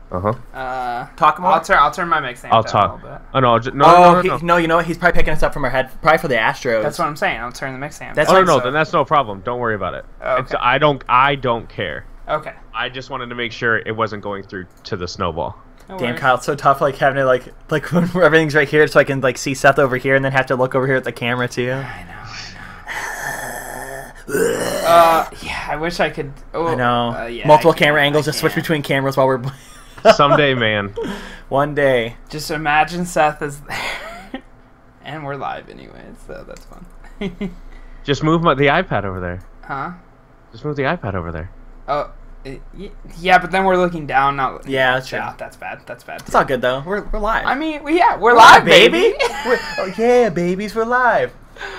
Talk more. I'll turn my mix down a little bit. Oh no, no. You know what? He's probably picking us up from our head, probably for the Astros. That's what I'm saying. I'll turn the mix down. Then that's no problem. Don't worry about it. Okay. I don't care. Okay. I just wanted to make sure it wasn't going through to the snowball. Damn, Kyle, it's so tough, like having to like when everything's right here, so I can like see Seth over here, and then have to look over here at the camera too. I know. Yeah, I wish I could. Oh, I know. Yeah, multiple camera angles, just switch between cameras while we're. Someday, man. One day. Just imagine Seth is there, and we're live anyway, so that's fun. Just move the iPad over there. Huh? Just move the iPad over there. Oh. Yeah, but then we're looking down. Not. Yeah, that's true. Yeah, that's bad. That's bad. It's all good though. We're live. I mean, we're live, baby. Oh yeah, babies, we're live.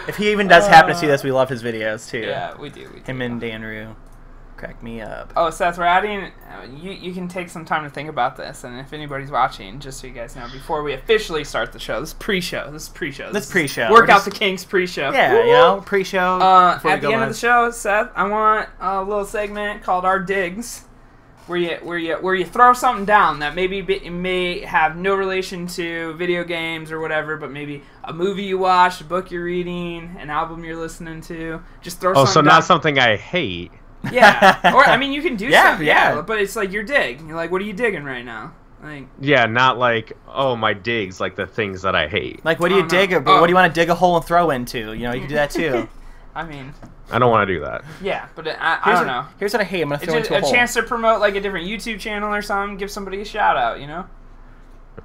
If he even does happen to see this, we love his videos too. Yeah, we do. Him and Dan Rue crack me up. Oh, Seth, we're adding. You can take some time to think about this, and if anybody's watching, just so you guys know, before we officially start the show, this is pre-show. This is pre-show. Work out the kinks pre-show. Yeah, you know, pre-show. At the end of the show, Seth, I want a little segment called Our Digs, where you throw something down that may have no relation to video games or whatever, but maybe a movie you watched, a book you're reading, an album you're listening to. Just throw something down. Not something I hate. Yeah, or I mean, you can do something. Yeah, but it's like your dig. You're like, what are you digging right now? Like, yeah, not like my digs, like the things that I hate. Like, what do you dig? Or what do you want to dig a hole and throw into? You know, you can do that too. I mean, I don't want to do that. Yeah, but I don't know. Here's what I hate. I'm gonna throw into a hole. A chance to promote like a different YouTube channel or something. Give somebody a shout out. You know.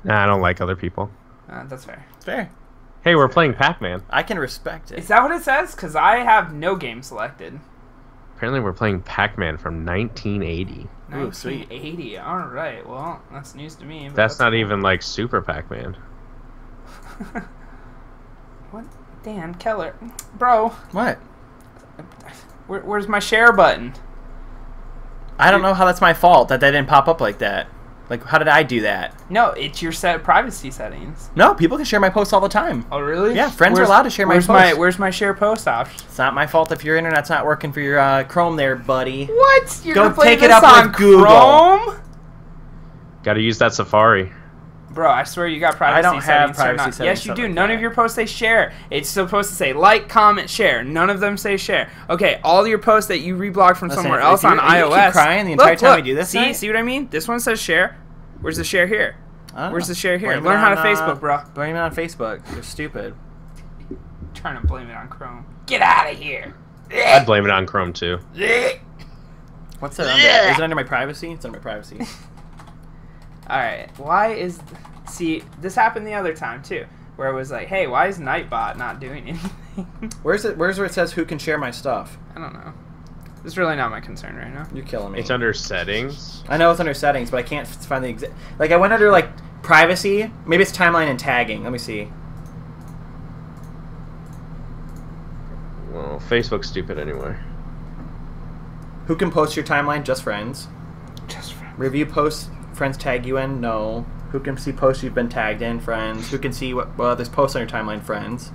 Nah, I don't like other people. That's fair. Fair. Hey, we're playing Pac-Man. I can respect it. Is that what it says? Because I have no game selected. Apparently, we're playing Pac-Man from 1980. Ooh, sweet. 1980. All right. Well, that's news to me. That's not even like Super Pac-Man. What? Dan Keller, bro. What? Where's my share button? I don't know how that's my fault that didn't pop up like that. Like, how did I do that? No, it's your privacy settings. No, people can share my posts all the time. Oh, really? Yeah, friends are allowed to share my posts. Where's my share post option? It's not my fault if your internet's not working for your Chrome there, buddy. What? You're Go gonna play take this it up on with Google. Chrome? Gotta use that Safari. Bro, I swear you got privacy settings. I don't have privacy settings. Yes, you do. None of your posts say share. It's supposed to say like, comment, share. None of them say share. Okay, all your posts that you reblog from somewhere else on iOS. You keep crying the entire time we do this. See what I mean? This one says share. Where's the share here? Where's the share here? Learn how to Facebook, bro. Blame it on Facebook. You're stupid. Trying to blame it on Chrome. Get out of here. I'd blame it on Chrome too. What's it under? Is it under my privacy? It's under my privacy. Alright, see, this happened the other time, too, where it was like, hey, why is Nightbot not doing anything? Where's where it says who can share my stuff? I don't know. This is really not my concern right now. You're killing me. It's under settings. I know it's under settings, but I can't find the exact... Like, I went under, like, privacy. Maybe it's timeline and tagging. Let me see. Well, Facebook's stupid anyway. Who can post your timeline? Just friends. Just friends. Review posts friends tag you in? No. Who can see posts you've been tagged in? Friends. Who can see what there's posts on your timeline? Friends.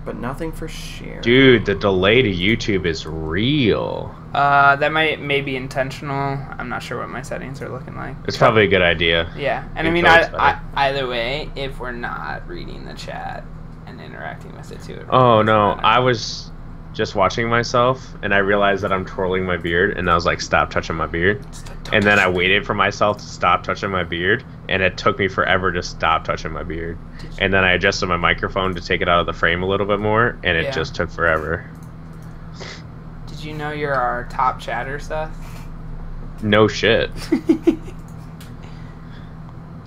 But nothing for share. Dude, the delay to YouTube is real. That may be intentional. I'm not sure what my settings are looking like. It's probably a good idea. Yeah, and I mean, either way, if we're not reading the chat and interacting with it too. Oh no, I was just watching myself and I realized that I'm twirling my beard, and I was like, stop touching my beard. And then I waited for myself to stop touching my beard, and it took me forever to stop touching my beard. And then I adjusted my microphone to take it out of the frame a little bit more, and it just took forever. Did you know you're our top chatter, Seth? No shit.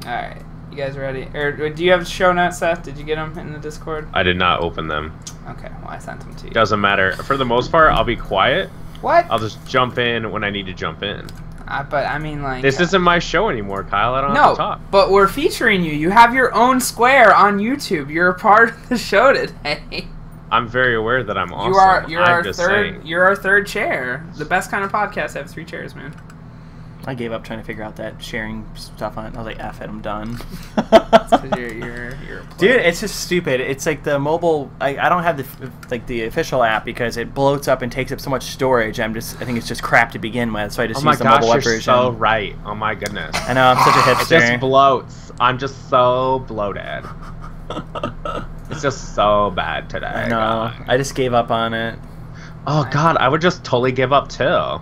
Alright, you guys ready? Or do you have show notes, Seth? Did you get them in the Discord? I did not open them. Okay, well I sent them to you. Doesn't matter. For the most part, I'll be quiet. What? I'll just jump in when I need to jump in. But I mean, like... This isn't my show anymore, Kyle. I don't have to talk. No, but we're featuring you. You have your own square on YouTube. You're a part of the show today. I'm very aware that I'm awesome. You're our third chair. The best kind of podcast have 3 chairs, man. I gave up trying to figure out that sharing stuff on it. I was like, F it, I'm done. you're a Dude, it's just stupid. It's like the mobile. I don't have the official app because it bloats up and takes up so much storage. I think it's just crap to begin with. So I just use the mobile web version. Oh my gosh, you're so right. Oh my goodness. I know, I'm such a hipster. It just bloats. I'm just so bloated. It's just so bad today. I know. God. I just gave up on it. Oh God, I would just totally give up too.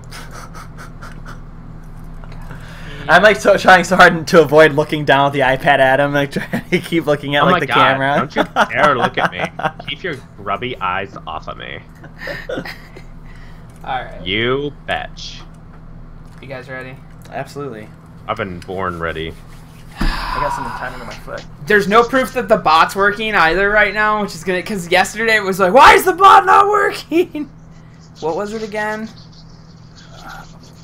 I'm like trying so hard to avoid looking down at the iPad at him, like trying to keep looking at the camera. Don't you dare look at me. Keep your grubby eyes off of me. Alright. You betch. You guys ready? Absolutely. I've been born ready. I got something tied into my foot. There's no proof that the bot's working either right now, which is gonna, because yesterday it was like, why is the bot not working? What was it again?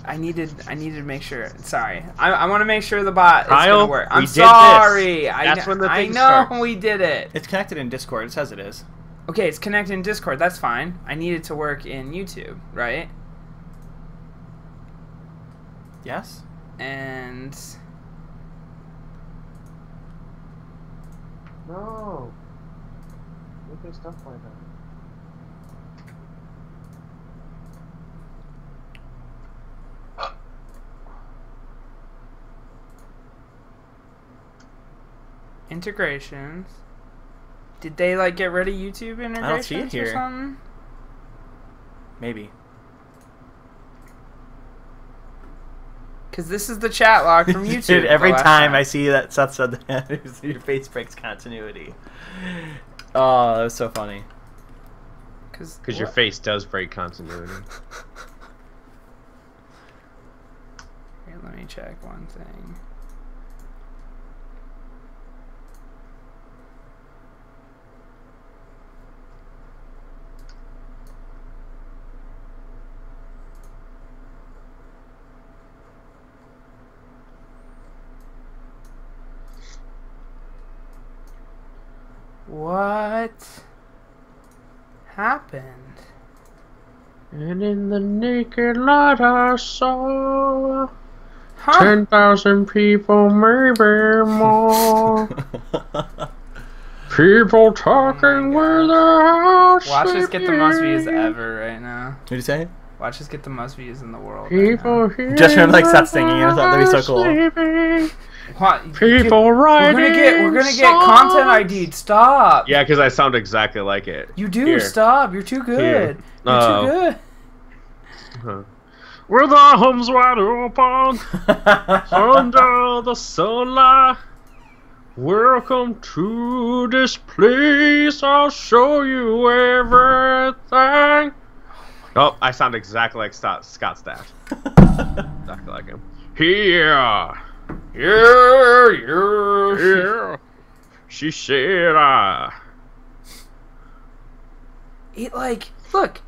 I needed to make sure. Sorry, I want to make sure the bot is gonna work. I'm sorry. That's when the I thing know starts. we did it. It's connected in Discord. It says it is. Okay, it's connected in Discord. That's fine. I need it to work in YouTube, right? Yes. And No. Look at stuff like that. integrations. Did they like get rid of YouTube integrations I don't see it or here. something? Maybe. Because this is the chat log from YouTube. Dude, every the last time I see that Seth said that, your face breaks continuity. Oh, that was so funny. Because your face does break continuity. Here, let me check one thing. What happened? And in the naked light I saw 10,000 people, maybe more. People talking where the house. Watch us get the most views ever right now. What'd you say? Watch us get the most views in the world. People right Just remember like Seth singing. I thought that'd be so cool. What? People writing. We're gonna get content ID'd. Stop. Yeah, because I sound exactly like it. You do. Here. Stop. You're too good. Here. You're too good. Huh. With our homes wide open under the sunlight. Welcome to this place. I'll show you everything. Oh, I sound exactly like Scott Stapp. Exactly like him. Here. Yeah. She said, It like look.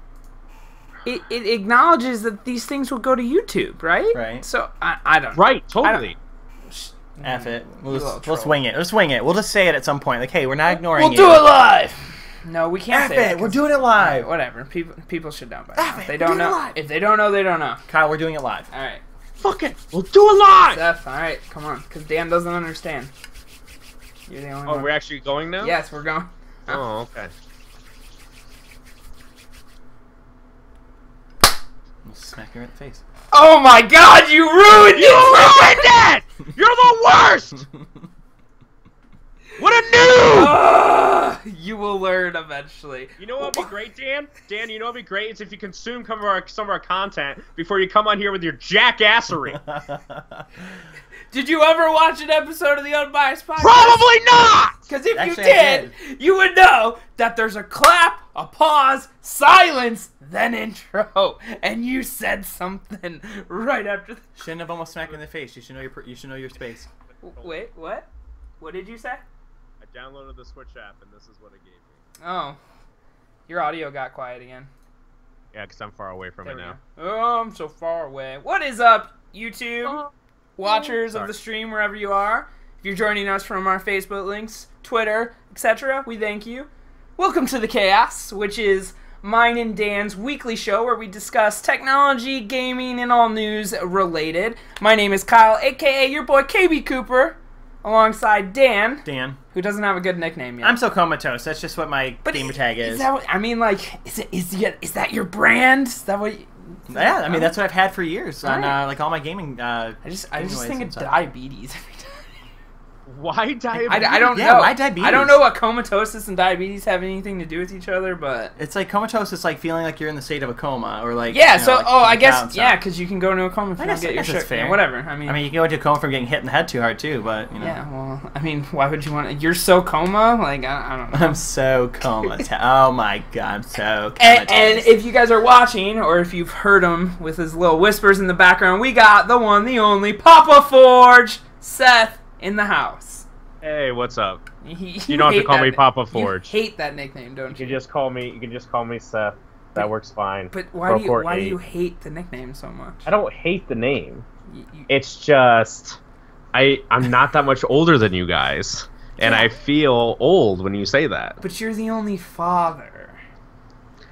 It acknowledges that these things will go to YouTube, right? Right. So I don't. right, totally. F it. We'll little swing it. We'll swing it. We'll just say it at some point. Like, hey, we're not ignoring We'll you. do it live. No, we can't F say it. We're 'cause- doing it live. Whatever. People should know by F now. it, If they we're don't doing it know. live. If they don't know, they don't know. Kyle, we're doing it live. All right. Fuck it. We'll do it live. Seth, all right, come on, because Dan doesn't understand. You're the only Oh, one. we're actually going now? Yes, we're going. Oh, okay. We'll smack her in the face. Oh my God! You ruined it. You ruined it! You're the worst! What a noob! You will learn eventually. You know what would be great, Dan? Dan, you know what would be great? Is if you consume some of our content before you come on here with your jackassery. Did you ever watch an episode of the Unbiased Podcast? Probably not! Because if Actually, you I did, you would know that there's a clap, a pause, silence, then intro, and you said something right after. Shouldn't have almost smacked her in the face. You should know your space. Wait, what? What did you say? I downloaded the Switch app and this is what it gave me. Oh, your audio got quiet again. Yeah, because I'm far away from There it we now. go. Oh, I'm so far away. What is up, YouTube? Watchers of the stream wherever you are. If you're joining us from our Facebook links, Twitter, etc., we thank you. Welcome to the KHAOS, which is mine and Dan's weekly show where we discuss technology, gaming, and all news related. My name is Kyle, aka your boy KB Cooper, alongside Dan. Dan. Who doesn't have a good nickname yet. I'm so comatose. That's just what my gamer tag is. Is that what, I mean, like, is that your brand? Is that what? Yeah, I mean that's what I've had for years on like all my gaming. I just think of diabetes every time. Why diabetes? I don't know. Why diabetes? I don't know what comatosis and diabetes have anything to do with each other, but it's like comatose is like feeling like you're in the state of a coma, or like yeah. You know, so like I guess yeah, because you can go into a coma if you don't get your shit. Fair. Whatever. I mean, you can go into a coma from getting hit in the head too hard too, but you know. Yeah. Well, I mean, why would you want to? You're so coma. Like I don't know. I'm so comatose. Oh my god, I'm so comatose. And if you guys are watching, or if you've heard him with his little whispers in the background, we got the one, the only Papa Forge, Seth, in the house. Hey, what's up? You don't have to call me Papa Forge. You hate that nickname, don't you? You can just call me Seth. That works fine. But why do you hate the nickname so much? I don't hate the name. It's just I'm not that much older than you guys, and I feel old when you say that. But you're the only father.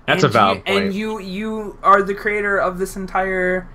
That's a valid point. And you are the creator of this entire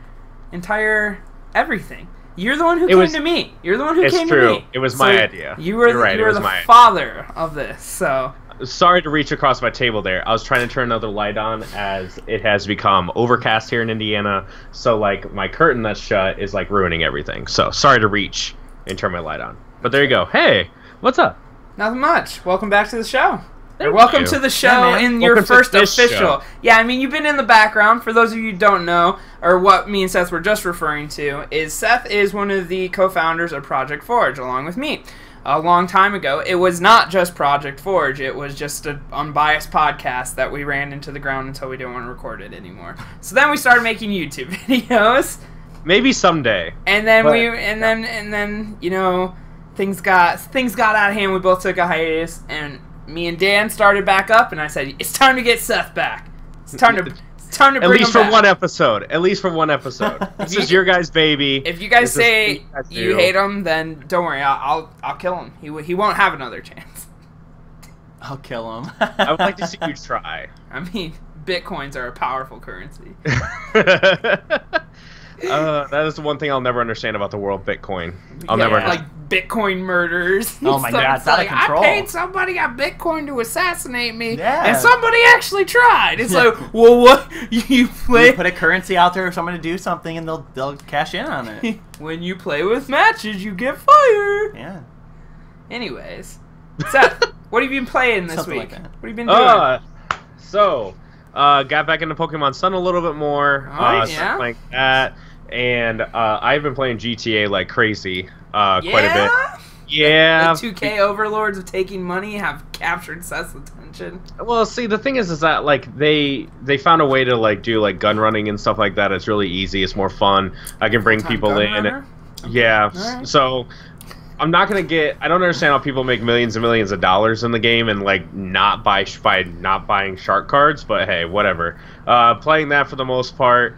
everything. You're the one who came to me. You're the one who came to me. It's true. It was my idea. You were the father of this. So sorry to reach across my table there. I was trying to turn another light on as it has become overcast here in Indiana. So like my curtain that's shut is like ruining everything. So sorry to reach and turn my light on. But there you go. Hey, what's up? Nothing much. Welcome back to the show. Welcome to the show in your first official. Show. Yeah, I mean, you've been in the background. For those of you who don't know, or what me and Seth were just referring to, is Seth is one of the co-founders of Project Forge, along with me. A long time ago, it was not just Project Forge. It was just an unbiased podcast that we ran into the ground until we didn't want to record it anymore. So then we started making YouTube videos. Maybe someday. And then then you know, things got out of hand. We both took a hiatus, and me and Dan started back up, and I said, it's time to get Seth back. It's time to bring him back. At least for one episode. At least for one episode. This is your guys' baby. If you guys say you hate him, then don't worry. I'll kill him. He won't have another chance. I'll kill him. I would like to see you try. I mean, Bitcoins are a powerful currency. That is the one thing I'll never understand about the world Bitcoin. I'll never like Bitcoin murders. Oh my god, it's out of control. I paid somebody on Bitcoin to assassinate me, and somebody actually tried. It's like, well, what you play? You put a currency out there for someone to do something, and they'll cash in on it. When you play with matches, you get fired. Yeah. Anyways, Seth, what have you been playing this week? Like what have you been doing? Got back into Pokemon Sun a little bit more. Yeah. Playing that. And I've been playing GTA like crazy quite a bit. Yeah. The 2K overlords of taking money have captured Seth's attention. Well, see, the thing is that like they found a way to like do like gun running and stuff like that. It's really easy. It's more fun. I can bring people in. Yeah. Right. So I'm not gonna get. I don't understand how people make millions and millions of dollars in the game and like not buying shark cards. But hey, whatever. Playing that for the most part.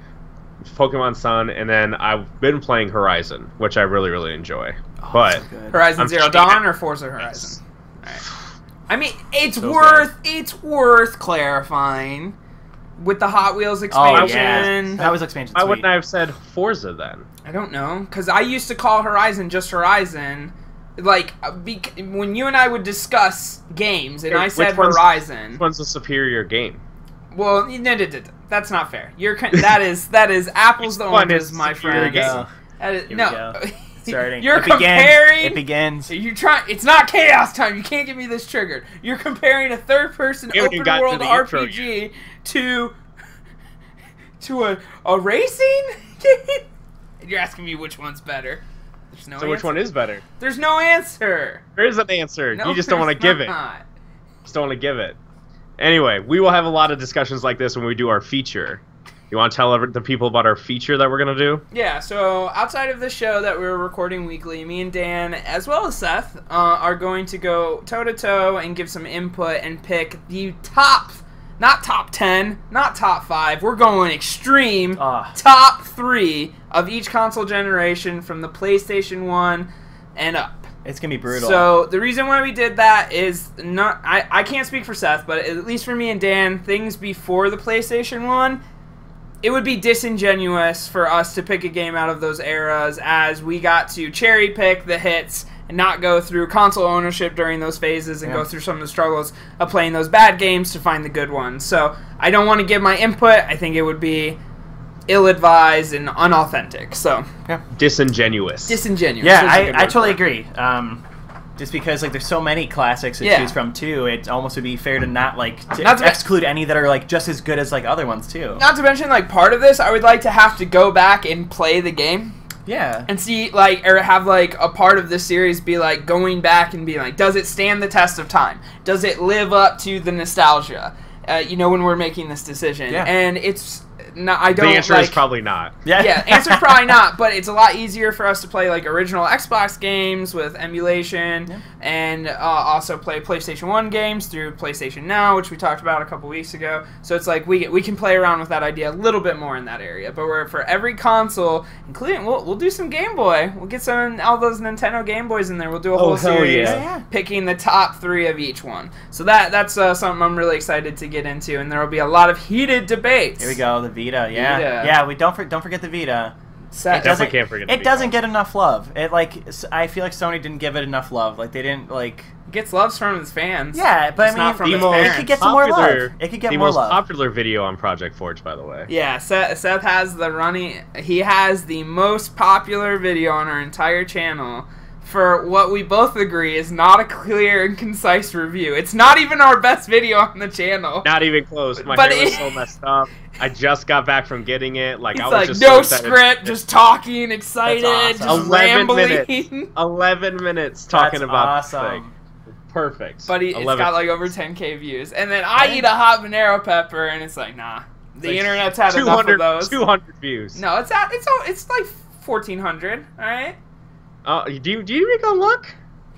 Pokemon Sun, and then I've been playing Horizon, which I really, really enjoy. Oh, but so Horizon Zero Dawn or Forza Horizon? Yes. Right. I mean, it's worth clarifying with the Hot Wheels expansion. Oh, yes. That was expansion. Why wouldn't I have said Forza then? I don't know, because I used to call Horizon just Horizon. Like, when you and I would discuss games, and I said Horizon. Which one's the superior game? Well, no, that's not fair. That is apples to oranges, my friend. No, you're comparing. It begins. It's not chaos time. You can't get me this triggered. You're comparing a third-person open-world RPG to a racing game. You're asking me which one's better. There's no answer. Which one is better? There's no answer. There is an answer. No, you just don't want to give it. Just don't want to give it. Anyway, we will have a lot of discussions like this when we do our feature. You want to tell the people about our feature that we're going to do? Yeah, so outside of the show that we're recording weekly, me and Dan, as well as Seth, are going to go toe-to-toe and give some input and pick the not top 10, not top 5, we're going extreme, top 3 of each console generation from the PlayStation 1 and up. It's gonna be brutal. So the reason why we did that is not I can't speak for Seth, but at least for me and Dan, things before the PlayStation 1, it would be disingenuous for us to pick a game out of those eras, as we got to cherry pick the hits and not go through console ownership during those phases and go through some of the struggles of playing those bad games to find the good ones. So I don't want to give my input. I think it would be ill-advised and unauthentic. So disingenuous. Yeah, I totally agree. Just because like there's so many classics to choose from too, it almost would be fair to not exclude any that are like just as good as like other ones too. Not to mention, like, part of this, I would like to have to go back and play the game. Yeah. And see, like, or have, like, a part of this series be, like, going back and being like, does it stand the test of time? Does it live up to the nostalgia? You know, when we're making this decision. Yeah. And it's not, I don't, the answer is probably not. Yeah, answer's probably not, but it's a lot easier for us to play, like, original Xbox games with emulation and also play PlayStation 1 games through PlayStation Now, which we talked about a couple weeks ago. So it's like we can play around with that idea a little bit more in that area. But we're, for every console, including, we'll do some Game Boy. We'll get all those Nintendo Game Boys in there. We'll do a whole series picking the top 3 of each one. So that's something I'm really excited to get into, and there will be a lot of heated debates. Here we go, the Vita, yeah. We don't forget the Vita. Definitely can't forget the Vita. It doesn't get enough love. I feel like Sony didn't give it enough love. Like, they didn't, like... It gets love from its fans. Yeah, but it's not from its it could get some more love. It could get more love. The most popular video on Project Forge, by the way. Yeah, Seth has he has the most popular video on our entire channel for what we both agree is not a clear and concise review. It's not even our best video on the channel. Not even close. My hair was so messed up. I just got back from getting it. Like, I was like, just no so script, just talking, excited, awesome. just 11 rambling. minutes. 11 minutes talking about awesome. this thing. Perfect. But it's got like over 10K views. And then I eat a habanero pepper, and it's like, nah. The internet's had enough of those. 200 views. No, it's like 1,400. All right. Do you make a look?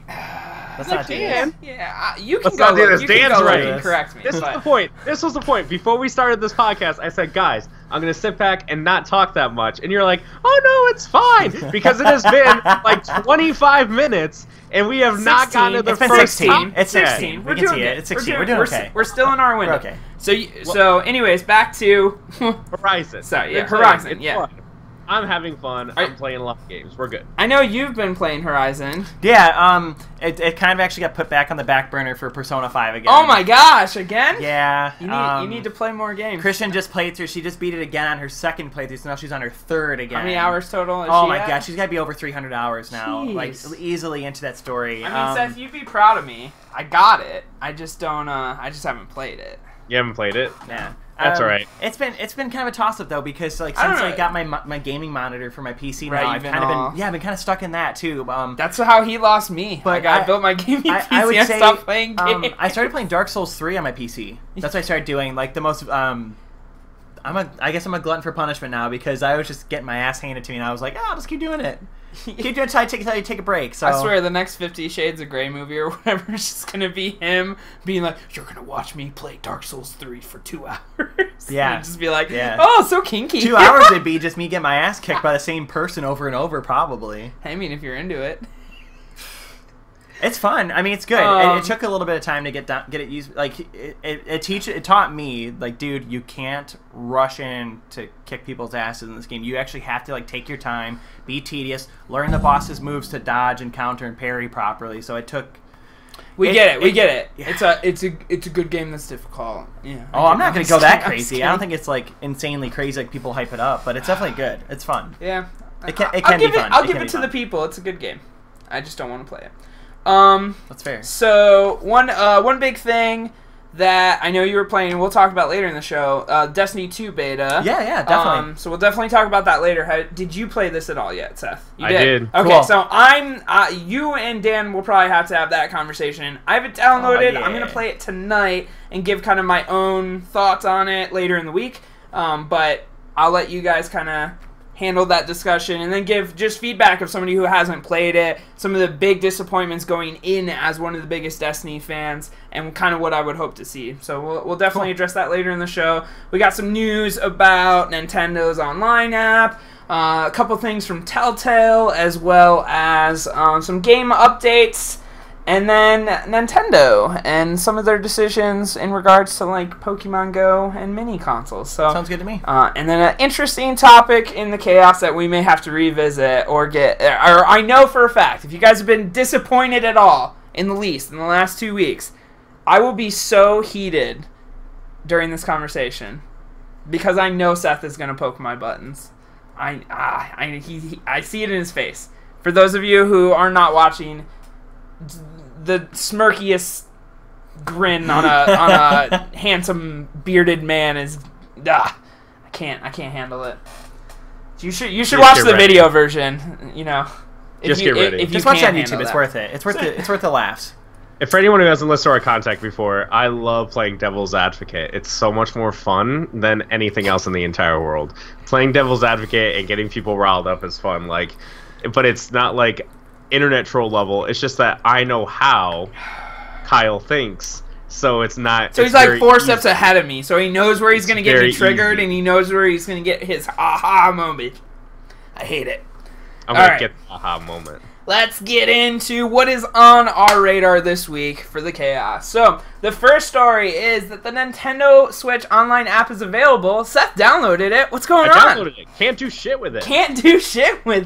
Let's not do this. Yeah, you can go look. You can go look and correct me. This is the point. This was the point. Before we started this podcast, I said, guys, I'm going to sit back and not talk that much. And you're like, oh, no, it's fine. Because it has been like 25 minutes, and we have not gotten to the first 16. It's 16. We're we can doing see it. It's 16. We're doing okay. We're still in our window. We're okay. So anyways, back to... Horizon. Sorry, yeah, Horizon, yeah. Fun. I'm having fun. I'm playing a lot of games. We're good. I know you've been playing Horizon. Yeah, it kind of actually got put back on the back burner for Persona 5 again. Oh my gosh, again? Yeah. You need to play more games. Christian just played through. She just beat it again on her second playthrough, so now she's on her third again. How many hours total is she my at? god, she's got to be over 300 hours now. Jeez. Like, easily into that story. I mean, Seth, you'd be proud of me. I got it. I just don't, I just haven't played it. You haven't played it? Yeah. That's all right. It's been kind of a toss up though, because like since I got my gaming monitor for my PC now, I've kind of been kind of stuck in that too. That's how he lost me. But I built my gaming PC. I would say, stopped playing games. I started playing Dark Souls 3 on my PC. That's what I started doing. Like the most. I guess I'm a glutton for punishment now, because I was just getting my ass handed to me, and I was like, I'll just keep doing it. Keep doing it until I take a break. So I swear, the next 50 Shades of Grey movie or whatever is just gonna be him being like, "You're gonna watch me play Dark Souls 3 for 2 hours." Yeah, and just be like, "Oh, so kinky." 2 hours would be just me getting my ass kicked by the same person over and over, probably. I mean, if you're into it. It's fun. I mean, it's good. It took a little bit of time to get it used. Like it taught me, like, dude, you can't rush in to kick people's asses in this game. You actually have to like take your time, be tedious, learn the boss's moves to dodge and counter and parry properly. So it took. We get it. Yeah. It's a good game that's difficult. Yeah. I'm not gonna go that crazy. I don't think it's like insanely crazy like people hype it up, but it's definitely good. It's fun. Yeah. It can be fun. I'll give it to the people. It's a good game. I just don't want to play it. That's fair. So one big thing that I know you were playing, and we'll talk about later in the show, Destiny 2 beta. Yeah, definitely. So we'll definitely talk about that later. Did you play this at all yet, Seth? You did. I did. Okay, cool. So you and Dan will probably have to have that conversation. I have it downloaded. I'm gonna play it tonight and give kind of my own thoughts on it later in the week. But I'll let you guys kind of handle that discussion and then give just feedback of somebody who hasn't played it, some of the big disappointments going in as one of the biggest Destiny fans, and kind of what I would hope to see. So we'll definitely address that later in the show. We got some news about Nintendo's online app. a couple things from Telltale, as well as some game updates, and then Nintendo and some of their decisions in regards to like Pokemon Go and mini consoles. So sounds good to me. And then an interesting topic in the chaos that we may have to revisit or get. Or I know for a fact, if you guys have been disappointed at all in the last 2 weeks, I will be so heated during this conversation because I know Seth is going to poke my buttons. I see it in his face. For those of you who are not watching, the smirkiest grin on a handsome bearded man is I can't handle it. You should watch the video version. You know, just get ready. Just watch that on YouTube. It's worth it. It's worth the laughs. And for anyone who hasn't listened to our contact before, I love playing Devil's Advocate. It's so much more fun than anything else in the entire world. Playing Devil's Advocate and getting people riled up is fun. But it's not like internet troll level. It's just that I know how Kyle thinks, so it's not. So he's like 4 steps ahead of me. So he knows where he's going to get me triggered, and he knows where he's going to get his aha moment. I hate it. I'm going to get the aha moment. Let's get into what is on our radar this week for the chaos. So, the first story is that the Nintendo Switch online app is available. Seth downloaded it. What's going on? I downloaded it. Can't do shit with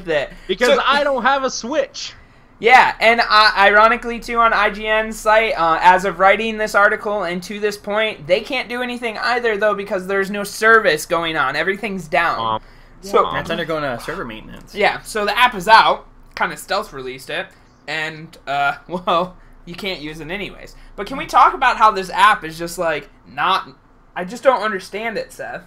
it. Because I don't have a Switch. Yeah, and ironically, too, on IGN's site, as of writing this article and to this point, they can't do anything either, though, because there's no service going on. Everything's down. So that's undergoing a server maintenance. Yeah, so the app is out. Kind of stealth released it, and well, you can't use it anyways. But can we talk about how this app is just like not? I just don't understand it, Seth.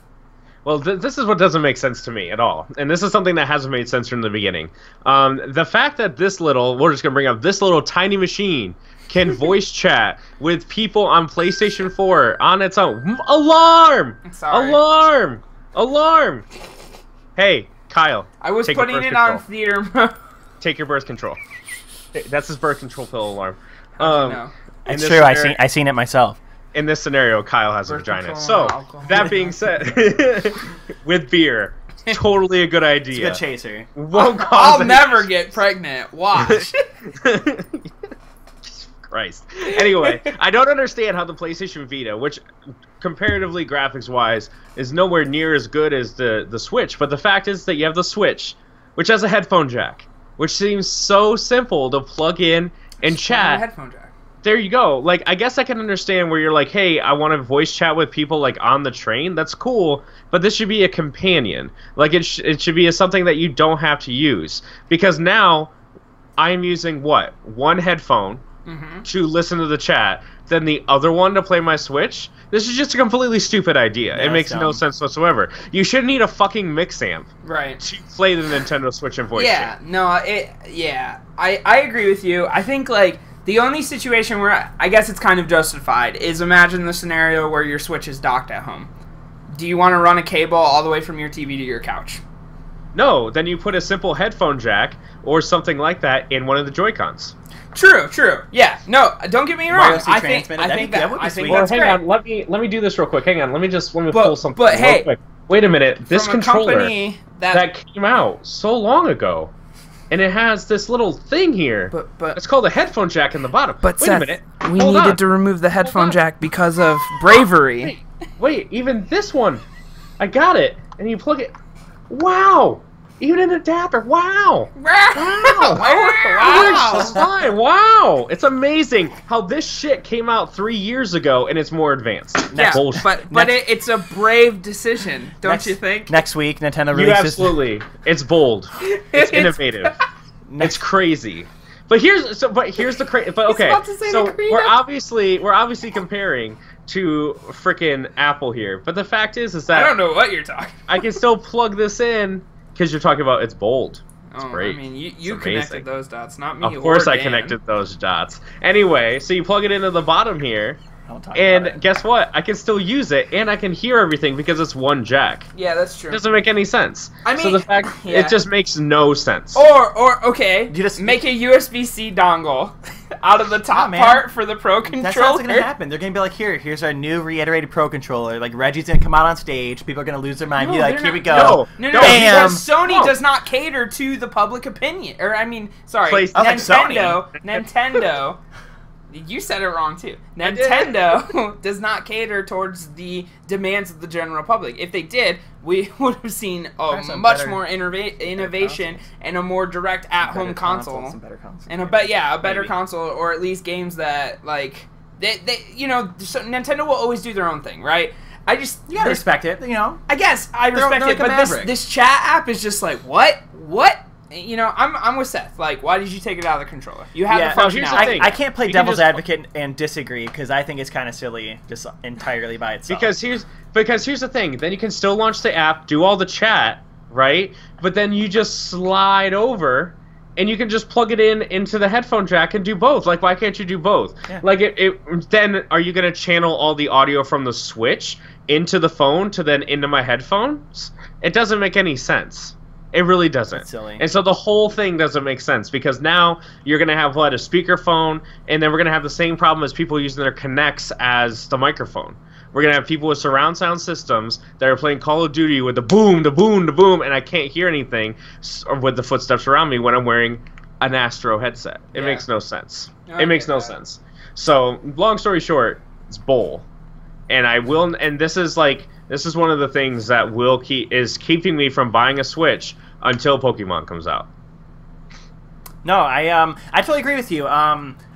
Well, this is what doesn't make sense to me at all, and this is something that hasn't made sense from the beginning. The fact that we're just gonna bring up this little tiny machine can voice chat with people on PlayStation 4 on its own. Alarm! Sorry. Alarm! Hey, Kyle. I was putting it on theater mode. Take your birth control. That's his birth control pill alarm. No. It's true. I seen it myself. In this scenario, Kyle has a vagina. So that being said, with beer, totally a good idea. It's a good chaser. I'll never get pregnant. Watch. Christ. Anyway, I don't understand how the PlayStation Vita, which comparatively graphics-wise is nowhere near as good as the Switch, but the fact is that you have the Switch, which has a headphone jack, which seems so simple to plug in and chat. Headphone jack. There you go. Like, I guess I can understand where you're like, hey, I want to voice chat with people like on the train. That's cool, but this should be a companion. Like, it should be something that you don't have to use, because now I'm using one headphone to listen to the chat, then the other one to play my Switch. This is just a completely stupid idea. It makes no sense whatsoever. You shouldn't need a fucking mix amp to play the Nintendo Switch and voice chat. I agree with you. I think, like, the only situation where I guess it's kind of justified is imagine the scenario where your Switch is docked at home. Do you want to run a cable all the way from your TV to your couch? No, then you put a simple headphone jack or something like that in one of the Joy-Cons. True. Yeah. No, don't get me wrong. I think that's hang great. on. Let me do this real quick. Hang on. Let me pull something. But real quick. Wait a minute. This controller that came out so long ago, and it has this little thing here. But it's called a headphone jack in the bottom. But wait Seth, a minute. We needed to remove the headphone jack because of bravery. Wait, even this one, I got it, and you plug it. Wow. Even an adapter. Wow. Wow. It's amazing how this shit came out 3 years ago and it's more advanced. But it's a brave decision, don't you think? Next week, Nintendo releases... Absolutely. It's bold. It's innovative. It's crazy. But here's the crazy. But okay, so we're obviously comparing to frickin' Apple here. But the fact is that I don't know what you're talking about. I can still plug this in. Because you're talking about it's bold. It's great. I mean, you connected those dots, not me. Of course I connected those dots. Anyway, so you plug it into the bottom here, and guess what? I can still use it, and I can hear everything because it's one jack. Yeah, that's true. It doesn't make any sense. I mean, so the fact it just makes no sense. Or okay, you just make a USB-C dongle out of the top part for the Pro Controller. That's not going to happen. They're going to be like, here's our new reiterated Pro Controller. Like, Reggie's going to come out on stage. People are going to lose their mind. Be like, here we go. No, because Sony does not cater to the public opinion. Or, I mean, sorry, Nintendo. You said it wrong, too. Nintendo does not cater towards the demands of the general public. If they did, we would have seen a much more innovation and a more direct at-home console. And a better console, or at least games that, like, they so Nintendo will always do their own thing, right? You gotta respect it, I guess I respect it, but this chat app is just like, what? I'm with Seth. Like, why did you take it out of the controller? You have the functionality. I can't play devil's advocate and disagree because I think it's kind of silly just entirely by itself. Because here's the thing. Then you can still launch the app, do all the chat, right? But then you just slide over, and you can just plug it into the headphone jack and do both. Like, why can't you do both? Yeah. Like, then are you gonna channel all the audio from the Switch into the phone to then into my headphones? It doesn't make any sense. It really doesn't. That's silly. And so the whole thing doesn't make sense because now you're going to have, a speakerphone, and then we're going to have the same problem as people using their Kinects as the microphone. We're going to have people with surround sound systems that are playing Call of Duty with the boom, the boom, the boom, and I can't hear anything with the footsteps around me when I'm wearing an Astro headset. It makes no sense. It makes no sense. So, long story short, it's bull. And this is one of the things that is keeping me from buying a Switch until Pokemon comes out. No, I totally agree with you.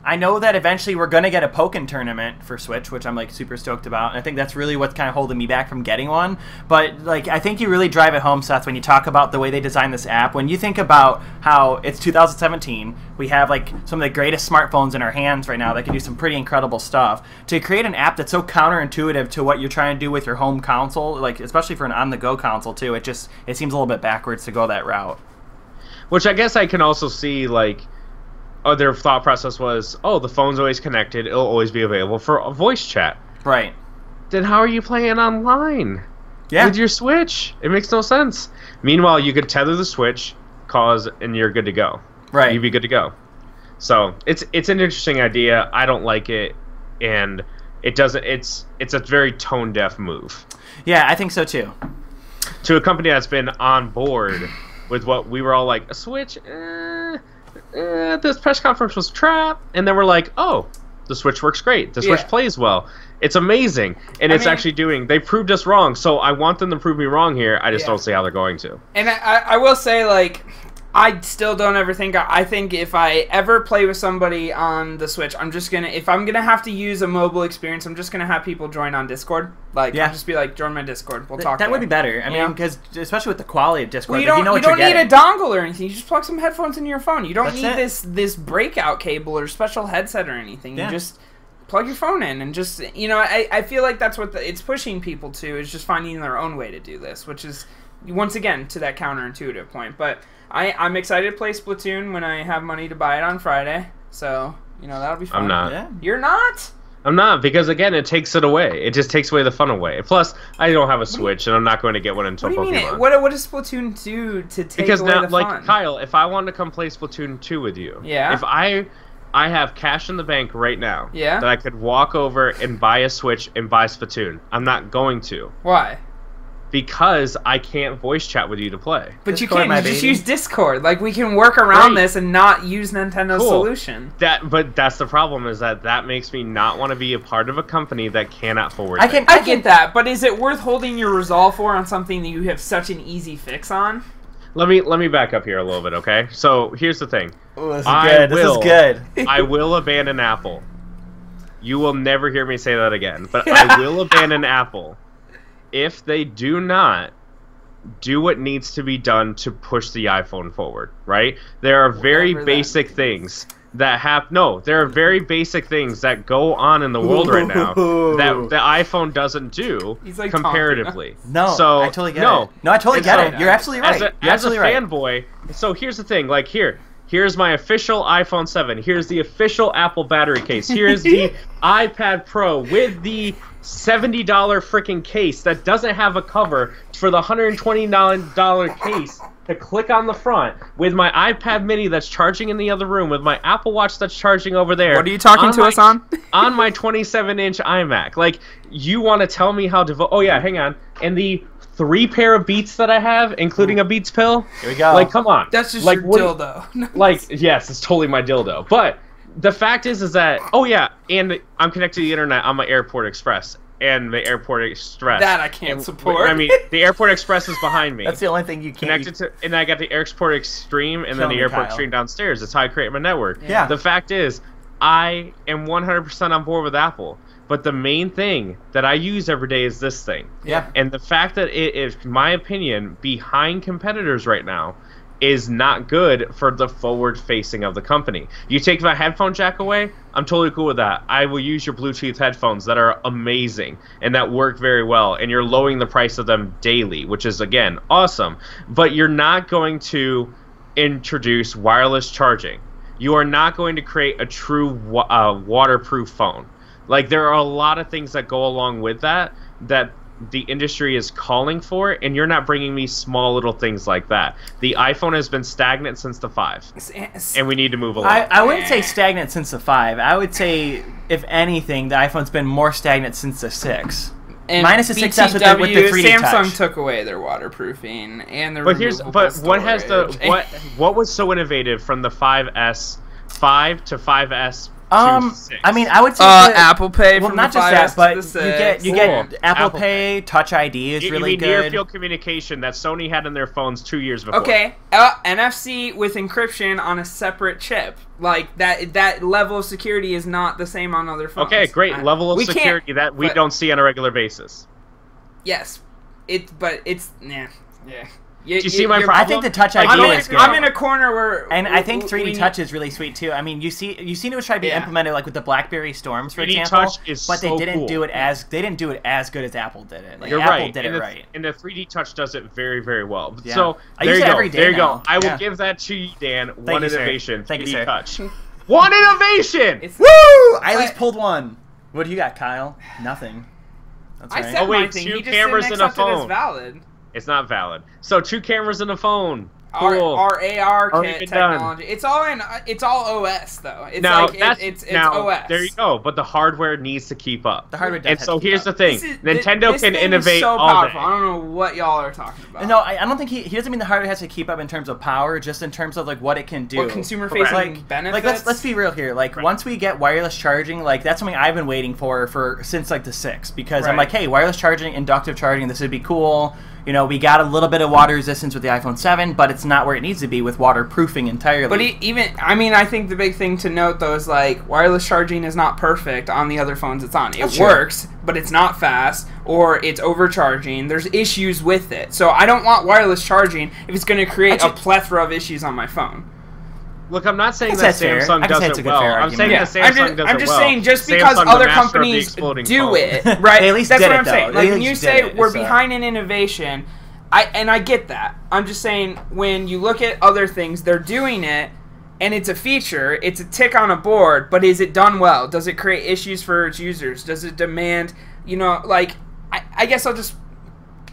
I know that eventually we're going to get a Pokken tournament for Switch, which I'm, like, super stoked about. And I think that's really what's kind of holding me back from getting one. But, like, I think you really drive it home, Seth, when you talk about the way they designed this app. When you think about how it's 2017, we have, like, some of the greatest smartphones in our hands right now that can do some pretty incredible stuff. To create an app that's so counterintuitive to what you're trying to do with your home console, like, especially for an on-the-go console, too, it seems a little bit backwards to go that route. Which I guess I can also see, like, their thought process was, the phone's always connected, it'll always be available for a voice chat. Right. Then how are you playing online? Yeah. With your Switch? It makes no sense. Meanwhile, you could tether the Switch, and you're good to go. Right. You'd be good to go. So, it's an interesting idea. I don't like it, and it's a very tone-deaf move. Yeah, I think so too. To a company that's been on board with what we were all like, a Switch, this press conference was crap, and then we're like, the Switch works great. The Switch plays well. It's amazing, and they proved us wrong, so I want them to prove me wrong here. I just don't see how they're going to. And I will say, like, I still don't ever think... I think if I ever play with somebody on the Switch, I'm just going to... If I'm going to have to use a mobile experience, I'm just going to have people join on Discord. Like, I'll just be like, join my Discord. We'll talk That would be better. I mean, because especially with the quality of Discord, well, you don't need a dongle or anything. You just plug some headphones into your phone. You don't need this breakout cable or special headset or anything. You just plug your phone in and just... I feel like that's what it's pushing people to, is just finding their own way to do this, which is, once again, to that counterintuitive point. But... I'm excited to play Splatoon when I have money to buy it on Friday, so, that'll be fun. I'm not. Yeah. You're not? I'm not, because, again, it takes it away. It just takes away the fun away. Plus, I don't have a Switch, and I'm not going to get one until Pokemon. What do you mean? What does Splatoon do to take away the fun? Because now, like, Kyle, if I wanted to come play Splatoon 2 with you, if I have cash in the bank right now that I could walk over and buy a Switch and buy Splatoon, I'm not going to. Why? Because I can't voice chat with you to play. But Discord, you can't. You just use Discord. Like, we can work around this and not use Nintendo's solution. But that's the problem, is that makes me not want to be a part of a company that cannot forward. I get that, but is it worth holding your resolve for on something that you have such an easy fix on? Let me back up here a little bit, okay? So here's the thing. Ooh, this is good. I will abandon Apple. You will never hear me say that again. But I will abandon Apple if they do not do what needs to be done to push the iPhone forward, right? There are very basic things that there are very basic things that go on in the world right now that the iPhone doesn't do comparatively. No, so, I totally get it. No, I totally get it. You're absolutely right. As a fanboy, so here's the thing, like here's my official iPhone 7. Here's the official Apple battery case. Here's the iPad Pro with the $70 freaking case that doesn't have a cover for the $129 case to click on the front with my iPad mini that's charging in the other room, with my Apple Watch that's charging over there. What are you talking to us on? On my 27-inch iMac. Like, you want to tell me how to... Oh, yeah, hang on. And the 3 pair of Beats that I have, including a Beats pill. Here we go. Like, come on. That's just your dildo. Like, yes, it's totally my dildo. But the fact is that... Oh, yeah, and I'm connected to the internet on my Airport Express. And the Airport Express. That I can't support. I mean, the Airport Express is behind me. That's the only thing you can't... Connected to... And I got the Airport Extreme and then the Airport Extreme downstairs. That's how I create my network. Yeah. The fact is, I am 100% on board with Apple. But the main thing that I use every day is this thing. Yeah. And the fact that it is, in my opinion, behind competitors right now is not good for the forward facing of the company. You take my headphone jack away, I'm totally cool with that. I will use your Bluetooth headphones that are amazing and that work very well, and you're lowering the price of them daily, which is, again, awesome. But you're not going to introduce wireless charging. You are not going to create a true waterproof phone. Like, there are a lot of things that go along with that the industry is calling for, and you're not bringing me small little things like that. The iPhone has been stagnant since the 5, and we need to move along. I wouldn't say stagnant since the 5. I would say, if anything, the iPhone's been more stagnant since the 6. And minus the success with the 3D Samsung touch. took away their waterproofing and the what was so innovative from the 5S 5 to 5S? I mean, I would say Apple Pay. Well, from not the just that, 5S but to the you get Apple Pay, Touch ID is really good. Near field communication that Sony had in their phones 2 years before. Okay, NFC with encryption on a separate chip, like that level of security is not the same on other phones. Okay, great level of security that we don't see on a regular basis. Yes, but it's yeah. Do you see my problem? I think the Touch ID is good. I'm in a corner where... And I think 3D Touch is really sweet, too. I mean, you've seen it was trying to be implemented, like, with the BlackBerry Storms, for example. 3D Touch is but they so didn't cool. do it as good as Apple did it. Like, You're Apple right. did it right. And the 3D Touch does it very, very well. Yeah. So, I use it every day There you now. go. I will give that to you, Dan. One innovation. Thank you, 3D sir. Touch. One innovation! Woo! I at least pulled one. What do you got, Kyle? Nothing. That's I right. said Oh, wait, my thing. 2 He just cameras didn't in a accept it as phone. valid. It's not valid. So 2 cameras in a phone. Cool. Our AR Already kit done. technology. It's all OS though. It's Now, like it's now, OS. there you go. But the hardware needs to keep up. The hardware does And have so to keep here's up. the thing: Nintendo this can thing innovate is so all powerful. day. I don't know what y'all are talking about. No, I don't think he doesn't mean the hardware has to keep up in terms of power, just in terms of like what it can do. What consumer-facing benefits? Like let's be real here. Like once we get wireless charging, like that's something I've been waiting for since like the 6, because I'm like, hey, wireless charging, inductive charging, this would be cool. You know, we got a little bit of water resistance with the iPhone 7, but it's not where it needs to be with waterproofing entirely. But I think the big thing to note though is like wireless charging is not perfect on the other phones it's on. It works, but it's not fast or it's overcharging. There's issues with it. So I don't want wireless charging if it's going to create a plethora of issues on my phone. Look, I'm not saying that Samsung does it well. I'm saying that Samsung does it well. I'm just saying just because other companies do it, right? They at least that's did what it, I'm saying. though. Like They when you at least say did it, we're so. behind in innovation, I get that. I'm just saying when you look at other things, they're doing it, and it's a feature, it's a tick on a board, but is it done well? Does it create issues for its users? Does it demand, like, I guess I'll just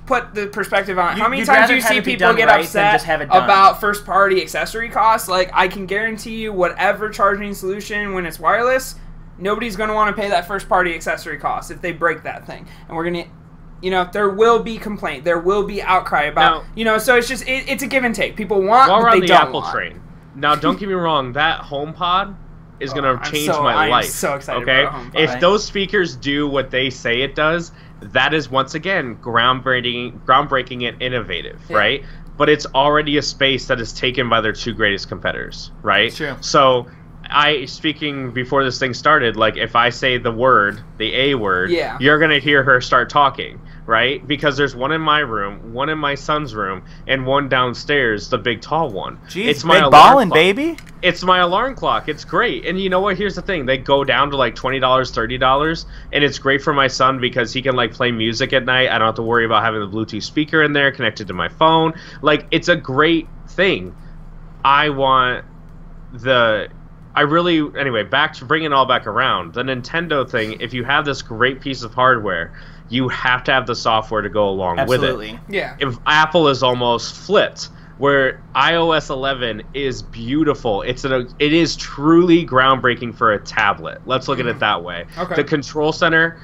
put the perspective on it. How many times do you see people get upset about first-party accessory costs? Like, I can guarantee you whatever charging solution, when it's wireless, nobody's going to want to pay that first-party accessory cost if they break that thing. And we're going to... there will be complaint. There will be outcry about, so it's just, it's a give and take. People want what they don't want. Train. Now, don't get me wrong, that HomePod is going to change my life. I'm so excited about HomePod. If those speakers do what they say it does, that is, once again, groundbreaking and innovative, right? But it's already a space that is taken by their 2 greatest competitors, right? Sure. So... speaking before this thing started, like if I say the A word, you're gonna hear her start talking, right? Because there's one in my room, one in my son's room, and one downstairs, the big tall one. Jeez, it's my big ballin', baby. It's my alarm clock. It's great. And you know what? Here's the thing. They go down to like $20, $30, and it's great for my son because he can like play music at night. I don't have to worry about having the Bluetooth speaker in there connected to my phone. Like, it's a great thing. Anyway, back to bringing it all back around. The Nintendo thing, if you have this great piece of hardware, you have to have the software to go along with it. Yeah. If Apple is almost flipped. where iOS 11 is beautiful. It is truly groundbreaking for a tablet. Let's look at it that way. Okay. The Control Center,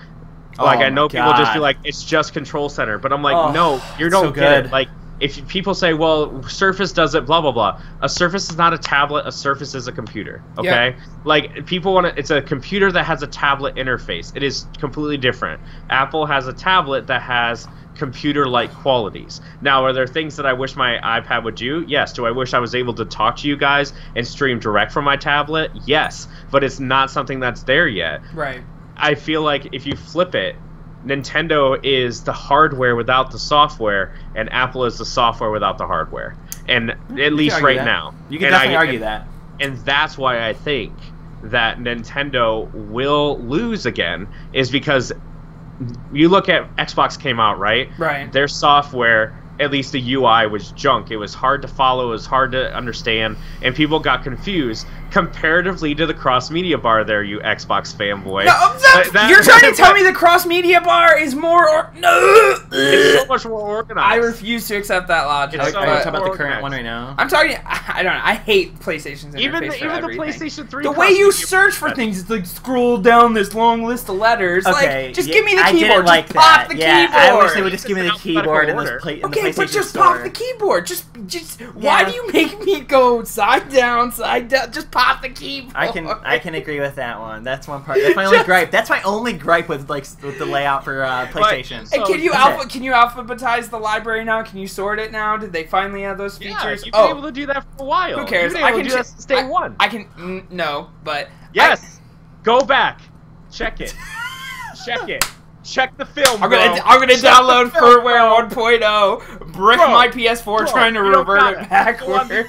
like I know people just be like, it's just Control Center, but I'm like, no, you don't get it. Like, if people say, well, Surface does it, blah, blah, blah. A Surface is not a tablet. A Surface is a computer, okay? Yeah. Like, people want to... It's a computer that has a tablet interface. It is completely different. Apple has a tablet that has computer-like qualities. Now, are there things that I wish my iPad would do? Yes. Do I wish I was able to talk to you guys and stream direct from my tablet? Yes. But it's not something that's there yet. Right. I feel like if you flip it, Nintendo is the hardware without the software, and Apple is the software without the hardware. And at least right now. You can definitely argue that. And that's why I think that Nintendo will lose again, is because you look at Xbox came out, right? Right. Their software, at least the UI, was junk. It was hard to follow, it was hard to understand, and people got confused comparatively to the cross-media bar there, you Xbox fanboy. No, you're trying to tell me the cross-media bar is more... No! It's so much more organized. I refuse to accept that logic. Are you talking about the current one right now? I'm talking... I don't know. I hate PlayStation's interface for everything. The PlayStation 3... The way you search for things, it's like scroll down this long list of letters. Okay, like, just give me the keyboard. Didn't like just pop the keyboard. I wish they would just give me the keyboard in the PlayStation Okay, but just pop the keyboard. Just why do you make me go side down, side down? Just pop the keyboard. I can agree with that one. That's one part. That's my only gripe. That's my only gripe with with the layout for PlayStation. And can you alphabetize the library now? Can you sort it now? Did they finally add those features? Yeah, you've been able to do that for a while. Who cares? I can do that since day one. I can no, but yes. Go back. Check it. Check it. Check the film, I'm gonna download firmware 1.0, brick my PS4 trying to revert it backward.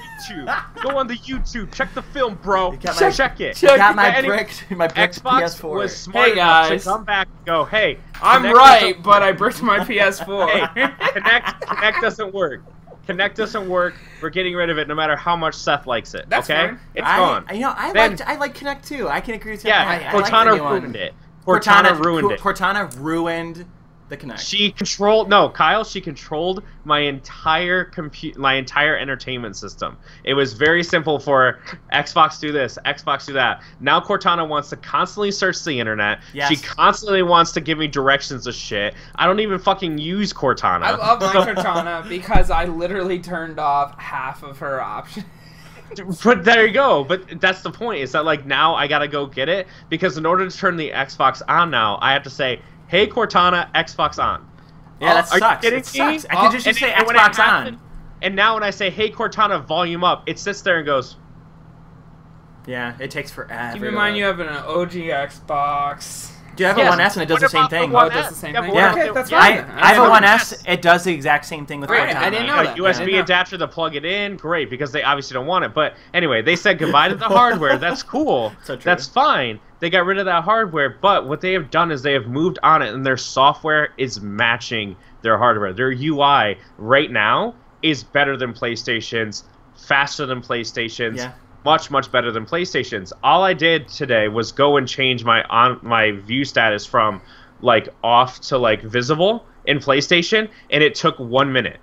Go on the YouTube. Check the film, bro. Check it. I got my bricked Xbox PS4. Was smart enough to come back and go, hey, I'm right, but I bricked my PS4. Hey, Connect doesn't work. Connect doesn't work. We're getting rid of it, no matter how much Seth likes it. That's okay, fine. It's gone. I like Connect too. I can agree with you. Yeah, Cortana ruined it. Cortana ruined it. Cortana ruined the Kinect. She controlled Kyle. She controlled my entire entertainment system. It was very simple for Xbox do this, Xbox do that. Now Cortana wants to constantly search the internet. Yes. She constantly wants to give me directions of shit. I don't even fucking use Cortana. I love my Cortana because I literally turned off half of her options. But there you go. But that's the point. Is that like now I gotta go get it because in order to turn the Xbox on now, I have to say, "Hey Cortana, Xbox on." Yeah, that sucks. It sucks. I could just say Xbox on. And now when I say, "Hey Cortana, volume up," it sits there and goes. Yeah, it takes forever. Keep in mind you have an OG Xbox. Do you have a 1S and it does the same thing? Oh, it does the same thing? Yeah, okay, that's fine. I have a 1S. It does the exact same thing with Cortana. I didn't know that. USB adapter to plug it in, great, because they obviously don't want it. But anyway, they said goodbye to the hardware. That's cool. So true. That's fine. They got rid of that hardware, but what they have done is they have moved on it, and their software is matching their hardware. Their UI right now is better than PlayStation's, faster than PlayStation's. Yeah. Much better than PlayStation's. All I did today was go and change my view status from like off to like visible in PlayStation, and it took 1 minute,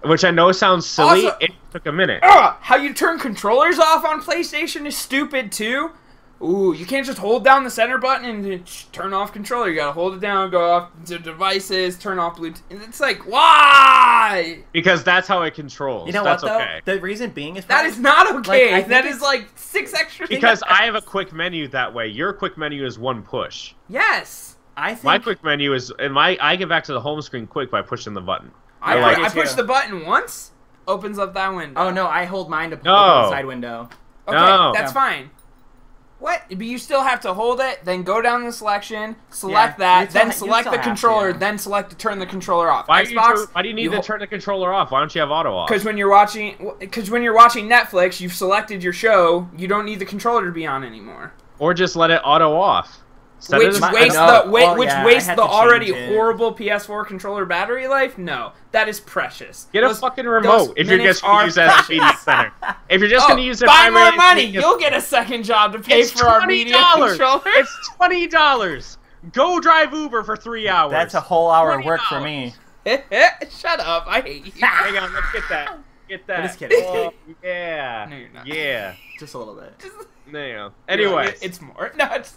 which I know sounds silly. Also, it took a minute. How you turn controllers off on PlayStation is stupid too. Ooh, you can't just hold down the center button and turn off controller. You gotta hold it down, go off to devices, turn off Bluetooth. It's like, why? Because that's how it controls. You know that's what, though? Okay. The reason being is... That is not okay. Like, that is like 6 extra things. Because I have a quick menu that way. Your quick menu is one push. Yes. I think... My quick menu is... I get back to the home screen quick by pushing the button. I push the button once, opens up that window. Oh, no, I hold mine to open the side window. Okay, that's fine. What? But you still have to hold it, then go down the selection, select that, then select the controller, then select to turn the controller off. Why do you need to turn the controller off? Why don't you have auto off? Because when you're watching Netflix, you've selected your show. You don't need the controller to be on anymore. Or just let it auto off. Which wastes the already horrible PS4 controller battery life? No, that is precious. Get a fucking remote if you're just going to use that as a media center. If you're just going to use it, buy more money. You'll get a second job to pay for our media controller. It's $20. Go drive Uber for 3 hours. That's a whole hour of work for me. Shut up! I hate you. Hang on, let's get that. Get that. I'm just kidding. Oh, yeah. No, you're not. Yeah. Just a little bit. No. Anyway, it's more. No, it's...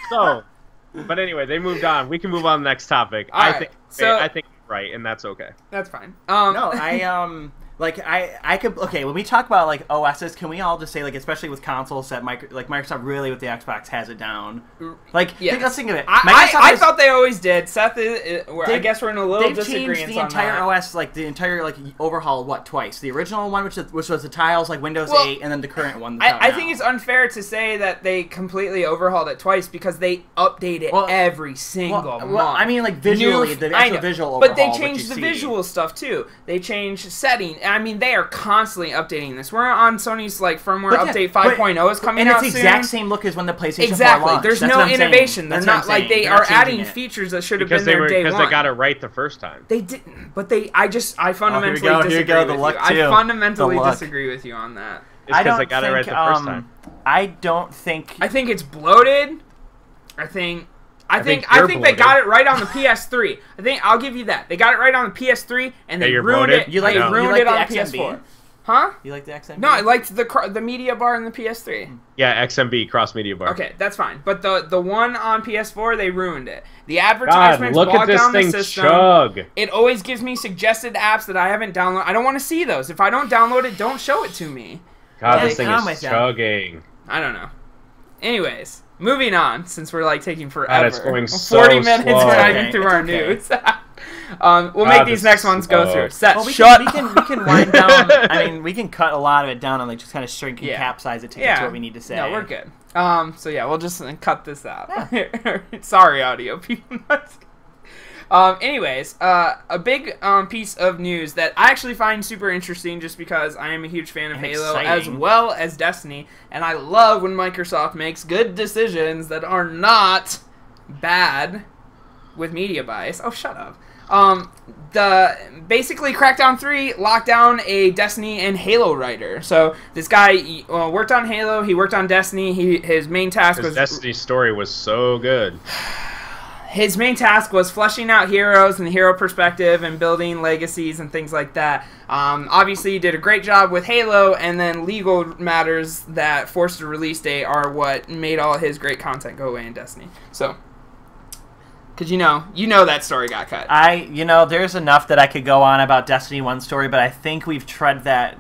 so, but anyway, they moved on. We can move on to the next topic. All I think you're right, and that's okay. That's fine. No, I could, okay, when we talk about, like, OSs, can we all just say, like, especially with consoles, that Microsoft really, with the Xbox, has it down? Like, yes. let's think of it. I thought they always did. Seth, I guess we're in a little disagreement on that. They've changed the entire OS, like, the entire, like, overhaul, twice? The original one, which was the tiles, like, Windows 8, and then the current one. I think it's unfair to say that they completely overhauled it twice, because they update it every single month. Well, I mean, like, visually, the actual visual overhaul. But they changed the visual stuff, too. They changed setting. I mean, they are constantly updating this. We're on Sony's like firmware update 5.0 is coming out soon. And it's the exact same look as when the PlayStation 4 launched. There's no innovation. They're not like they are adding features that should have been there day one. Because they got it right the first time. They didn't. But I fundamentally disagree with you. I fundamentally disagree with you on that. It's because they got it right the first time. I don't think... I think it's bloated. I think they got it right on the PS3. I'll give you that. They got it right on the PS3, and they ruined it. You ruined it on the PS4. Huh? You like the XMB? No, I liked the media bar in the PS3. Yeah, XMB, cross media bar. Okay, that's fine. But the one on PS4, they ruined it. The advertisements bog down the system. Chug. It always gives me suggested apps that I haven't downloaded. I don't want to see those. If I don't download it, don't show it to me. God, this thing is chugging. I don't know. Anyways, moving on, since we're like taking forever. God, it's going so 40 minutes slow. driving through our news. We'll make these next ones go through. Seth, we can wind down. I mean, we can cut a lot of it down and like just kind of shrink and capsize it to get to what we need to say. No, we're good. So yeah, we'll just cut this out. Sorry, audio people. Anyways, a big piece of news that I actually find super interesting just because I am a huge fan of Halo as well as Destiny, and I love when Microsoft makes good decisions that are not bad with media bias. Oh, shut up. Basically Crackdown 3 locked down a Destiny and Halo writer. So this guy worked on Halo, he worked on Destiny, his main task was... Destiny's story was so good. His main task was fleshing out heroes and the hero perspective and building legacies and things like that. Obviously, he did a great job with Halo, and then legal matters that forced a release date are what made all his great content go away in Destiny. So, because you know that story got cut. There's enough that I could go on about Destiny 1 story, but I think we've tread that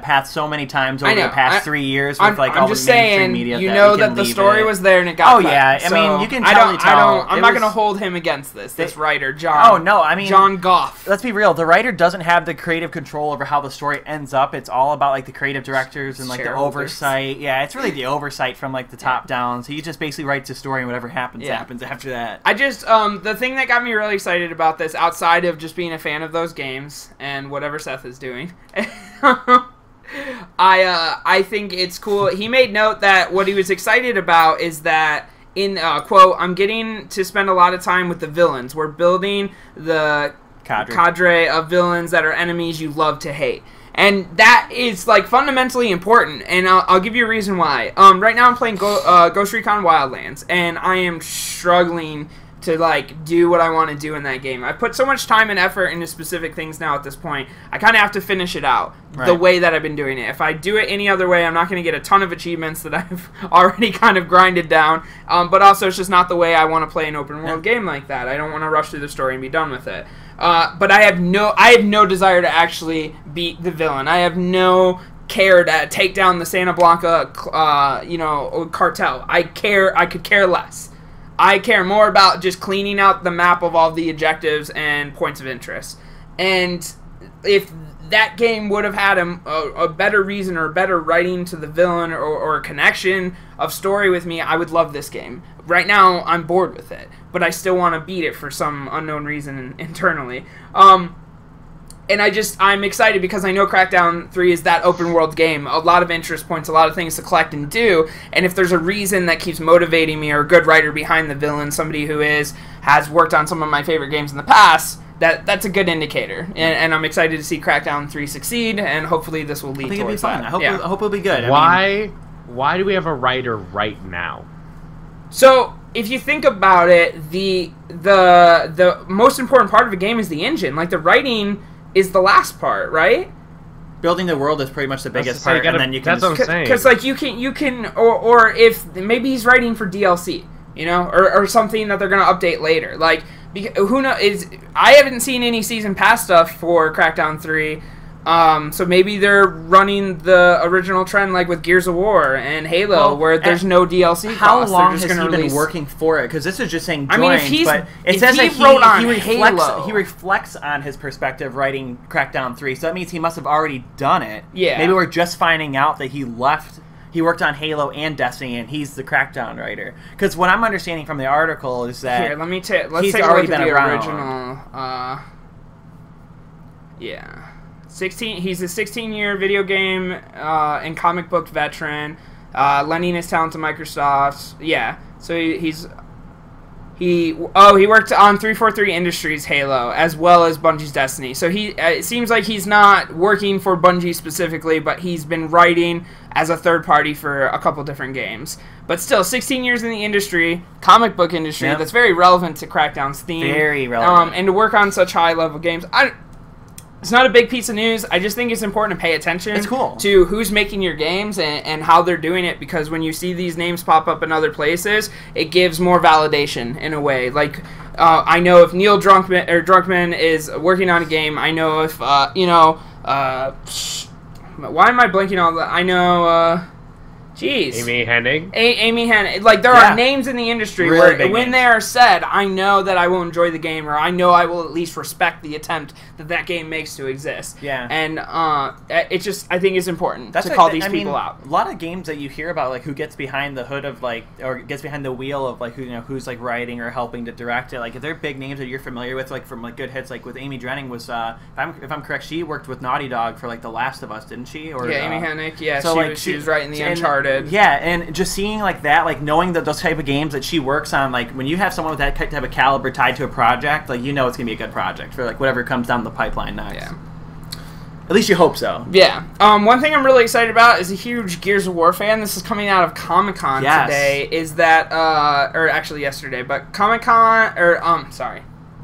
path so many times over the past 3 years with all the mainstream media. You know that the story was there and it got cut. Oh yeah, I mean you can tell. I'm not gonna hold him against this writer, John. Oh no, I mean John Goff. Let's be real. The writer doesn't have the creative control over how the story ends up. It's all about like the creative directors and like the oversight. Yeah, it's really the oversight from like the top down. So he just basically writes a story and whatever happens happens after that. The thing that got me really excited about this, outside of just being a fan of those games and whatever Seth is doing, I think it's cool. He made note that what he was excited about is that in quote, I'm getting to spend a lot of time with the villains. We're building the cadre of villains that are enemies you love to hate. And that is like fundamentally important, and I'll give you a reason why. Right now I'm playing Ghost Recon Wildlands, and I am struggling to like do what I want to do in that game. I put so much time and effort into specific things now at this point. I kind of have to finish it out the way that I've been doing it. If I do it any other way, I'm not going to get a ton of achievements that I've already kind of grinded down. But also, it's just not the way I want to play an open world game like that. I don't want to rush through the story and be done with it. But I have no desire to actually beat the villain. I have no care to take down the Santa Blanca, cartel. I could care less. I care more about just cleaning out the map of all the objectives and points of interest. And if that game would have had a better reason or better writing to the villain or a connection of story with me, I would love this game. Right now, I'm bored with it, but I still want to beat it for some unknown reason internally. And I'm excited because I know Crackdown 3 is that open world game. A lot of interest points, a lot of things to collect and do. And if there's a reason that keeps motivating me or a good writer behind the villain, somebody who has worked on some of my favorite games in the past, that's a good indicator. And I'm excited to see Crackdown 3 succeed, and hopefully this will lead towards that. I hope it'll be good. Why do we have a writer right now? So, if you think about it, the most important part of a game is the engine. Like, the writing is the last part, right? building the world is pretty much the biggest part, and then you can. That's what I'm saying. Because like you can, or if maybe he's writing for DLC, you know, or something that they're gonna update later. Like, who knows? I haven't seen any season pass stuff for Crackdown 3. So maybe they're running the original trend like with Gears of War and Halo, where there's no DLC. How long has he been working for it? Because this is just saying joined, but it says that he reflects on his perspective writing Crackdown 3, so that means he must have already done it. Yeah. Maybe we're just finding out that he left. He worked on Halo and Destiny, and he's the Crackdown writer. Because what I'm understanding from the article is that let's take a look at the original. Yeah. 16. He's a 16-year video game and comic book veteran, lending his talent to Microsoft. Yeah, so he worked on 343 Industries Halo as well as Bungie's Destiny. So it seems like he's not working for Bungie specifically, but he's been writing as a third party for a couple different games. But still, 16 years in the industry, comic book industry, that's very relevant to Crackdown's theme. Very relevant. And to work on such high-level games, it's not a big piece of news. I just think it's important to pay attention to who's making your games and how they're doing it, because when you see these names pop up in other places, it gives more validation in a way. Like, I know if Neil Druckmann is working on a game, I know if, why am I blanking on that? I know, jeez. Amy Hennig? Amy Hennig. Like, there are names in the industry really where when they are said, I know that I will enjoy the game, or I know I will at least respect the attempt that game makes to exist. Yeah. And it just, I think it's important to call these people out. A lot of games that you hear about, like, who gets behind the hood of, like, or gets behind the wheel of, like, who's, like, writing or helping to direct it. Like, if they're big names that you're familiar with, like, from, like, good hits, like, with Amy Drenning was, if I'm correct, she worked with Naughty Dog for, like, The Last of Us, didn't she? Or, yeah, Amy Hennig, yeah, so, she was writing the Uncharted. Yeah, and just seeing, like, that, like, knowing that those type of games that she works on, like, when you have someone with that type of caliber tied to a project, like, you know it's going to be a good project for, like, whatever comes down the pipeline next. Yeah. At least you hope so. Yeah. One thing I'm really excited about is a huge Gears of War fan. This is coming out of Comic-Con today. Is that, or actually yesterday, but Comic-Con,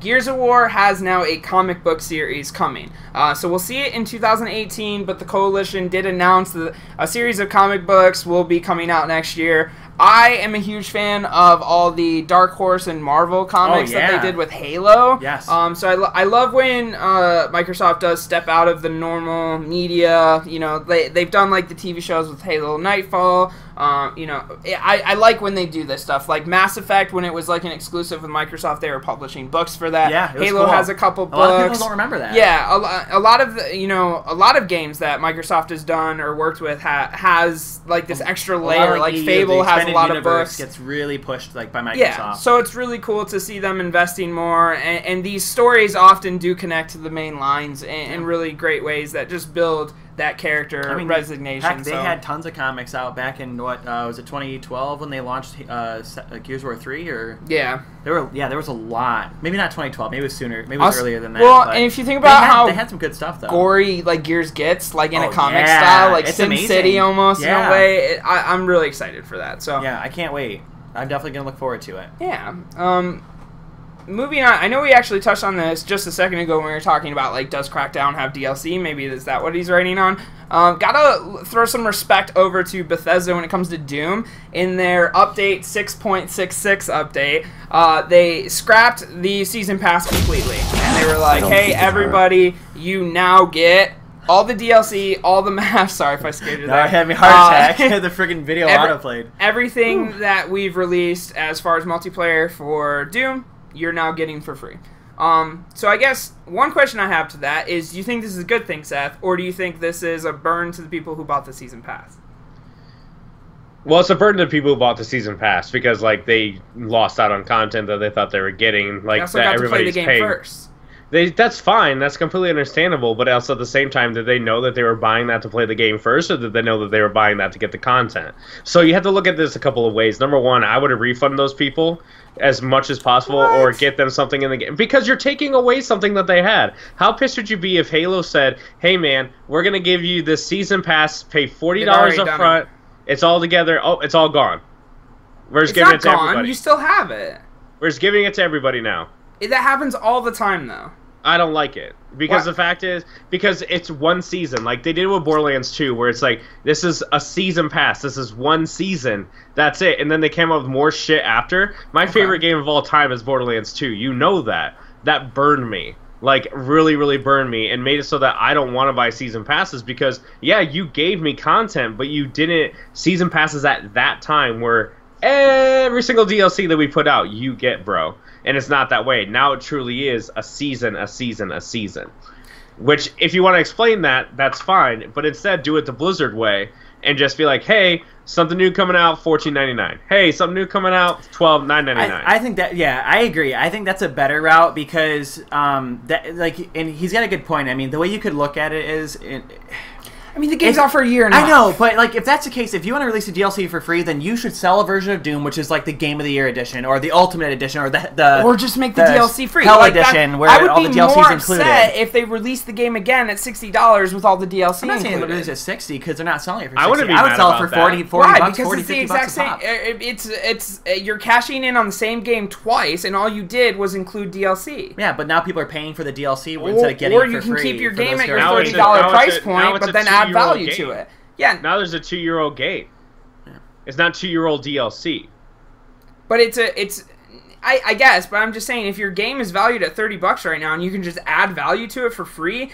Gears of War has now a comic book series coming. So we'll see it in 2018, but the Coalition did announce that a series of comic books will be coming out next year. I am a huge fan of all the Dark Horse and Marvel comics that they did with Halo. Yes. So I love when Microsoft does step out of the normal media. You know, they've done like the TV shows with Halo Nightfall. You know, I like when they do this stuff. Like Mass Effect, when it was like an exclusive with Microsoft, they were publishing books for that. Yeah, Halo has a couple books. A lot of people don't remember that. Yeah, a lot of games that Microsoft has done or worked with has like this extra layer. Like Fable has a lot of books. Gets really pushed like by Microsoft. Yeah, so it's really cool to see them investing more, and these stories often do connect to the main lines in really great ways that just build that character resignation. Heck, they had tons of comics out back in what was it 2012 when they launched Gears of War 3 or there was a lot. Maybe not 2012, maybe it was sooner, maybe it was earlier than that. Well, and if you think about how they had some good stuff though. Gory like Gears gets like in a comic style, like Sim City almost in a way. I'm really excited for that. So yeah, I can't wait. I'm definitely gonna look forward to it. Yeah. Moving on, I know we actually touched on this just a second ago when we were talking about, like, does Crackdown have DLC? Maybe is that what he's writing on? Gotta throw some respect over to Bethesda when it comes to Doom. In their update 6.66 update, they scrapped the Season Pass completely. And they were like, hey, everybody, you now get all the DLC, all the maps. Sorry if I scared you there. I had me heart attack. The friggin' video autoplayed. Everything that we've released as far as multiplayer for Doom, you're now getting for free. So I guess one question I have to that is, do you think this is a good thing, Seth, or do you think this is a burn to the people who bought the Season Pass? Well, it's a burden to people who bought the Season Pass because, like, they lost out on content that they thought they were getting. Like, they also got to play the game paying. First. That's fine. That's completely understandable. But also at the same time, did they know that they were buying that to play the game first, or did they know that they were buying that to get the content? So you have to look at this a couple of ways. Number one, I would have refunded those people as much as possible, or get them something in the game, because you're taking away something that they had. How pissed would you be if Halo said, "Hey man, we're gonna give you this Season Pass, pay $40 up front, it's all together. Oh, it's all gone. We're just giving it to everybody. You still have it. We're just giving it to everybody now." That happens all the time, though. I don't like it. Because the fact is, because it's one season. Like, they did with Borderlands 2, where it's like, this is a season pass. This is one season. That's it. And then they came up with more shit after. My favorite game of all time is Borderlands 2. You know that. That burned me. Like, really, really burned me and made it so that I don't want to buy season passes because, yeah, you gave me content, but you didn't... Season passes at that time where every single DLC that we put out, you get, bro. And it's not that way. Now it truly is a season, a season, a season. Which, if you want to explain that, that's fine. But instead, do it the Blizzard way and just be like, hey, something new coming out, $14.99. Hey, something new coming out, $12.99. I think that, yeah, I agree. I think that's a better route because, and he's got a good point. I mean, the way you could look at it is... I mean, the game's out for a year and a half. I know, but like, if that's the case, if you want to release a DLC for free, then you should sell a version of Doom, which is like the Game of the Year edition, or the Ultimate edition, or the or just make the DLC free. Hell edition, where all the DLC is included. I would be more upset if they released the game again at $60 with all the DLC I'm not saying included. they release at $60 because they're not selling it for $60. I would sell it for 40 Why? bucks, Because 40, it's the 50 exact bucks a pop. same. You're cashing in on the same game twice, and all you did was include DLC. Yeah, but now people are paying for the DLC instead of getting it for free. Or you can keep your game at your $30 $30 price point, but then add value to it. Yeah. Now there's a 2-year-old game. Yeah. It's not 2-year-old DLC. But I guess, but I'm just saying, if your game is valued at $30 right now and you can just add value to it for free,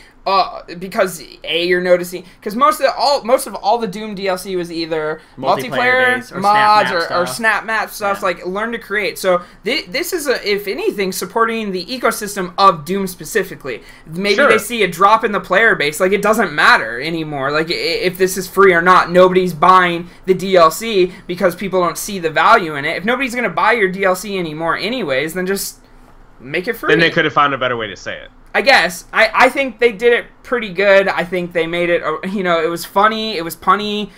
because you're noticing, because most of all the Doom DLC was either multiplayer based, or mods or snap map stuff, like learn to create. So this is if anything supporting the ecosystem of Doom specifically. Maybe they see a drop in the player base, like it doesn't matter anymore. Like if this is free or not, nobody's buying the DLC because people don't see the value in it. If nobody's gonna buy your DLC anymore, anyways, then just make it free. Then they could have found a better way to say it. I guess. I think they did it pretty good. I think they made it, it was funny, it was punny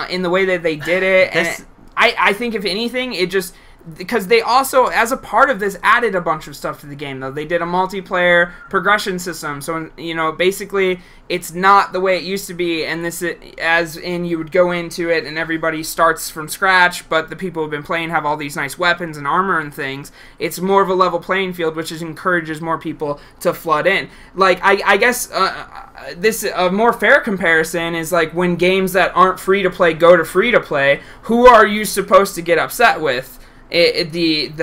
in the way that they did it. And I think, if anything, it just... Because they also, as a part of this, added a bunch of stuff to the game, though. They did a multiplayer progression system. So, basically, it's not the way it used to be. And this, as in, you would go into it and everybody starts from scratch, but the people who've been playing have all these nice weapons and armor and things. It's more of a level playing field, which encourages more people to flood in. Like, I guess a more fair comparison is like when games that aren't free to play go to free to play, who are you supposed to get upset with? The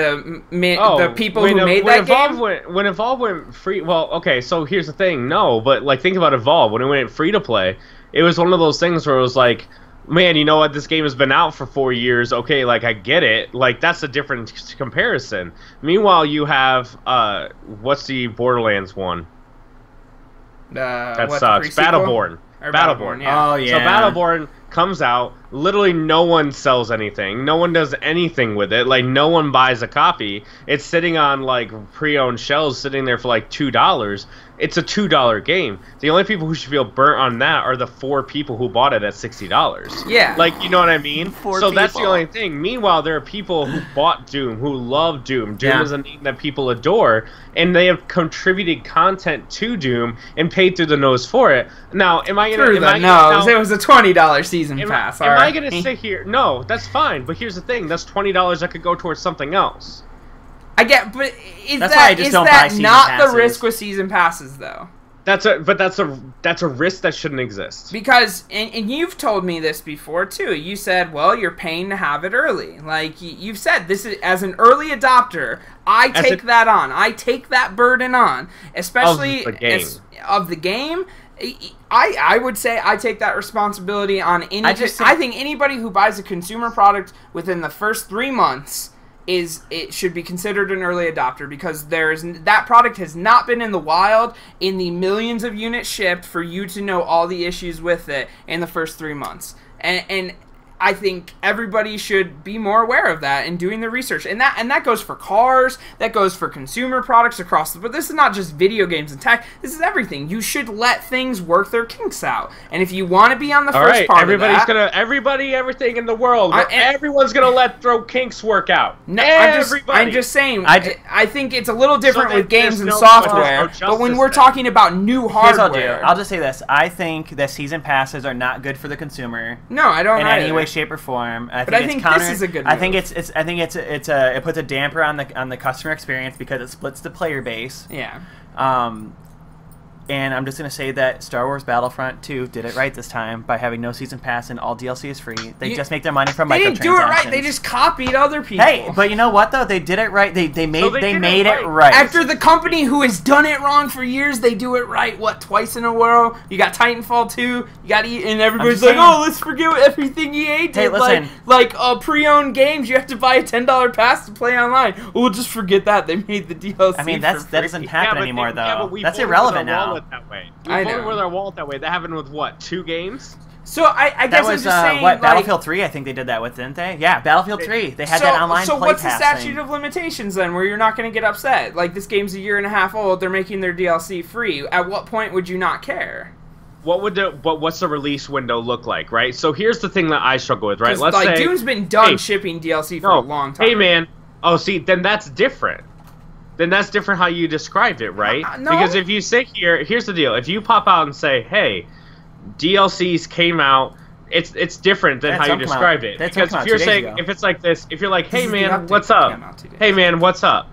people who made that game? When Evolve went free... Well, okay, so here's the thing. No, but like think about Evolve. When it went free to play, it was one of those things where it was like, man, you know what? This game has been out for 4 years. Okay, like, I get it. Like, that's a different comparison. Meanwhile, you have... what's the Borderlands one? That sucks. Battleborn. Battleborn, yeah. Oh, yeah. So Battleborn comes out, literally no one sells anything, no one does anything with it, like no one buys a copy. It's sitting on like pre-owned shelves, sitting there for like $2. It's a $2 game. The only people who should feel burnt on that are the 4 people who bought it at $60. Yeah, like, you know what I mean? So that's the people. only thing. Meanwhile, there are people who bought Doom, who love Doom. Doom is a name that people adore, and they have contributed content to Doom and paid through the nose for it. Now, am I gonna? It was a $20 season pass. Am I gonna sit here? No, that's fine. But here's the thing: that's $20 that could go towards something else. I get, but is That's why I just don't buy season not passes. the risk with season passes, though? That's a risk that shouldn't exist. Because, and you've told me this before too. You said, well, you're paying to have it early. Like you've said, this is as an early adopter, I take that on. I take that burden on, especially of the game. I would say I take that responsibility on any. I think anybody who buys a consumer product within the first 3 months it should be considered an early adopter, because that product has not been in the wild in the millions of units shipped for you to know all the issues with it in the first 3 months. And I think everybody should be more aware of that and doing the research. And that goes for cars, that goes for consumer products across the board. This is not just video games and tech. This is everything. You should let things work their kinks out. And if you want to be on the first part of that... everything in the world, everyone's going to throw kinks work out. No, I'm just saying, I think it's a little different with games and software, but when we're talking about new hardware... I'll just say this. I think that season passes are not good for the consumer. No, I don't in any way, shape, or form. But I think this is a good move. I think it puts a damper on the customer experience because it splits the player base. Yeah. And I'm just going to say that Star Wars Battlefront 2 did it right this time by having no season pass and all DLC is free. They just make their money from microtransactions. They didn't do it right. They just copied other people. Hey, but you know what though? They did it right. They made it right. After the company who has done it wrong for years, they do it right. What, twice in a row? You got Titanfall 2. You got and everybody's like, oh, let's forget everything EA did. Hey, listen. Like pre-owned games, you have to buy a $10 pass to play online. We'll just forget that. They made the DLC. I mean, that doesn't happen anymore though. That's irrelevant now. That way. We voted with our wallet that way. That happened with what? 2 games? So I guess I'm just saying, what, Battlefield 3? I think they did that with, didn't they? Yeah, Battlefield 3. They had that online play So what's pass the statute of limitations then, where you're not going to get upset? Like, this game's a year and a half old. They're making their DLC free. At what point would you not care? What's the release window look like, right? So here's the thing that I struggle with, right? Let's say Doom's been done shipping DLC for a long time. Hey man, see, then that's different. Then that's different how you described it, right? No. Because if you sit here, here's the deal. If you pop out and say, hey, DLCs came out, it's different than how you described it. Because if you're saying, if it's like this, if you're like, hey man, what's up? Hey man, what's up?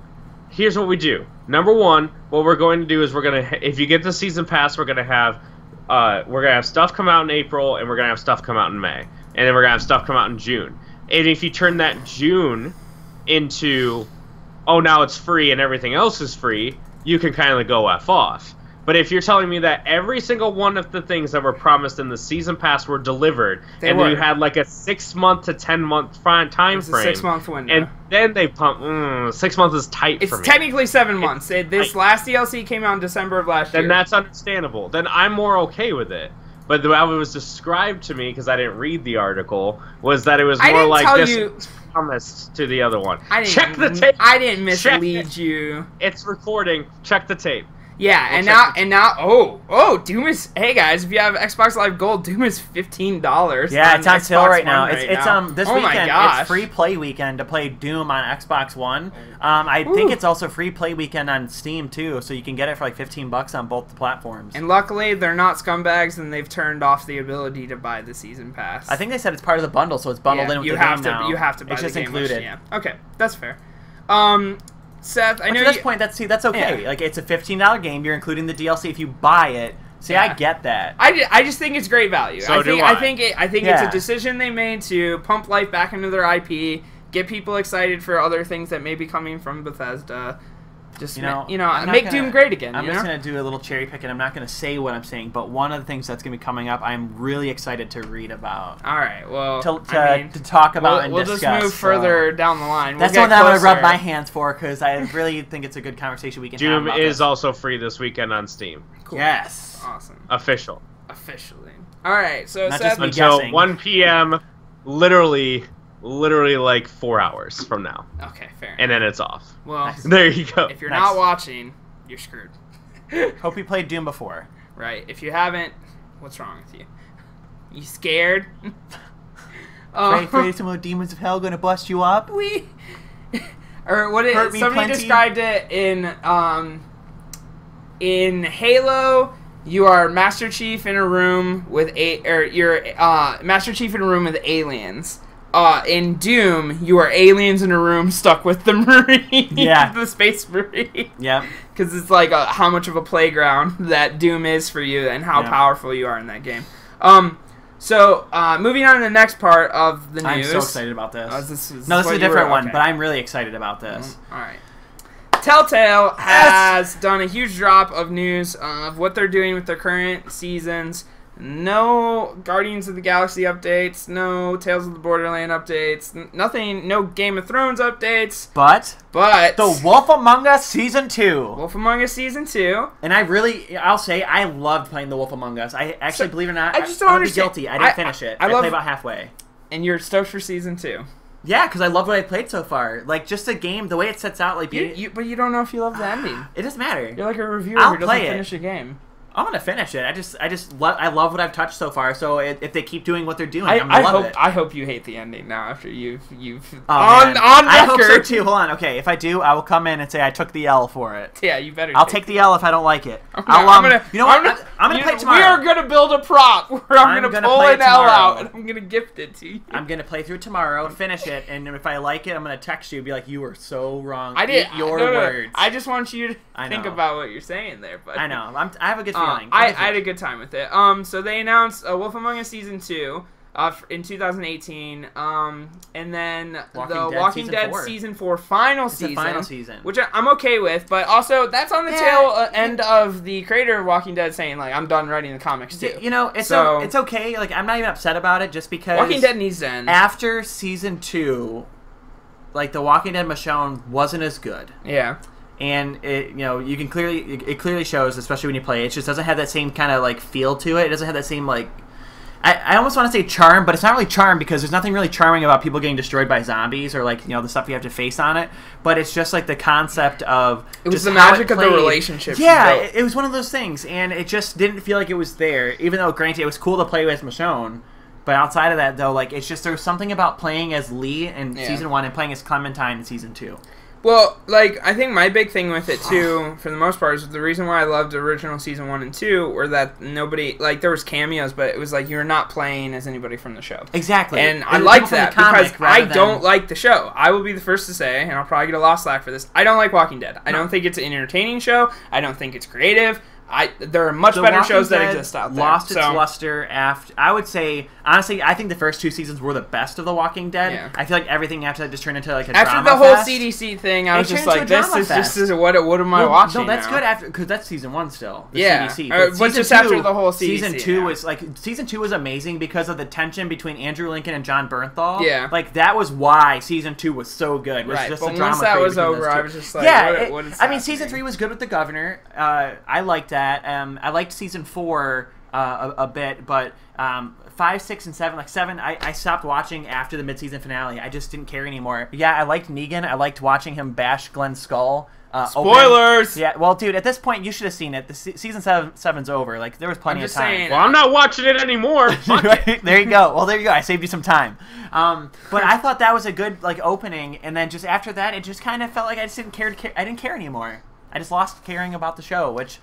Here's what we do. Number one, what we're going to do is if you get the season pass, we're gonna have stuff come out in April, and we're gonna have stuff come out in May, and then we're gonna have stuff come out in June. And if you turn that June into, oh, now it's free and everything else is free, you can kind of go F off. But if you're telling me that every single one of the things that were promised in the season pass were delivered, then you had like a 6-month to 10-month time frame, it's a 6-month window, and then they pump 6 months is tight for me. It's technically 7 months. This last DLC came out in December of last year. Then that's understandable. Then I'm more okay with it. But the way it was described to me, because I didn't read the article, was that it was more like this promised to the other one. Check the tape. I didn't mislead you. It's recording. Check the tape. Yeah, and now, Doom is. Hey guys, if you have Xbox Live Gold, Doom is $15. Yeah, it's on sale right now. It's this weekend. My gosh. It's free play weekend to play Doom on Xbox One. I think it's also free play weekend on Steam too, so you can get it for like $15 on both the platforms. And luckily, they're not scumbags, and they've turned off the ability to buy the season pass. I think they said it's part of the bundle, so it's bundled in with the game now. You have to buy it's just the game included. Yeah. Okay, that's fair. Seth, I know to this point, that's okay. Yeah. Like, it's a $15 game. You're including the DLC if you buy it. See, I get that. I just think it's great value. So I think it's a decision they made to pump life back into their IP, get people excited for other things that may be coming from Bethesda. Just make Doom great again. I'm just gonna do a little cherry pick, and I'm not gonna say what I'm saying. But one of the things that's gonna be coming up, I'm really excited to read about. All right, well, to talk about and discuss. We'll just move further down the line. That's the one that I'm gonna rub my hands for, because I really think it's a good conversation we can have about Doom is also free this weekend on Steam. Cool. Yes, awesome. Officially. All right, so not Seth, until 1 p.m. Literally like 4 hours from now. Okay, fair. And then it's off. Well, there you go. If you're not watching, you're screwed. Hope you played Doom before. Right. If you haven't, what's wrong with you? You scared? Afraid some of the demons of hell gonna bust you up? Or what? Somebody described it in Halo. You are Master Chief in a room with Master Chief in a room with aliens. In Doom, you are aliens in a room stuck with the Marine. Yeah. The Space Marine. Yeah. Because it's like how much of a playground that Doom is for you and how powerful you are in that game. So, moving on to the next part of the news. I'm so excited about this. This is a different one, but I'm really excited about this. All right. Telltale has done a huge drop of news of what they're doing with their current seasons. No Guardians of the Galaxy updates, no Tales of the Borderland updates, nothing, no Game of Thrones updates. But The Wolf Among Us Season 2. Wolf Among Us Season 2. And I'll say, I loved playing The Wolf Among Us. I actually, believe it or not, I just don't understand. Be guilty. I didn't finish it. I played about halfway. And you're stoked for Season 2. Yeah, because I love what I played so far. Like, just the game, the way it sets out, like... But you don't know if you love the ending. It doesn't matter. You're like a reviewer who doesn't finish a game. I'm gonna finish it. I love what I've touched so far. So if they keep doing what they're doing, I'm gonna love it. I hope you hate the ending now after you've on record. I hope so too. Hold on. Okay, if I do, I will come in and say I took the L for it. Yeah, you better. I'll take the L if I don't like it. You know what? I'm gonna play tomorrow. We are gonna build a prop where I'm gonna pull an L out and I'm gonna gift it to you. I'm gonna play through tomorrow, finish it, and if I like it, I'm gonna text you and be like, "You were so wrong." I did your words. I just want you to think about what you're saying there. But I know. I have a good feeling. I had a good time with it. So they announced Wolf Among Us Season 2. In 2018, and then the Walking Dead Season 4 final season, which I'm okay with, but also that's on the tail end of the creator of Walking Dead saying, like, I'm done writing the comics too. You know, it's okay. Like, I'm not even upset about it just because Walking Dead needs to end. After Season 2, like, the Walking Dead Michonne wasn't as good. Yeah. And it clearly shows, especially when you play it. It just doesn't have that same kind of, like, feel to it. It doesn't have that same, like, I almost want to say charm, but it's not really charm because there's nothing really charming about people getting destroyed by zombies or, like, you know, the stuff you have to face on it. But it's just like the concept of it was the magic of the relationship. Yeah, it was one of those things, and it just didn't feel like it was there. Even though, granted, it was cool to play with Michonne, but outside of that, though, like, it's just there's something about playing as Lee in Season 1 and playing as Clementine in Season 2. Well, like, I think my big thing with it, too, for the most part, is the reason why I loved the original Season 1 and 2 were that nobody, like, there was cameos, but it was like you're not playing as anybody from the show. Exactly. And I like that because I don't like the show. I will be the first to say, and I'll probably get a lot of slack for this, I don't like Walking Dead. I don't think it's an entertaining show. I don't think it's creative. There are much better shows that exist out there. Lost its luster after. I would say, honestly, I think the first 2 seasons were the best of The Walking Dead. Yeah. I feel like everything after that just turned into like a drama fest. After the whole CDC thing, I was just like, this is just what am I watching? No, that's now? good after because that's Season 1 still. The CDC. But just after the whole CDC. Season 2 was like Season 2 was amazing because of the tension between Andrew Lincoln and John Bernthal. Yeah, like that was why Season 2 was so good. Was just but the drama once that was over, I was just like, what is I mean, Season 3 was good with the governor. I liked that. I liked Season 4 a bit, but 5, 6, and 7, like 7, I stopped watching after the mid-season finale. I just didn't care anymore. But yeah, I liked Negan. I liked watching him bash Glenn's skull. Spoilers! Open. Yeah, well, dude, at this point, you should have seen it. The season 7's over. Like, there was plenty of time. Saying, well, I'm not watching it anymore. There you go. Well, there you go. I saved you some time. But I thought that was a good, like, opening, and then just after that, it just kind of felt like I just didn't care. I didn't care anymore. I just lost caring about the show, which...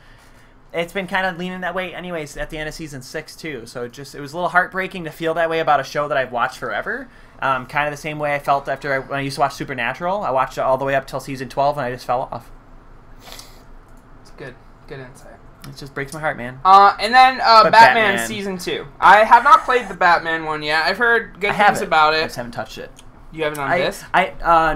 It's been kind of leaning that way anyways at the end of Season 6, too. So it was a little heartbreaking to feel that way about a show that I've watched forever. Kind of the same way I felt when I used to watch Supernatural. I watched it all the way up till Season 12, and I just fell off. It's good. Good insight. It just breaks my heart, man. And then Batman Season 2. I have not played the Batman one yet. I've heard good things about it. I just haven't touched it. You have it on disc?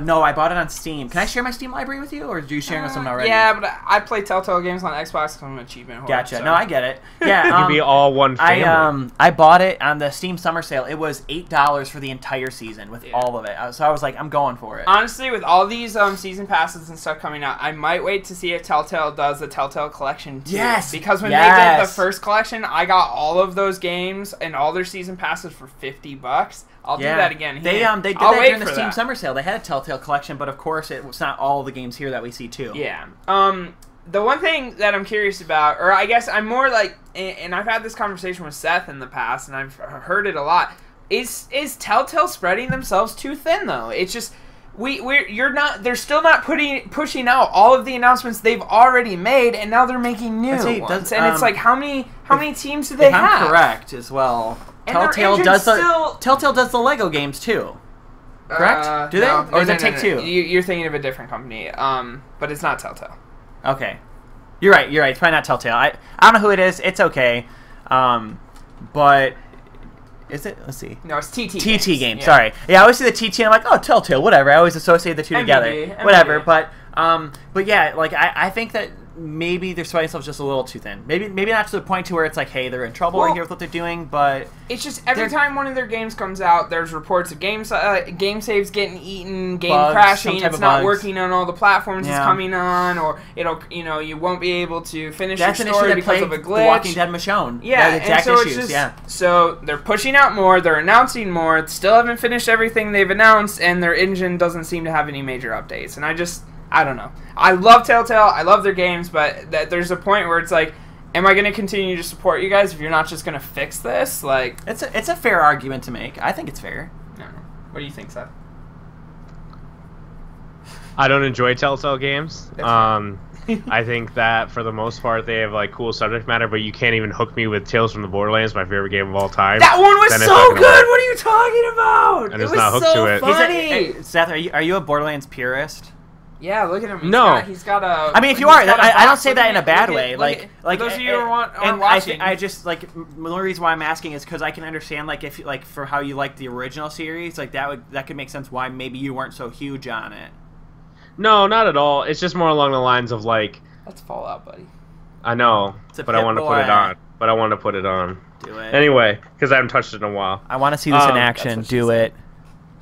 No, I bought it on Steam. Can I share my Steam library with you, or are you sharing with someone already? Yeah, but I play Telltale games on Xbox because I'm an achievement holder. Gotcha. So. No, I get it. Yeah, you could be all one family. I bought it on the Steam summer sale. It was $8 for the entire season with all of it. So I was like, I'm going for it. Honestly, with all these season passes and stuff coming out, I might wait to see if Telltale does the Telltale Collection too. Yes. Because when they did the first collection, I got all of those games and all their season passes for $50. I'll do that again. They did that during the Steam summer sale. They had a Telltale Collection, but of course it's not all the games here that we see too. Yeah. The one thing that I'm curious about, or I guess I'm more like, and I've had this conversation with Seth in the past, and I've heard it a lot. Is Telltale spreading themselves too thin though? It's just they're still not pushing out all of the announcements they've already made, and now they're making new ones. And it's like how many teams do they have? I'm correct as well. Telltale does the Lego games too. Correct? Do they? No, or is it Take-Two? You're thinking of a different company. But it's not Telltale. Okay. You're right. It's probably not Telltale. I don't know who it is. It's okay. But is it? Let's see. No, it's TT Games. Yeah. Sorry. Yeah, I always see the TT and I'm like, oh, Telltale, whatever. I always associate the two together. Whatever. But yeah, like I think that maybe they're spreading themselves just a little too thin. Maybe not to the point to where it's like, hey, they're in trouble right here with what they're doing, but it's just every time one of their games comes out, there's reports of game saves getting eaten, game crashing, it's not working on all the platforms it's coming on, or you won't be able to finish your story because of a glitch. The Walking Dead Michonne. Yeah, and so it's just, so they're pushing out more, they're announcing more, still haven't finished everything they've announced, and their engine doesn't seem to have any major updates. And I don't know. I love Telltale. I love their games, but there's a point where it's like, am I going to continue to support you guys if you're not just going to fix this? Like, it's a fair argument to make. I think it's fair. I don't know. What do you think, Seth? I don't enjoy Telltale games. I think that for the most part they have like cool subject matter, but you can't even hook me with Tales from the Borderlands, my favorite game of all time. That one was so good. What are you talking about? I'm just not hooked to it. Funny. Seth, are you a Borderlands purist? Yeah, look at him. He's got a. I mean, if you are, I don't say that in a bad way. Like those of you who are watching, I just like the only reason why I'm asking is because I can understand like if like for how you like the original series, like that could make sense why maybe you weren't so huge on it. No, not at all. It's just more along the lines of like. Let's fall out, buddy. I know, but I want to put it on. Do it anyway because I haven't touched it in a while. I want to see this in action. Do it.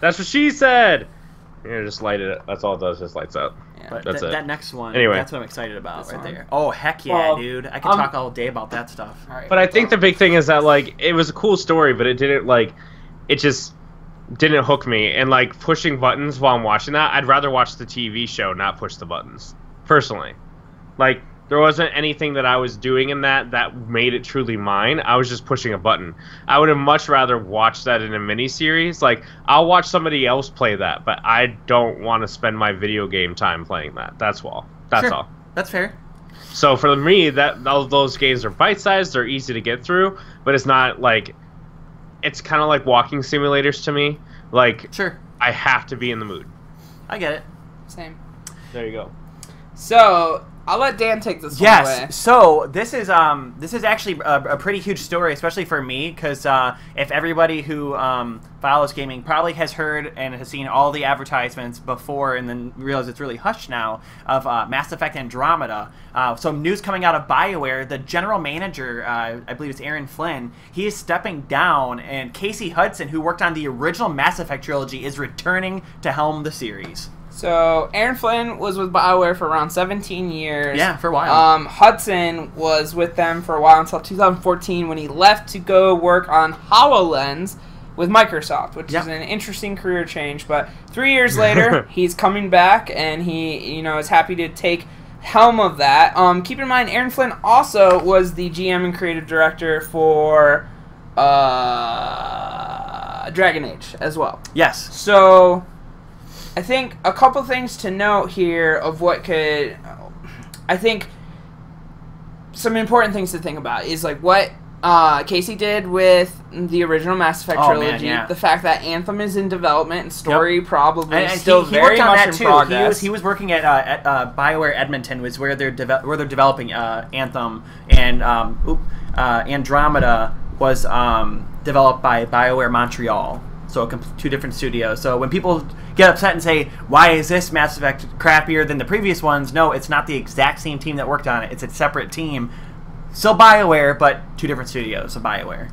That's what she said. Yeah, just light it. That's all it does. Just lights up. Yeah. But that's it. That next one. Anyway, that's what I'm excited about right there. Oh heck yeah, dude! I could talk all day about that stuff. All right, but I think the big thing is that like it was a cool story, but it just didn't hook me. And like pushing buttons while I'm watching that, I'd rather watch the TV show, not push the buttons. Personally, like. There wasn't anything that I was doing in that made it truly mine. I was just pushing a button. I would have much rather watched that in a mini-series. Like, I'll watch somebody else play that, but I don't want to spend my video game time playing that. That's all. That's all. That's fair. So for me, all those games are bite-sized. They're easy to get through, but it's not like... It's kind of like walking simulators to me. Like, sure. I have to be in the mood. I get it. Same. There you go. So... I'll let Dan take this one away. Yes. So this is actually a pretty huge story, especially for me, because if everybody who follows gaming probably has heard and has seen all the advertisements before and then realize it's really hushed now of Mass Effect Andromeda. So news coming out of BioWare, the general manager, I believe it's Aaron Flynn, he is stepping down, and Casey Hudson, who worked on the original Mass Effect trilogy, is returning to helm the series. So, Aaron Flynn was with BioWare for around 17 years. Yeah, for a while. Hudson was with them for a while until 2014 when he left to go work on HoloLens with Microsoft, which is an interesting career change. But 3 years later, he's coming back, and he is happy to take helm of that. Keep in mind, Aaron Flynn also was the GM and creative director for Dragon Age as well. Yes. So... I think a couple things to note here of what could... I think some important things to think about is like what Casey did with the original Mass Effect trilogy. Man, yeah. The fact that Anthem is in development and story probably still he very worked on much that in too. progress. He was working at BioWare Edmonton, was where they're developing Anthem, and Andromeda was developed by BioWare Montreal. So two different studios. So when people get upset and say, why is this Mass Effect crappier than the previous ones? No, it's not the exact same team that worked on it. It's a separate team. Still BioWare, but two different studios of BioWare.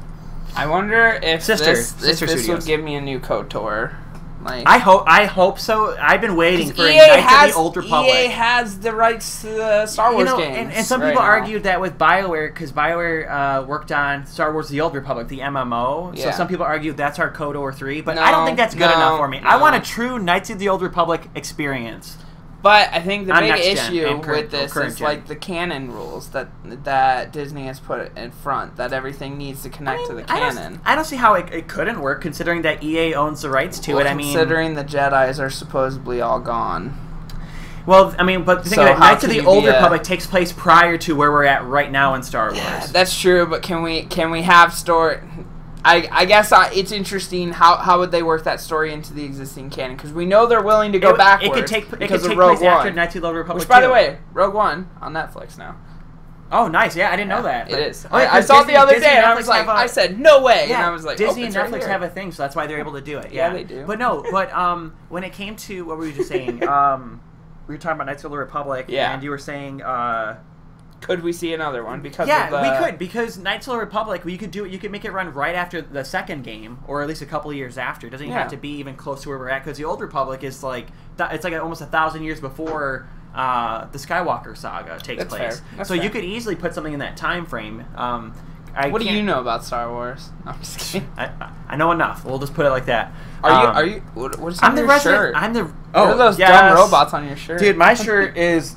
I wonder if this studios would give me a new KOTOR. Like, I hope so. I've been waiting for EA Knights of the Old Republic. EA has the rights to the Star Wars games. And some people argued that with BioWare, because BioWare worked on Star Wars The Old Republic, the MMO. Yeah. So some people argued that's our KOTOR 3, but I don't think that's good enough for me. I want a true Knights of the Old Republic experience. But I think the big issue with this is like the canon rules that Disney has put in front, that everything needs to connect to the canon. I don't see how it couldn't work, considering that EA owns the rights to it. Considering the Jedis are supposedly all gone. Well, I mean, but the thing is that Knights of the Old Republic takes place prior to where we're at right now in Star Wars. Yeah, that's true, but can we have story... I guess it's interesting how would they work that story into the existing canon, because we know they're willing to go backwards. It could take place after Knights of the Old Republic. Which, by the way, Rogue One on Netflix now. Oh, nice! Yeah, I didn't know that. It is. I saw it the other day, and I was like, I said no way, and I was like, Disney and Netflix have a thing, so that's why they're able to do it. Yeah, they do. But when it came to what were you just saying? We were talking about Knights of the Republic, and you were saying. Could we see another one? Because we could, because Knights of the Republic, you could make it run right after the second game, or at least a couple of years after. It doesn't even have to be even close to where we're at, because the Old Republic is like almost 1,000 years before the Skywalker saga takes place. So you could easily put something in that time frame. What do you know about Star Wars? No, I'm just kidding. I know enough. We'll just put it like that. Are you? What's on your shirt? What are those dumb robots on your shirt? Dude, my shirt is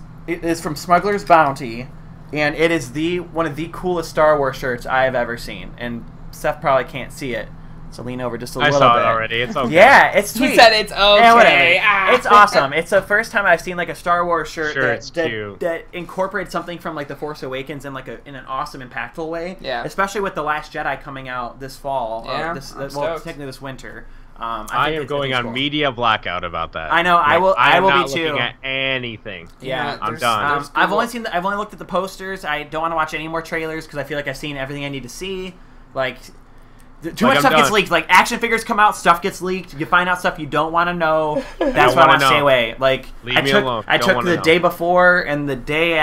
from Smuggler's Bounty. And it is one of the coolest Star Wars shirts I have ever seen. And Seth probably can't see it. So lean over just a I little saw bit. it already. It's okay. Yeah, it's sweet. He said it's okay. Yeah, whatever. It's awesome. It's the first time I've seen like a Star Wars shirt that incorporates something from like The Force Awakens in in an awesome, impactful way. Yeah. Especially with The Last Jedi coming out this fall. Yeah. Technically this winter. I am going on media blackout about that. I know. I will. I will not be too. Looking at anything. Yeah, I'm done. I've only looked at the posters. I don't want to watch any more trailers because I feel like I've seen everything I need to see. Like. Too much stuff gets leaked. Like, action figures come out, stuff gets leaked. You find out stuff you don't want to know. That's why I want to stay away. Like, Leave me alone. I took the day before and the day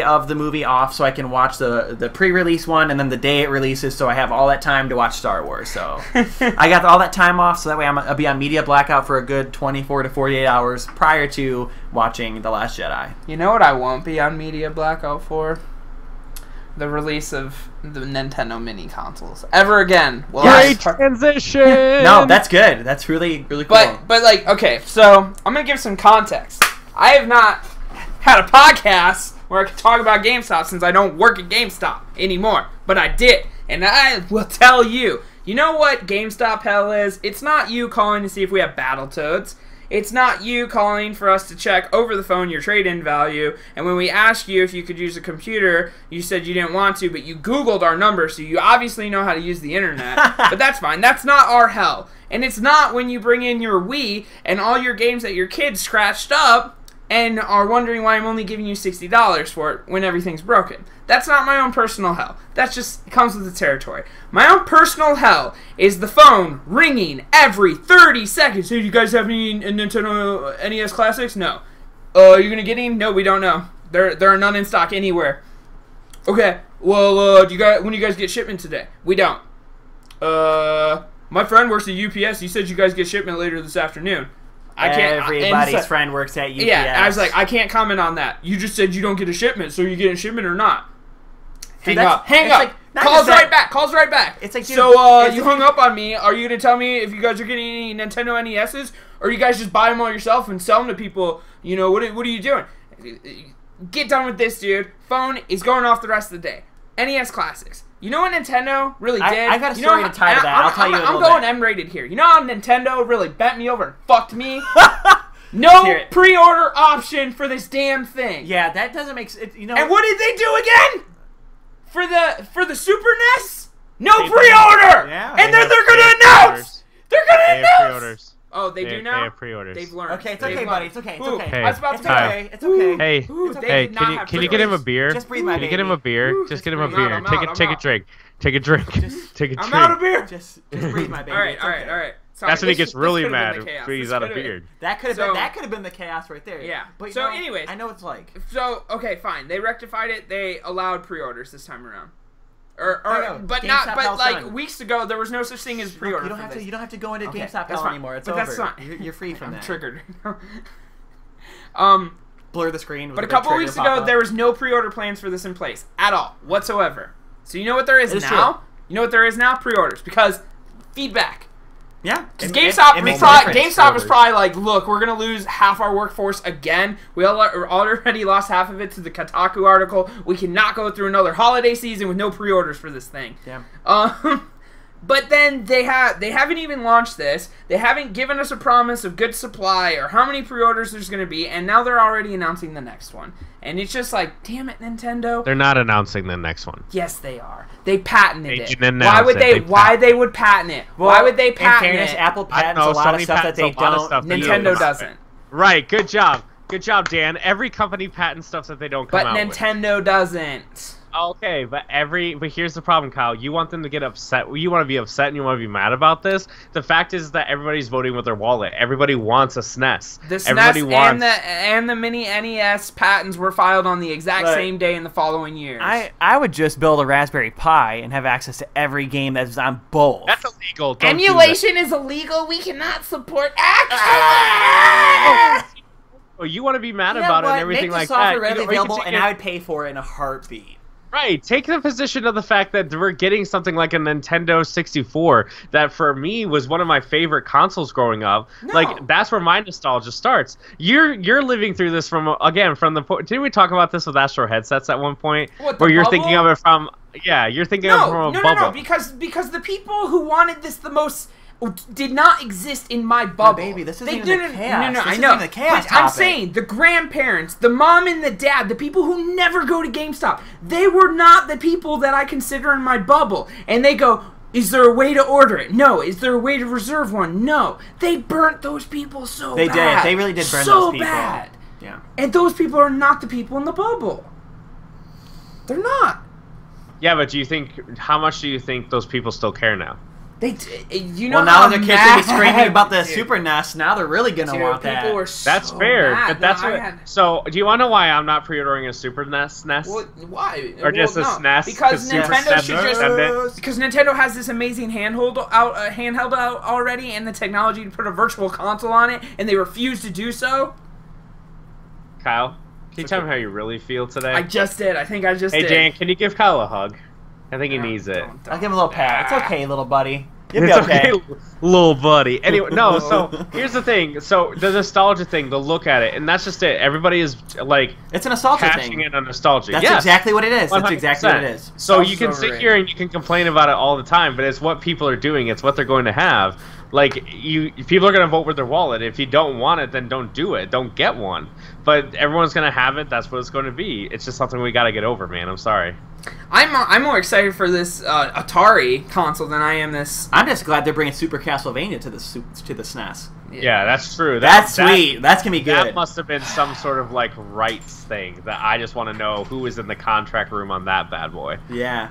of the movie off so I can watch the pre-release one, and then the day it releases, so I have all that time to watch Star Wars. So I got all that time off, so that way I'll be on media blackout for a good 24 to 48 hours prior to watching The Last Jedi. You know what I won't be on media blackout for? The release of the Nintendo mini consoles ever again. Great transition. No, that's good. That's really cool. But like, okay, so I'm gonna give some context. I have not had a podcast where I can talk about GameStop since I don't work at GameStop anymore. But I did, and I will tell you. You know what GameStop hell is? It's not you calling to see if we have Battletoads. It's not you calling for us to check over the phone your trade-in value, and when we asked you if you could use a computer, you said you didn't want to, but you Googled our number, so you obviously know how to use the internet. But that's fine. That's not our hell. And it's not when you bring in your Wii and all your games that your kids scratched up and are wondering why I'm only giving you $60 for it when everything's broken. That's not my own personal hell. That just comes with the territory. My own personal hell is the phone ringing every 30 seconds. Hey, you guys have any Nintendo NES Classics? No. You gonna get any? No, we don't know. There are none in stock anywhere. Okay. Well, when you guys get shipment today? We don't. My friend works at UPS. He said you guys get shipment later this afternoon. Everybody's friend works at UPS. Yeah, I was like, I can't comment on that. You just said you don't get a shipment, so you get a shipment or not? Hang up. Like, calls right back. It's like, dude, so you hung up on me. Are you gonna tell me if you guys are getting any Nintendo NESs, or you guys just buy them all yourself and sell them to people? You know, what are you doing? Get done with this, dude. Phone is going off the rest of the day. NES Classics. You know what Nintendo really did? I got a story to tie to that. I'll tell you in a little bit. I'm going M-rated here. You know how Nintendo really bent me over and fucked me? No pre-order option for this damn thing. Yeah, that doesn't make sense. You know. And what did they do again? For the Super NES? No pre-order. Yeah. And then they're gonna announce. They're gonna announce. Pre-orders. Oh, they do now? They have pre-orders. They've learned. Okay, it's okay, buddy. It's okay. It's okay. Hey, I was about to say. It's okay. Hey, hey, can you get him a beer? Just breathe, my baby. Can you get him a beer? Just get him a beer. Take a drink. Take a drink. Take a drink. I'm out of beer. Just breathe, my baby. All right. Sorry, that's when he gets really mad when he's out of beard. That could have been the chaos right there. Yeah. But so, anyways, I know what it's like. So, okay, fine. They rectified it. They allowed pre-orders this time around. But weeks ago there was no such thing as pre-order. You don't have to go into GameStop hell anymore. It's over. That's fine. You're free from that. I'm triggered. Blur the screen. But a couple weeks ago there was no pre-order plans for this in place at all whatsoever. So you know what there is now? True. You know what there is now? Pre-orders, because feedback. Yeah, because GameStop is probably like, look, we're gonna lose half our workforce again. We already lost half of it to the Kotaku article. We cannot go through another holiday season with no pre-orders for this thing. Damn. But then they haven't even launched this. They haven't given us a promise of good supply or how many pre-orders there's going to be, and now they're already announcing the next one. And it's just like, damn it, Nintendo. They're not announcing the next one. Yes, they are. They patented it. Why would they? Why they would patent it? Well, why would they patent in fairness, it? Apple patents a lot of stuff that they don't. Nintendo doesn't. Right. Good job. Good job, Dan. Every company patents stuff that they don't come out with. But Nintendo doesn't. Okay, but here's the problem, Kyle. You want them to get upset. You want to be upset and you want to be mad about this. The fact is that everybody's voting with their wallet. Everybody wants a SNES. The SNES and the mini NES patents were filed on the exact same day in the following years. I would just build a Raspberry Pi and have access to every game that's on both. That's illegal. Emulation is illegal. We cannot support action. Oh, you want to be mad about it and everything like that. Make the software readily available, and I would pay for it in a heartbeat. Right, take the position of the fact that we're getting something like a Nintendo 64 that for me was one of my favorite consoles growing up. No. Like that's where my nostalgia starts. You're living through this from the point. Didn't we talk about this with Astro headsets at one point? What, where you're bubble? thinking of it from you're thinking of it from a bubble. No, because the people who wanted this the most did not exist in my bubble. Baby, this isn't they even didn't. the chaos. No, this I isn't know. even the chaos But I'm topic. saying the grandparents, the mom and the dad, the people who never go to GameStop, they were not the people that I consider in my bubble. And they go, is there a way to order it? No. Is there a way to reserve one? No. They burnt those people so They bad. did. They really did burn so those people. bad. Yeah. And those people are not the people in the bubble. They're not. Yeah, but how much do you think those people still care now? Well, now their kids gonna be screaming about the Super NES. Now they're really gonna want that. People were That's so fair, mad. but that's No, what. So, do you want to know why I'm not pre-ordering a Super NES? Well, why? Or just a SNES? Because Super Nintendo SNES should send it? just because Nintendo has this amazing handheld out already, and the technology to put a virtual console on it, and they refuse to do so. Kyle, can you tell me how you really feel today? I just did. I think I just Hey did. Dan, can you give Kyle a hug? I think he needs it. I'll give him a little pat. It's okay, little buddy. You'll be It's okay. little buddy. Anyway, no. So here's the thing. So the nostalgia thing, the look at it, and that's just it. Everybody is like It's a nostalgia cashing thing. in on nostalgia. That's yes, exactly what it is. That's exactly what it 100%. is. So you can So sit overrated. here and you can complain about it all the time, but it's what people are doing. It's what they're going to have. Like people are going to vote with their wallet. If you don't want it, then don't do it. Don't get one. But everyone's going to have it. That's what it's going to be. It's just something we got to get over, man. I'm sorry. I'm more excited for this Atari console than I am this. I'm just glad they're bringing Super Castlevania to the SNES. Yeah, that's true. That's sweet. That's gonna be good. That must have been some sort of like rights thing that I just want to know who is in the contract room on that bad boy. Yeah.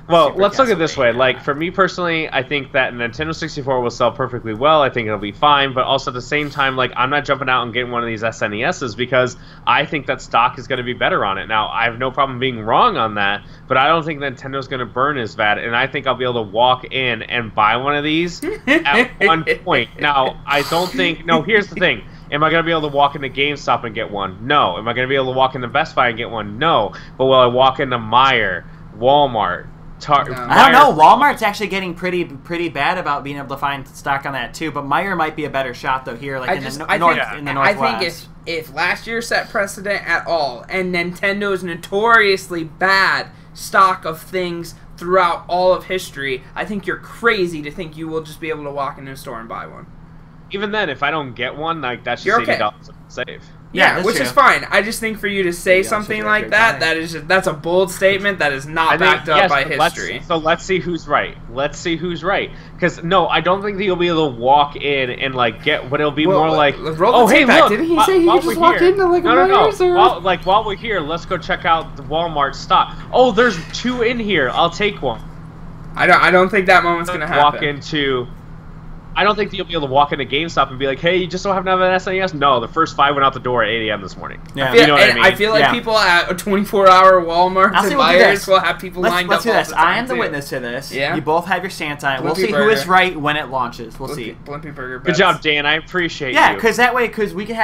Well, Super let's look at it this way. Castlevania. Like, for me personally, I think that Nintendo 64 will sell perfectly well. I think it'll be fine. But also at the same time, like, I'm not jumping out and getting one of these SNESs because I think that stock is going to be better on it. Now, I have no problem being wrong on that, but I don't think Nintendo's going to burn as bad. And I think I'll be able to walk in and buy one of these at one point. Now, I don't think... No, here's the thing. Am I going to be able to walk into GameStop and get one? No. Am I going to be able to walk into Best Buy and get one? No. But will I walk into Meijer, Walmart... I don't know. Walmart's actually getting pretty bad about being able to find stock on that too. But Meijer might be a better shot though here, like in the Northwest. I think if last year set precedent at all, and Nintendo's notoriously bad stock of things throughout all of history, I think you're crazy to think you will just be able to walk into a store and buy one. Even then, if I don't get one, like that's You're just okay. $80 save. Yeah, that's which true. is fine. I just think for you to say something like that, that's a bold statement that is not backed up by history. Let's see who's right. Let's see who's right. Because no, I don't think that you'll be able to walk in and like get. But it'll be more like, oh hey, look! Didn't he say he could just walk into like a Meijer's? While we're here, let's go check out the Walmart stock. Oh, there's 2 in here. I'll take one. I don't think that moment's gonna happen. Walk into. I don't think that you'll be able to walk into GameStop and be like, hey, you just don't happen to have an SNES? No, the first 5 went out the door at 8 a.m. this morning. Yeah. You know what I mean? I feel like people at a 24-hour Walmart and Meijer's will have people lined up. Let's do all this. the time, I am the too. witness to this. Yeah. You both have your stance on it. We'll Blimpy see who is Burger. right when it launches. We'll see. Blimpy Burger. Good job, Dan. I appreciate Yeah, you. because that way, because we can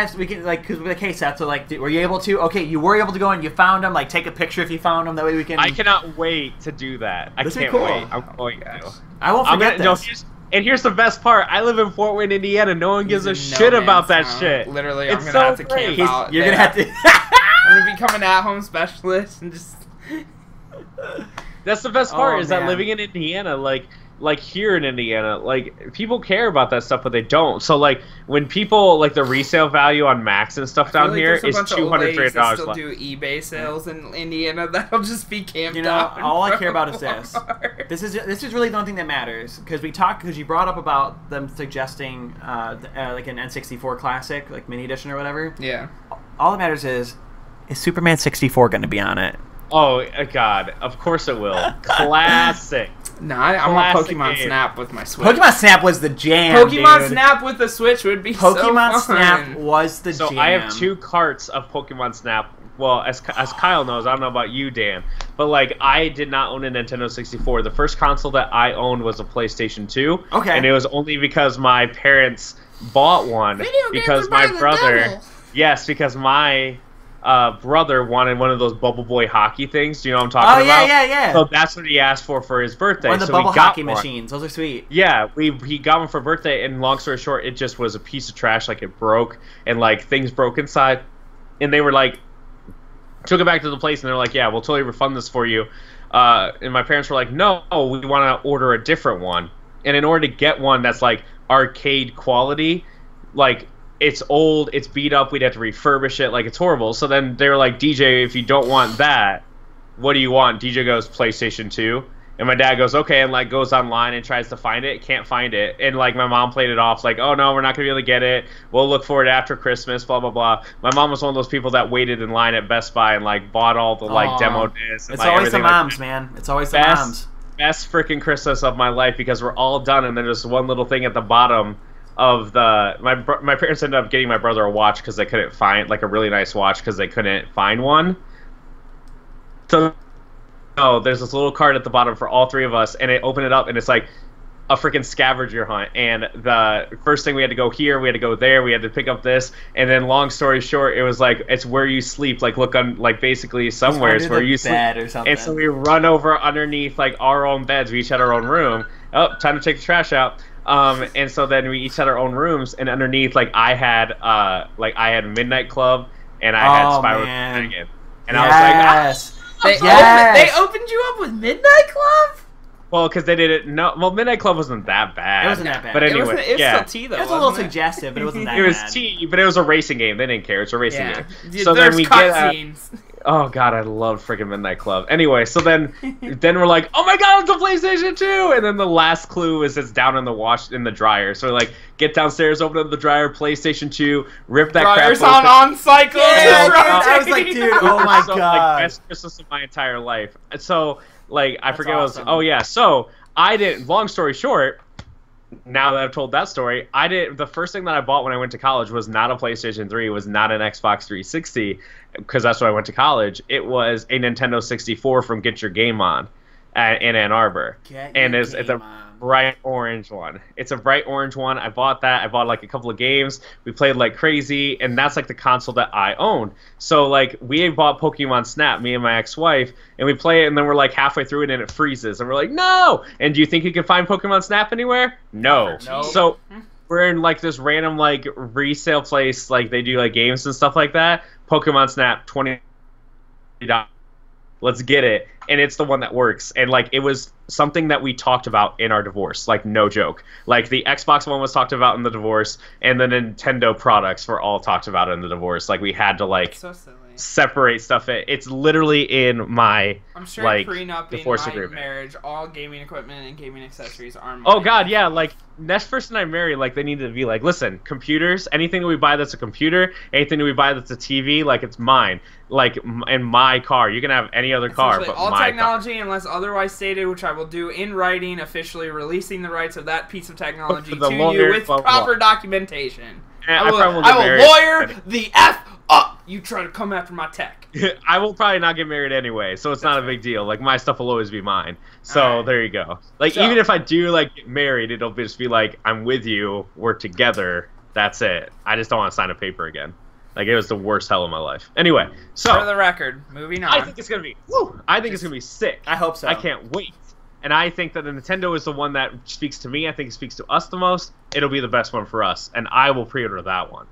like, because with the case set, so like, were you able to? Okay, you were able to go and you found them. Like, take a picture if you found them. That way we can. I cannot wait to do that. I This can't is cool. wait. I'm going to. I won't forget this. And here's the best part. I live in Fort Wayne, Indiana. No one gives a shit about that shit. Literally, It's I'm gonna have to great. camp out. You're gonna have to. I'm gonna become an at-home specialist and just. That's the best part is that man. living in Indiana, like here in Indiana, like people care about that stuff, but they don't. So like when people like the resale value on Max and stuff down here is $200, $300 still left. do eBay sales in Indiana. That'll just be camped You know, out. all I care about is this. This is really the only thing that matters because you brought up about them suggesting like an N64 classic, like mini edition or whatever. Yeah. All that matters is Superman 64 going to be on it? Oh God! Of course it will. Classic. No, I want Classic Pokemon game. Snap with my Switch. Pokemon Snap was the jam. Pokemon dude. Snap with the Switch would be so Pokemon fun. Snap was the So jam. I have 2 carts of Pokemon Snap. Well, as Kyle knows, I don't know about you, Dan, but like I did not own a Nintendo 64. The first console that I owned was a PlayStation 2. Okay. And it was only because my parents bought one Video games because are my by the brother. devil. Yes, because my brother wanted one of those Bubble Boy hockey things. Do you know what I'm talking about? Oh, yeah. So that's what he asked for his birthday. One of the bubble hockey machines. Those are sweet. Yeah, he got one for birthday, and long story short, it just was a piece of trash. Like, it broke, and, like, things broke inside. And they were like, took it back to the place, and they're like, yeah, we'll totally refund this for you. And my parents were like, no, we want to order a different one. And in order to get one that's, like, arcade quality, like, it's old, it's beat up, we'd have to refurbish it, like, it's horrible. So then they were like, DJ, if you don't want that, what do you want? DJ goes, PlayStation 2. And my dad goes, okay, and, like, goes online and tries to find it, can't find it. And, like, my mom played it off, like, oh, no, we're not going to be able to get it. We'll look for it after Christmas, blah, blah, blah. My mom was one of those people that waited in line at Best Buy and, like, bought all the, like, demo discs. It's always the moms, man. It's always the moms. Best freaking Christmas of my life, because we're all done, and then there's one little thing at the bottom of the... My parents ended up getting my brother a watch because they couldn't find, like, a really nice watch because they couldn't find one. So... Oh, there's this little card at the bottom for all three of us, and it opened it up, and it's like a freaking scavenger hunt. And the first thing, we had to go here, we had to go there, we had to pick up this, and then long story short, it was like, it's where you sleep. Like, look on, like, basically somewhere is where you sleep. Or something. And so we run over underneath, like, our own beds. We each had our own room. Oh, time to take the trash out. And so then we each had our own rooms, and underneath, like, I had Midnight Club, and I had Spiral Dragon. And I was like, They opened you up with Midnight Club? Well, because they did it. No, well, Midnight Club wasn't that bad. It wasn't that bad. But anyway, it was still tea, though. It was a little suggestive, but it wasn't that bad. It was tea, but it was a racing game. They didn't care. It's a racing game. So then we get scenes. Oh god, I love freaking Midnight Club. Anyway, so then we're like, oh my god, it's a PlayStation 2! And then the last clue is it's down in the dryer. So we're like, get downstairs, open up the dryer, PlayStation 2, rip that Dryer's crap open. on cycle. Yeah, I was like, dude, oh my god. Like, best Christmas of my entire life. And so, like, I forget what was. Oh yeah, so I didn't. Long story short, now that I've told that story, the first thing that I bought when I went to college was not a PlayStation 3, was not an Xbox 360, because that's when I went to college. It was a Nintendo 64 from Get Your Game On in Ann Arbor. And it's a bright orange one. It's a bright orange one. I bought that. I bought, like, a couple of games. We played like crazy, and that's, like, the console that I owned. So, like, we bought Pokemon Snap, me and my ex-wife, and we play it, and then we're, like, halfway through it, and it freezes. And we're like, no! And do you think you can find Pokemon Snap anywhere? No. So we're in, like, this random, like, resale place, like, they do, like, games and stuff like that. Pokemon Snap, $20. Let's get it. And it's the one that works. And, like, it was something that we talked about in our divorce. Like, no joke. Like, the Xbox one was talked about in the divorce, and the Nintendo products were all talked about in the divorce. Like, we had to, like, separate stuff. It's literally in my, I'm sure, like, prenup divorce in my agreement. Marriage, all gaming equipment and gaming accessories are mine. Oh, God, yeah. Like, next person I marry, like, they need to be like, listen, computers, anything that we buy that's a computer, anything that we buy that's a TV, like, it's mine. Like, in my car. You can have any other car, but all my technology, car. unless otherwise stated, which I will do in writing, officially releasing the rights of that piece of technology to you with proper documentation. I will lawyer the F up. You try to come after my tech. I will probably not get married anyway, so it's not a big deal. Like, my stuff will always be mine. So there you go. Like, even if I do, like, get married, it'll just be like, I'm with you, we're together, that's it. I just don't want to sign a paper again. Like, it was the worst hell of my life. Anyway, so for the record, moving on. I think it's gonna be it's gonna be sick. I hope so. I can't wait. And I think that the Nintendo is the one that speaks to me. I think it speaks to us the most. It'll be the best one for us, and I will pre-order that one.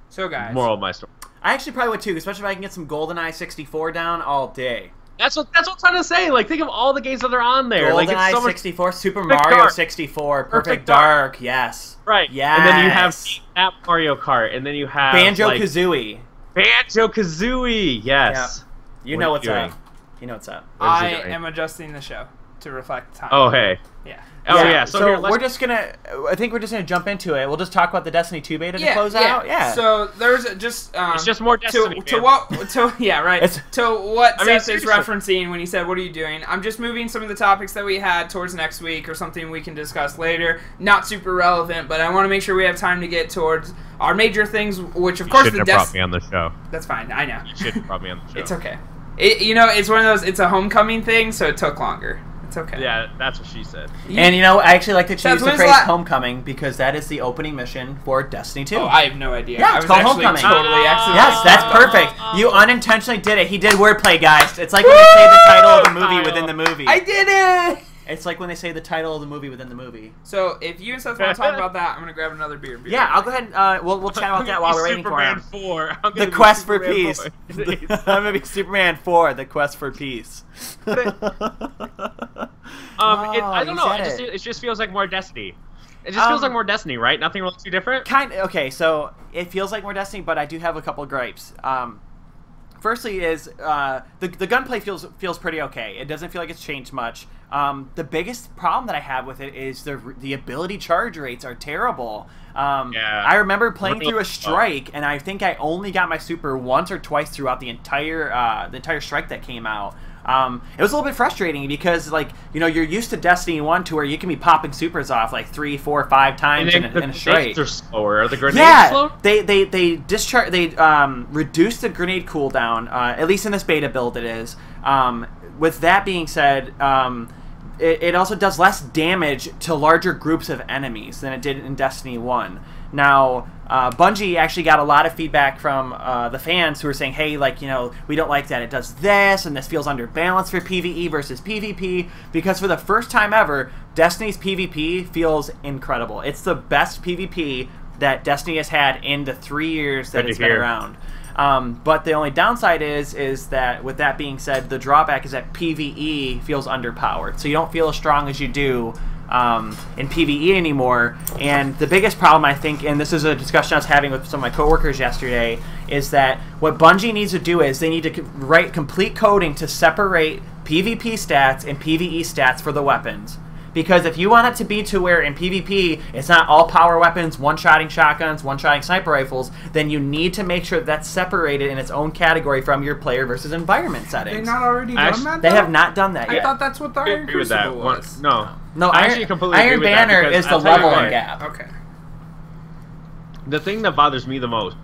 So, guys, moral of my story. I actually probably would too, especially if I can get some GoldenEye 64 down all day. That's what I'm trying to say. Like, think of all the games that are on there. GoldenEye, like, it's so 64, Super Mario 64, Perfect Dark, yes. Right. Yes. And then you have that Mario Kart, and then you have Banjo-Kazooie. Banjo-Kazooie, yes. Yep. You know what's up. You know what's up. I am adjusting the show to reflect time. Oh, hey. Yeah. Oh, yeah. So here, we're just gonna. I think we're just gonna jump into it. We'll just talk about the Destiny 2 beta to close out. Yeah. So there's just. It's just more Destiny. To what Seth is referencing when he said, "What are you doing?" I'm just moving some of the topics that we had towards next week or something we can discuss later. Not super relevant, but I want to make sure we have time to get towards our major things, which of course shouldn't have brought me on the show. That's fine. I know. You shouldn't have brought me on the show. It's okay. It's one of those. It's a homecoming thing, so it took longer. It's okay. Yeah, that's what she said. And I actually like to choose the when's phrase la- Homecoming because that is the opening mission for Destiny 2. Oh, I have no idea. Yeah, I it's was called actually Homecoming. totally accidentally. Yes, that's perfect. You unintentionally did it. He did wordplay, guys. It's like when they say the title of the movie within the movie. I did it! It's like when they say the title of the movie within the movie. So, if you and Seth want to talk about that, I'm going to grab another beer. Yeah, I'll go ahead and we'll chat about that while we're waiting for him. Superman 4. The Quest for Peace. I'm going to be Superman 4, The Quest for Peace. I don't know. It just feels like more Destiny. It just feels like more Destiny, right? Nothing really too different? Okay, so it feels like more Destiny, but I do have a couple of gripes. Firstly is the gunplay feels pretty okay. It doesn't feel like it's changed much. The biggest problem that I have with it is the ability charge rates are terrible. I remember playing through a strike, and I think I only got my super once or twice throughout the entire strike that came out. It was a little bit frustrating because, you're used to Destiny 1 to where you can be popping supers off 3, 4, 5 times in a strike. Are slower. Are the grenades slow? They discharge. They reduce the grenade cooldown. At least in this beta build, it is. With that being said, it also does less damage to larger groups of enemies than it did in Destiny 1. Now, Bungie actually got a lot of feedback from the fans who were saying, hey, we don't like that it does this, and this feels underbalanced for PvE versus PvP, because for the first time ever, Destiny's PvP feels incredible. It's the best PvP that Destiny has had in the 3 years that it's been around. But the only downside is that, with that being said, the drawback is that PvE feels underpowered. So you don't feel as strong as you do in PvE anymore. And the biggest problem, I think, and this is a discussion I was having with some of my coworkers yesterday, is that what Bungie needs to do is they need to write complete coding to separate PvP stats and PvE stats for the weapons. Because if you want it to be to where in PvP it's not all power weapons, one-shotting shotguns, one-shotting sniper rifles, then you need to make sure that's separated in its own category from your player versus environment settings. They not already done that? They have not done that yet. I thought that's what the Iron Crucible was. No, I actually completely Iron agree with Banner that is the leveling gap. Okay. The thing that bothers me the most,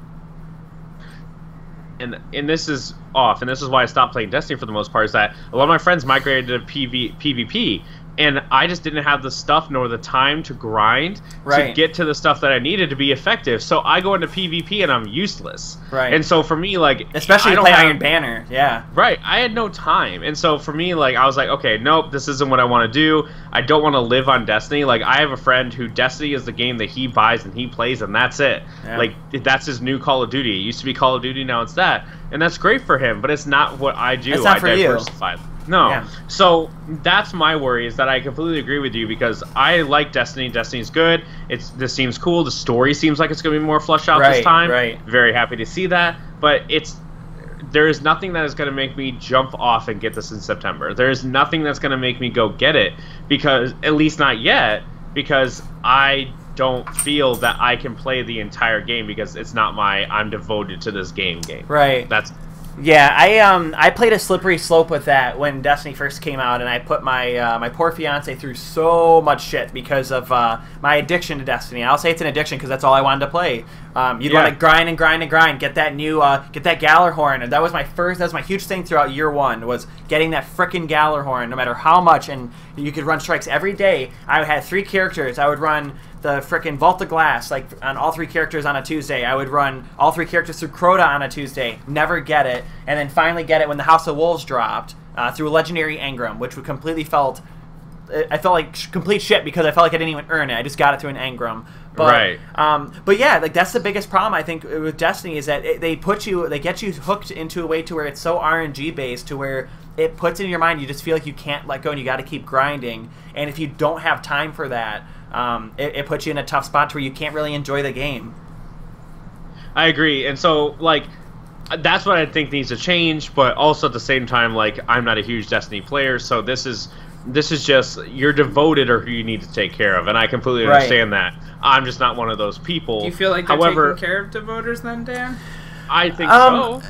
and this is off, and this is why I stopped playing Destiny for the most part, is that a lot of my friends migrated to PvP, and I just didn't have the stuff nor the time to grind to get to the stuff that I needed to be effective. So I go into PvP and I'm useless. Right. And so for me, especially to play Iron Banner, yeah. Right. I had no time. And so for me, I was like, okay, nope, this isn't what I want to do. I don't want to live on Destiny. I have a friend who Destiny is the game that he buys and he plays, and that's it. Yeah. That's his new Call of Duty. It used to be Call of Duty, now it's that. And that's great for him, but it's not what I do. It's not for diversify. No. Yeah. So that's my worry, is that I completely agree with you, because I like Destiny. Destiny's good. This seems cool. The story seems like it's going to be more fleshed out this time. Right. Very happy to see that. But there is nothing that is going to make me jump off and get this in September. There is nothing that's going to make me go get it, because, at least not yet, because I don't feel that I can play the entire game, because it's not I'm devoted to this game. Right. Yeah, I played a slippery slope with that when Destiny first came out, and I put my my poor fiance through so much shit because of my addiction to Destiny. I'll say it's an addiction because that's all I wanted to play. You'd want to grind and grind and grind, get that Gallarhorn, and that was my huge thing throughout year one, was getting that frickin' Gallarhorn, no matter how much. And you could run strikes every day. I had 3 characters. I would run the frickin' Vault of Glass, on all 3 characters on a Tuesday. I would run all 3 characters through Crota on a Tuesday. Never get it. And then finally get it when the House of Wolves dropped, through a Legendary Engram, which completely felt... I felt like complete shit because I felt like I didn't even earn it. I just got it through an Engram. But, but yeah, that's the biggest problem, I think, with Destiny, is that they get you hooked into a way to where it's so RNG based, to where it puts in your mind, you just feel like you can't let go and you got to keep grinding. And if you don't have time for that, it puts you in a tough spot to where you can't really enjoy the game. I agree. And so, that's what I think needs to change, but also at the same time, I'm not a huge Destiny player, so this is just, you're devoted or who you need to take care of, and I completely understand that. I'm just not one of those people. Do you feel like they're taking care of devoters then, Dan? I think so.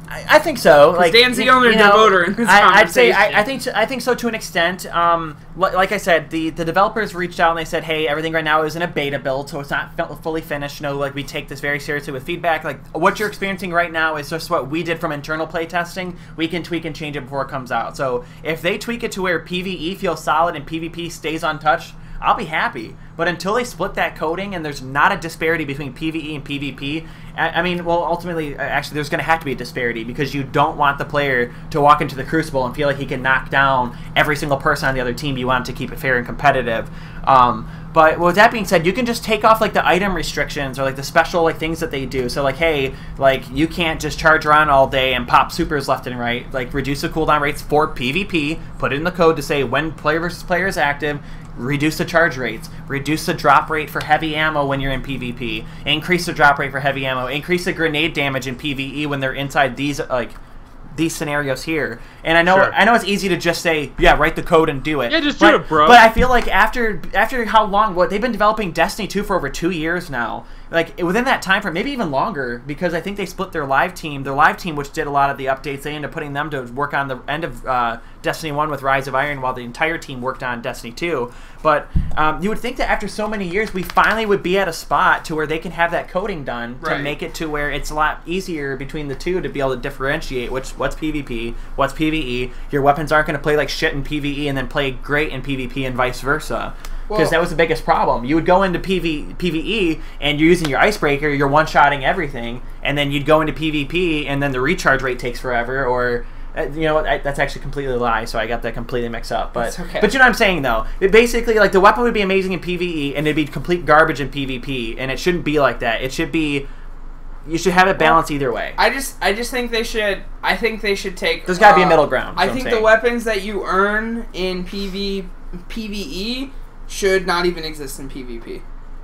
I think so. Like Dan's the only voter in this I'd say conversation. I think so to an extent. Like I said, the developers reached out and they said, hey, everything right now is in a beta build, so it's not fully finished. No, like we take this very seriously with feedback. Like what you're experiencing right now is just what we did from internal play testing. We can tweak and change it before it comes out. So if they tweak it to where PvE feels solid and PvP stays untouched, I'll be happy. But until they split that coding and there's not a disparity between PvE and PvP, I mean, well, ultimately, actually, there's going to have to be a disparity because you don't want the player to walk into the Crucible and feel like he can knock down every single person on the other team. You want to keep it fair and competitive. But with that being said, you can just take off like the item restrictions or like the special like things that they do. So like, hey, like you can't just charge around all day and pop supers left and right. Like reduce the cooldown rates for PvP. Put it in the code to say when player versus player is active. Reduce the charge rates. Reduce the drop rate for heavy ammo when you're in PvP. Increase the drop rate for heavy ammo. Increase the grenade damage in PvE when they're inside these scenarios here. And I know it's easy to just say, yeah, write the code and do it. Yeah, just do it, bro. But I feel like after how long, they've been developing Destiny 2 for over 2 years now. Like within that time frame, maybe even longer, because I think they split their live team. Their live team, which did a lot of the updates, they ended up putting them to work on the end of Destiny 1 with Rise of Iron, while the entire team worked on Destiny 2. But you would think that after so many years, we finally would be at a spot to where they can have that coding done to make it to where it's a lot easier between the two to be able to differentiate what's PvP, what's PvE. Your weapons aren't going to play like shit in PvE and then play great in PvP and vice versa. Because that was the biggest problem. You would go into PvE and you're using your icebreaker, you're one-shotting everything, and then you'd go into PvP and then the recharge rate takes forever, or you know what? That's actually completely a lie, so I got that completely mixed up. But okay. But you know what I'm saying, though? It basically, like, the weapon would be amazing in PvE, and it'd be complete garbage in PvP, and it shouldn't be like that. It should be... You should have it balanced either way. I just think they should... I think they should take... There's got to be a middle ground. I think the weapons that you earn in PvE should not even exist in PvP.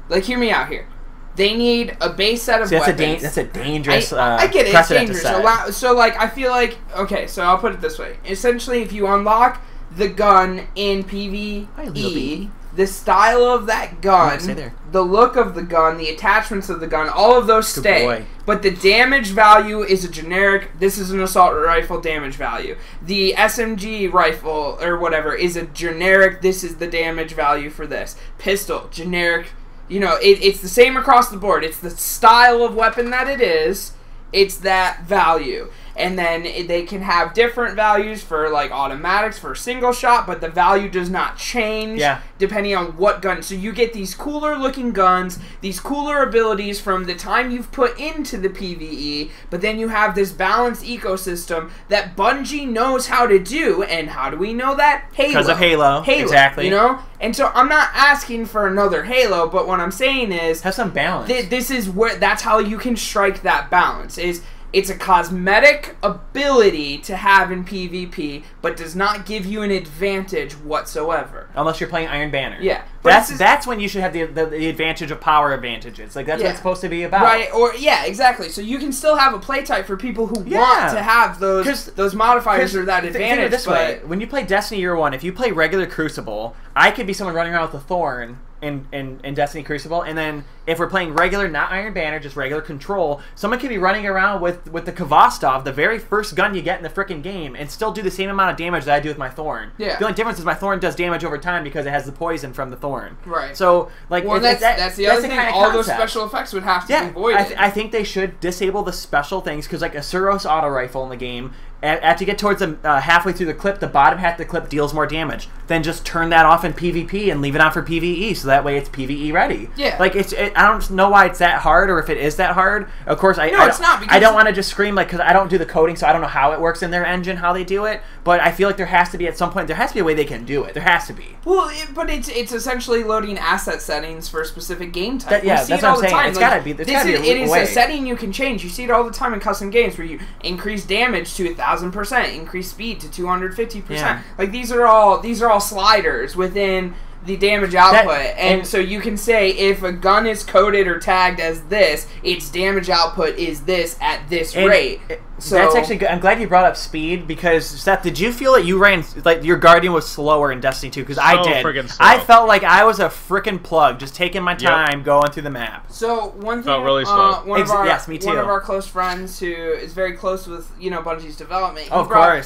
Like, hear me out here. They need a base set of weapons. That's a dangerous I get it, it's dangerous. So, like, I feel like... Okay, so I'll put it this way. Essentially, if you unlock the gun in PvE, the style of that gun, the look of the gun, the attachments of the gun, all of those stay. But the damage value is a generic, this is an assault rifle damage value. The SMG rifle, or whatever, is a generic, this is the damage value for this. Pistol, generic... You know, it's the same across the board. It's the style of weapon that it is. It's that value. And then they can have different values for, like, automatics for single shot, but the value does not change depending on what gun. So you get these cooler looking guns, these cooler abilities from the time you've put into the PvE, but then you have this balanced ecosystem that Bungie knows how to do. And how do we know that? Halo. Because of Halo. Exactly. You know? And so I'm not asking for another Halo, but what I'm saying is... Have some balance. This is where... That's how you can strike that balance, is... It's a cosmetic ability to have in PvP, but does not give you an advantage whatsoever. Unless you're playing Iron Banner. Yeah. That's when you should have the advantage of power advantages. Like, that's what it's supposed to be about. Right, or, exactly. So you can still have a play type for people who want to have those modifiers or that advantage. Think of it this way. When you play Destiny Year 1, if you play regular Crucible, I could be someone running around with a Thorn in Destiny Crucible, and then if we're playing regular, not Iron Banner, just regular Control, someone could be running around with the Kvostov, the very first gun you get in the frickin' game, and still do the same amount of damage that I do with my Thorn. Yeah. The only difference is my Thorn does damage over time because it has the poison from the Thorn. Right. So, like, that's the other thing. All those special effects would have to be voided. I think they should disable the special things, because, like, a Suros auto rifle in the game, after you get towards the halfway through the clip, the bottom half of the clip deals more damage. Then just turn that off in PvP and leave it on for PvE, so that way it's PvE ready. Yeah. Like, I don't know why it's that hard, or if it is that hard. Of course, it's not. I don't want to just scream, like, because I don't do the coding, so I don't know how it works in their engine, how they do it. But I feel like there has to be, at some point, there has to be a way they can do it. There has to be. Well, but it's essentially loading asset settings for a specific game type. That's what I'm saying. It's gotta be. It is a setting you can change. You see it all the time in custom games where you increase damage to 1,000%, increase speed to 250%. Yeah. Like, these are all sliders within the damage output. And so you can say if a gun is coded or tagged as this, its damage output is this at this rate. So that's actually good. I'm glad you brought up speed, because Seth, did you feel that you ran like your Guardian was slower in Destiny 2? Because I did. I felt like I was a freaking plug, just taking my time going through the map. So one thing, felt really slow. One of our close friends who is very close with Bungie's development.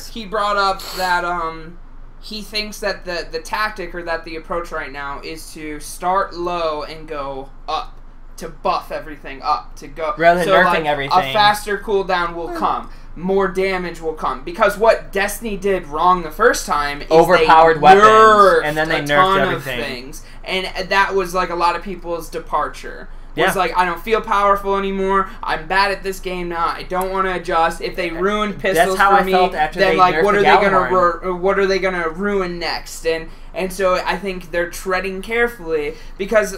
He brought up that he thinks that the tactic or that the approach right now is to start low and go up. To buff everything up, to go rather than nerfing everything. A faster cooldown will come, more damage will come. Because what Destiny did wrong the first time is overpowered weapons, and then they nerfed everything. Things, and that was like a lot of people's departure. Was like, I don't feel powerful anymore. I'm bad at this game now. I don't want to adjust. If they ruined pistols for me, then like, what are they gonna ruin next? And so I think they're treading carefully, because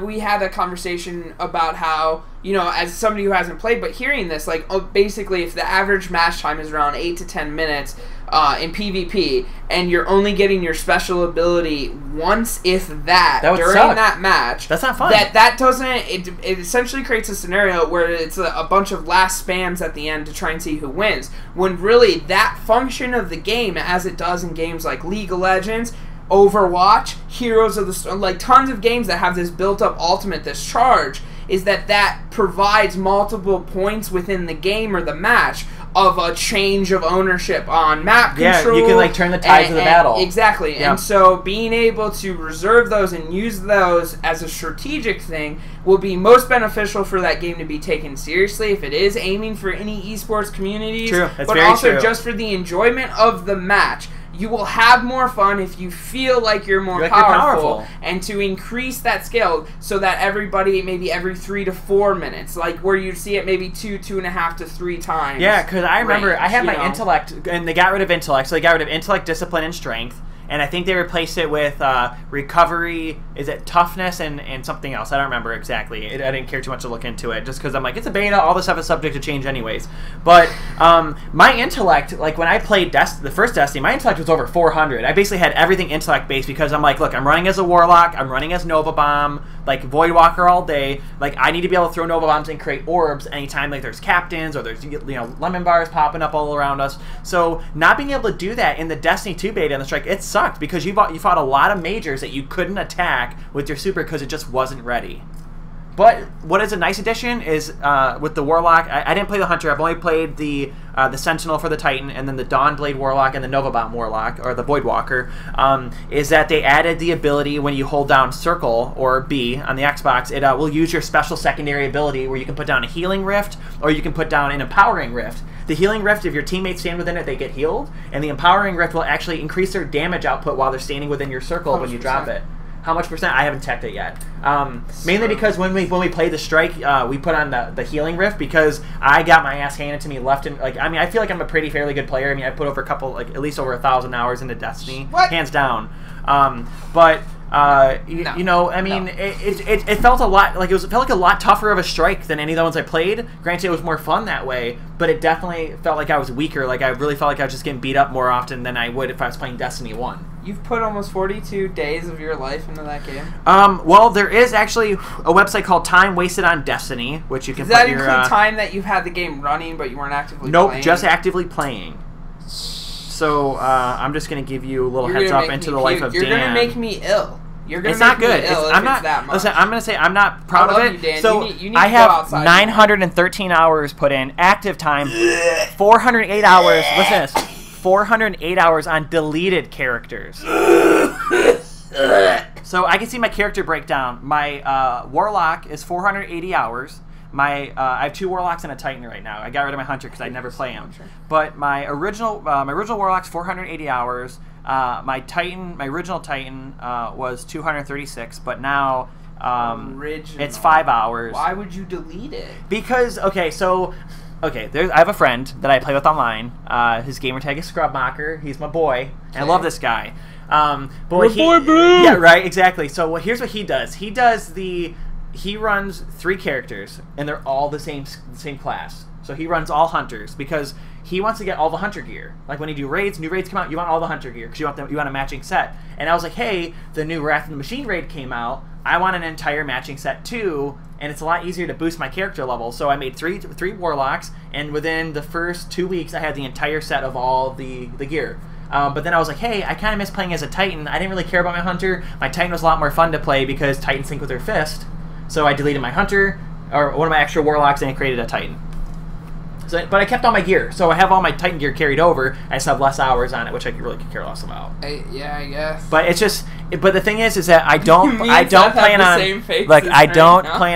we had a conversation about how, as somebody who hasn't played, but hearing this, like, basically if the average match time is around 8 to 10 minutes in PvP, and you're only getting your special ability once, if that during that match, that's not fun. That doesn't, it essentially creates a scenario where it's a bunch of last spams at the end to try and see who wins, when really that function of the game, as it does in games like League of Legends, Overwatch, Heroes of the Storm, like tons of games that have this built-up ultimate, this charge, is that provides multiple points within the game or the match of a change of ownership on map control. Yeah, you can like turn the tides of the battle. Exactly. Yeah. And so being able to reserve those and use those as a strategic thing will be most beneficial for that game to be taken seriously if it is aiming for any esports communities. True. That's but very also true. Just for the enjoyment of the match. You will have more fun if you feel like you're more powerful, and to increase that scale so that everybody, maybe every 3 to 4 minutes, like where you see it maybe 2.5 to 3 times. Yeah, because I remember I had my intellect, and they got rid of intellect, so they got rid of intellect, discipline, and strength. And I think they replaced it with recovery, is it toughness, and something else. I don't remember exactly. I didn't care too much to look into it, just because I'm like, it's a beta, all this stuff is subject to change anyways. But my intellect, like when I played the first Destiny, my intellect was over 400. I basically had everything intellect-based, because I'm like, look, I'm running as a Warlock, I'm running as Nova Bomb, like Voidwalker all day. Like, I need to be able to throw Nova Bombs and create orbs anytime like there's captains, or there's lemon bars popping up all around us. So not being able to do that in the Destiny 2 beta and the Strike, it sucked, because you fought a lot of majors that you couldn't attack with your super because it just wasn't ready. But what is a nice addition is with the Warlock, I didn't play the Hunter. I've only played the Sentinel for the Titan, and then the Dawnblade Warlock and the Nova Bomb Warlock, or the Voidwalker, is that they added the ability when you hold down Circle, or B, on the Xbox, it will use your special secondary ability where you can put down a Healing Rift, or you can put down an Empowering Rift. The Healing Rift, if your teammates stand within it, they get healed, and the Empowering Rift will actually increase their damage output while they're standing within your circle when you drop it. How much percent? I haven't checked it yet. Mainly because when we played the Strike, we put on the Healing Rift, because I got my ass handed to me left and like. I mean, I feel like I'm a fairly good player. I mean, I put over at least over 1,000 hours into Destiny, hands down. It felt a lot like it felt like a lot tougher of a Strike than any of the ones I played. Granted, it was more fun that way, but it definitely felt like I was weaker. Like, I really felt like I was just getting beat up more often than I would if I was playing Destiny 1. You've put almost 42 days of your life into that game. Well, there is actually a website called Time Wasted on Destiny, which you can. Does that include time that you've had the game running but you weren't actively playing? Nope, just actively playing. So I'm just gonna give you a little heads up into the life of Dan. You're gonna make me ill. It's not good. I'm not. Listen, I'm gonna say I'm not proud of it. You, Dan. So you need I have 913 hours put in active time, 408 hours. Listen to this. 408 hours on deleted characters. So I can see my character breakdown. My Warlock is 480 hours. I have 2 Warlocks and a Titan right now. I got rid of my Hunter because I never play him. But my original Warlock's 480 hours. My original Titan was 236, but now it's 5 hours. Why would you delete it? Because I have a friend that I play with online. His gamer tag is Scrubmocker. He's my boy. And I love this guy. Boy, bro. Yeah, right, exactly. So here's what he does. He does the he runs 3 characters, and they're all the same class. So he runs all hunters because he wants to get all the hunter gear. Like when you do raids, new raids come out, you want all the hunter gear because you want a matching set. And I was like, hey, the new Wrath of the Machine raid came out. I want an entire matching set too, and it's a lot easier to boost my character level. So I made three warlocks, and within the first 2 weeks, I had the entire set of all the gear. But then I was like, hey, I kind of miss playing as a Titan. I didn't really care about my hunter. My Titan was a lot more fun to play because Titans sync with their fist. So I deleted my hunter, or one of my extra warlocks, and I created a Titan. So, but I kept all my gear, so I have all my Titan gear carried over. I just have less hours on it, which I really could care less about. Yeah, I guess. But it's just, but the thing is that I don't plan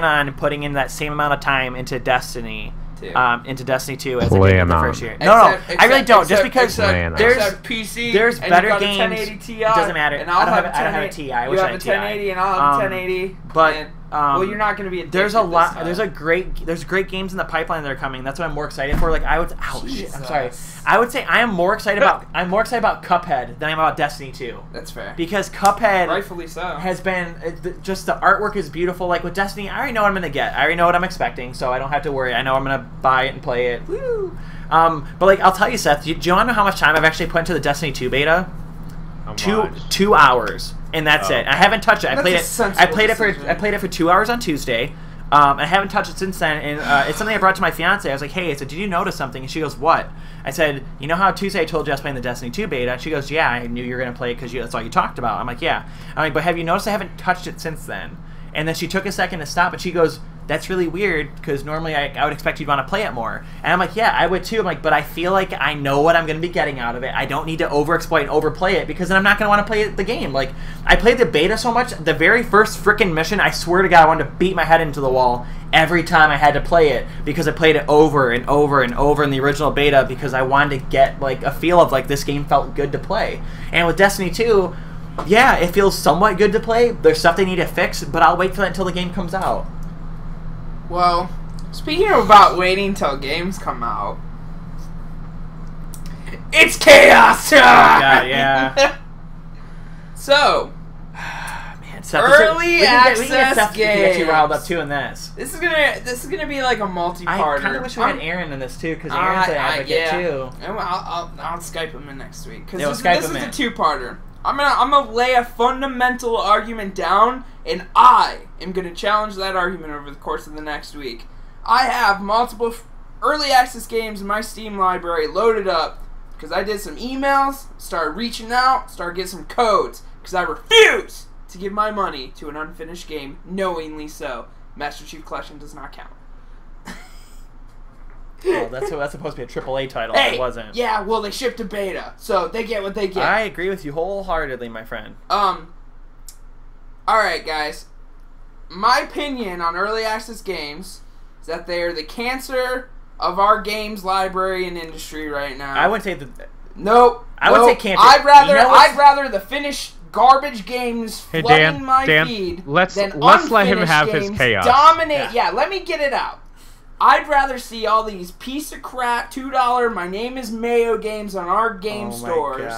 on putting in that same amount of time into Destiny. Into Destiny 2 as I did in the first year. I really don't. Just because there's better games. It doesn't matter. And I don't have a Ti. I wish I had a Ti. 1080 and I'll have a 1080. But well, you're not going to be. There's a lot. There's great games in the pipeline that are coming. That's what I'm more excited for. Like I would. Oh shit! I'm sorry. I would say I'm more excited about Cuphead than I'm about Destiny 2. That's fair. Because Cuphead, rightfully so, has been just the artwork is beautiful. Like with Destiny, I already know what I'm gonna get. I already know what I'm expecting, so I don't have to worry. I know I'm gonna buy it and play it. Woo! But like I'll tell you, Seth. Do you want to know how much time I've actually put into the Destiny 2 beta? 2 hours, and that's it. I haven't touched it. I played it for 2 hours on Tuesday. I haven't touched it since then, and it's something I brought to my fiance. I was like, hey, I said, did you notice something? And she goes, what? I said, you know how Tuesday I told you I was playing the Destiny 2 beta? She goes, yeah, I knew you were going to play it because that's all you talked about. I'm like, yeah. I'm like, but have you noticed I haven't touched it since then? And then she took a second to stop, and she goes, that's really weird, because normally I would expect you'd want to play it more. And I'm like, yeah, I would too. I'm like, but I feel like I know what I'm going to be getting out of it. I don't need to overexploit and overplay it, because then I'm not going to want to play the game. Like, I played the beta so much, the very first freaking mission, I swear to God, I wanted to beat my head into the wall every time I had to play it, because I played it over and over and over in the original beta, because I wanted to get, like, a feel of, like, this game felt good to play. And with Destiny 2... yeah, it feels somewhat good to play. There's stuff they need to fix, but I'll wait for that until the game comes out. Well, speaking about waiting till games come out, it's chaos time! Oh, God, yeah. So, man, Seth, early access we can get games. you riled up too in this. This is gonna be like a multi-parter. I kind of wish we had Aaron in this too, because Aaron's an advocate too. I'll Skype him in next week, because this is a two-parter. I'm gonna lay a fundamental argument down, and I am gonna challenge that argument over the course of the next week. I have multiple early access games in my Steam library loaded up because I did some emails, started reaching out, started getting some codes, because I refuse to give my money to an unfinished game, knowingly so. Master Chief Collection does not count. Well, that's supposed to be a AAA title. Hey, it wasn't. Yeah, well, they shipped a beta, so they get what they get. I agree with you wholeheartedly, my friend. Alright, guys. My opinion on early access games is that they are the cancer of our games library and industry right now. I wouldn't say that. Nope. I would say cancer. I'd rather the finished garbage games flooding my feed let's than let him have games his chaos. Dominate. Yeah, let me get it out. I'd rather see all these piece of crap $2 My Name is Mayo games on our game stores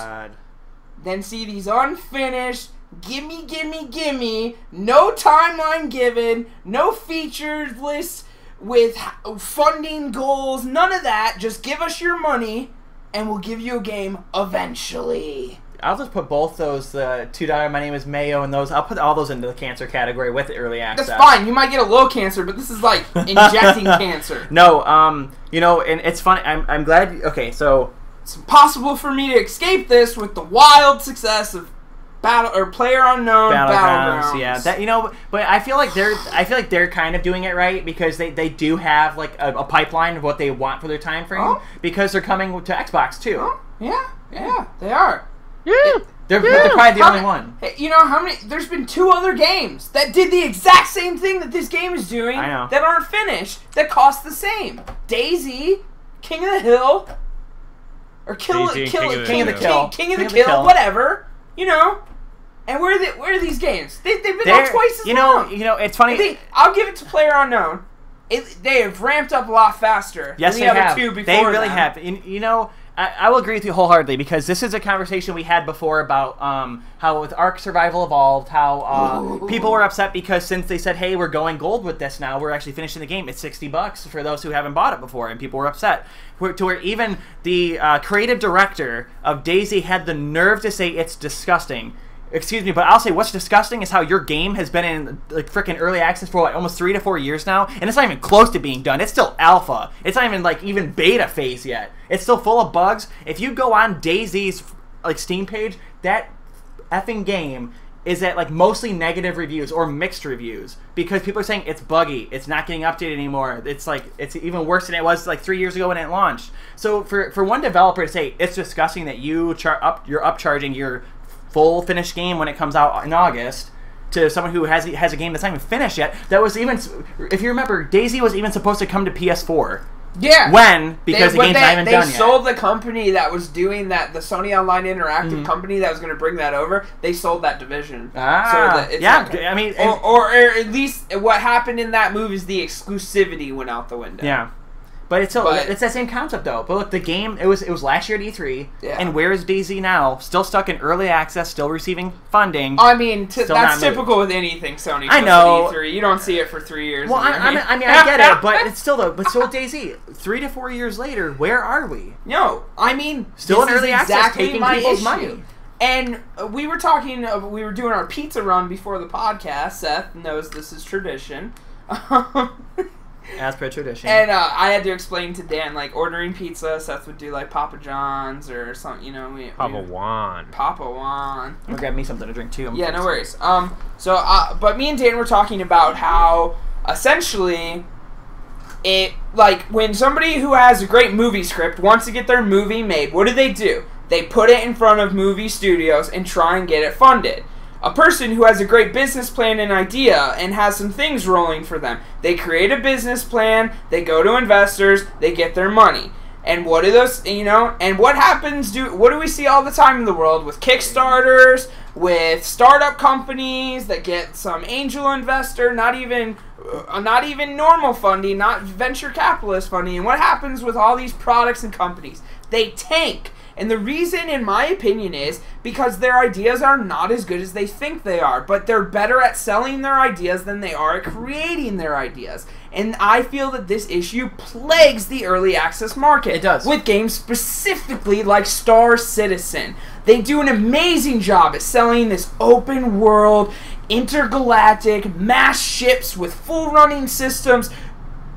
than see these unfinished, gimme, no timeline given, no features lists with funding goals, none of that. Just give us your money and we'll give you a game eventually. I'll just put both those, the $2 My Name is Mayo and those, I'll put all those into the cancer category with early access. That's fine. You might get a low cancer, but this is like injecting cancer. No, you know, and it's funny. I'm glad. Okay, so it's impossible for me to escape this with the wild success of PlayerUnknown Battlegrounds. Yeah, that, you know, but I feel like they're kind of doing it right, because they do have like a pipeline of what they want for their time frame, because they're coming to Xbox too. Oh, yeah, they are. Yeah. They're probably the only one. Hey, you know how many? There's been 2 other games that did the exact same thing that this game is doing. I know. That aren't finished. That cost the same. DayZ, King of the Hill, or King of the Kill, whatever. You know. And where are these games? They've been out twice as long. You know, it's funny. I'll give it to PlayerUnknown. They have ramped up a lot faster. Yes, than they the have. Other 2 before they really them. have. You know, I will agree with you wholeheartedly, because this is a conversation we had before about how with Ark Survival Evolved, how people were upset because since they said, hey, we're going gold with this now, we're actually finishing the game, it's $60 for those who haven't bought it before, and people were upset. To where even the creative director of DayZ had the nerve to say it's disgusting. Excuse me, but I'll say what's disgusting is how your game has been in like freaking early access for what, almost 3 to 4 years now, and it's not even close to being done. It's still alpha. It's not even like even beta phase yet. It's still full of bugs. If you go on DayZ's like Steam page, that effing game is at like mostly negative reviews or mixed reviews because people are saying it's buggy, it's not getting updated anymore. It's like it's even worse than it was like 3 years ago when it launched. So for one developer to say it's disgusting that you're upcharging your full finished game when it comes out in August to someone who has a game that's not even finished yet. That was even, if you remember, DayZ was even supposed to come to PS4. Yeah. When? Because the game's not even done yet. They sold the company that was doing that, the Sony Online Interactive company that was going to bring that over. They sold that division. Ah, so that it's yeah. I mean, or at least what happened in that move is the exclusivity went out the window. Yeah. But it's still it's that same concept though. But look, the game it was last year at E3, and where is DayZ now? Still stuck in early access, still receiving funding. I mean, that's typical with anything Sony. I know. At E3. You don't see it for 3 years. Well, I mean, I get it, but it's still with DayZ, 3 to 4 years later, where are we? No, I mean, still in early access, taking people's money. And we were talking. We were doing our pizza run before the podcast. Seth knows this is tradition. As per tradition. And I had to explain to Dan, like, ordering pizza, Seth would do, like, Papa John's or something, you know. Papa Juan. Or grab me something to drink, too. Yeah, no worries. But me and Dan were talking about how, essentially, like, when somebody who has a great movie script wants to get their movie made, what do? They put it in front of movie studios and try and get it funded. A person who has a great business plan and idea and has some things rolling for them, they create a business plan, they go to investors, they get their money. And what do those, and what happens, what do we see all the time in the world with Kickstarters, with startup companies that get some angel investor, not even normal funding, not venture capitalist funding. And what happens with all these products and companies? They tank. And the reason, in my opinion, is because their ideas are not as good as they think they are, but they're better at selling their ideas than they are at creating their ideas. And I feel that this issue plagues the early access market. It does. With games specifically like Star Citizen. They do an amazing job at selling this open world, intergalactic, mass ships with full running systems,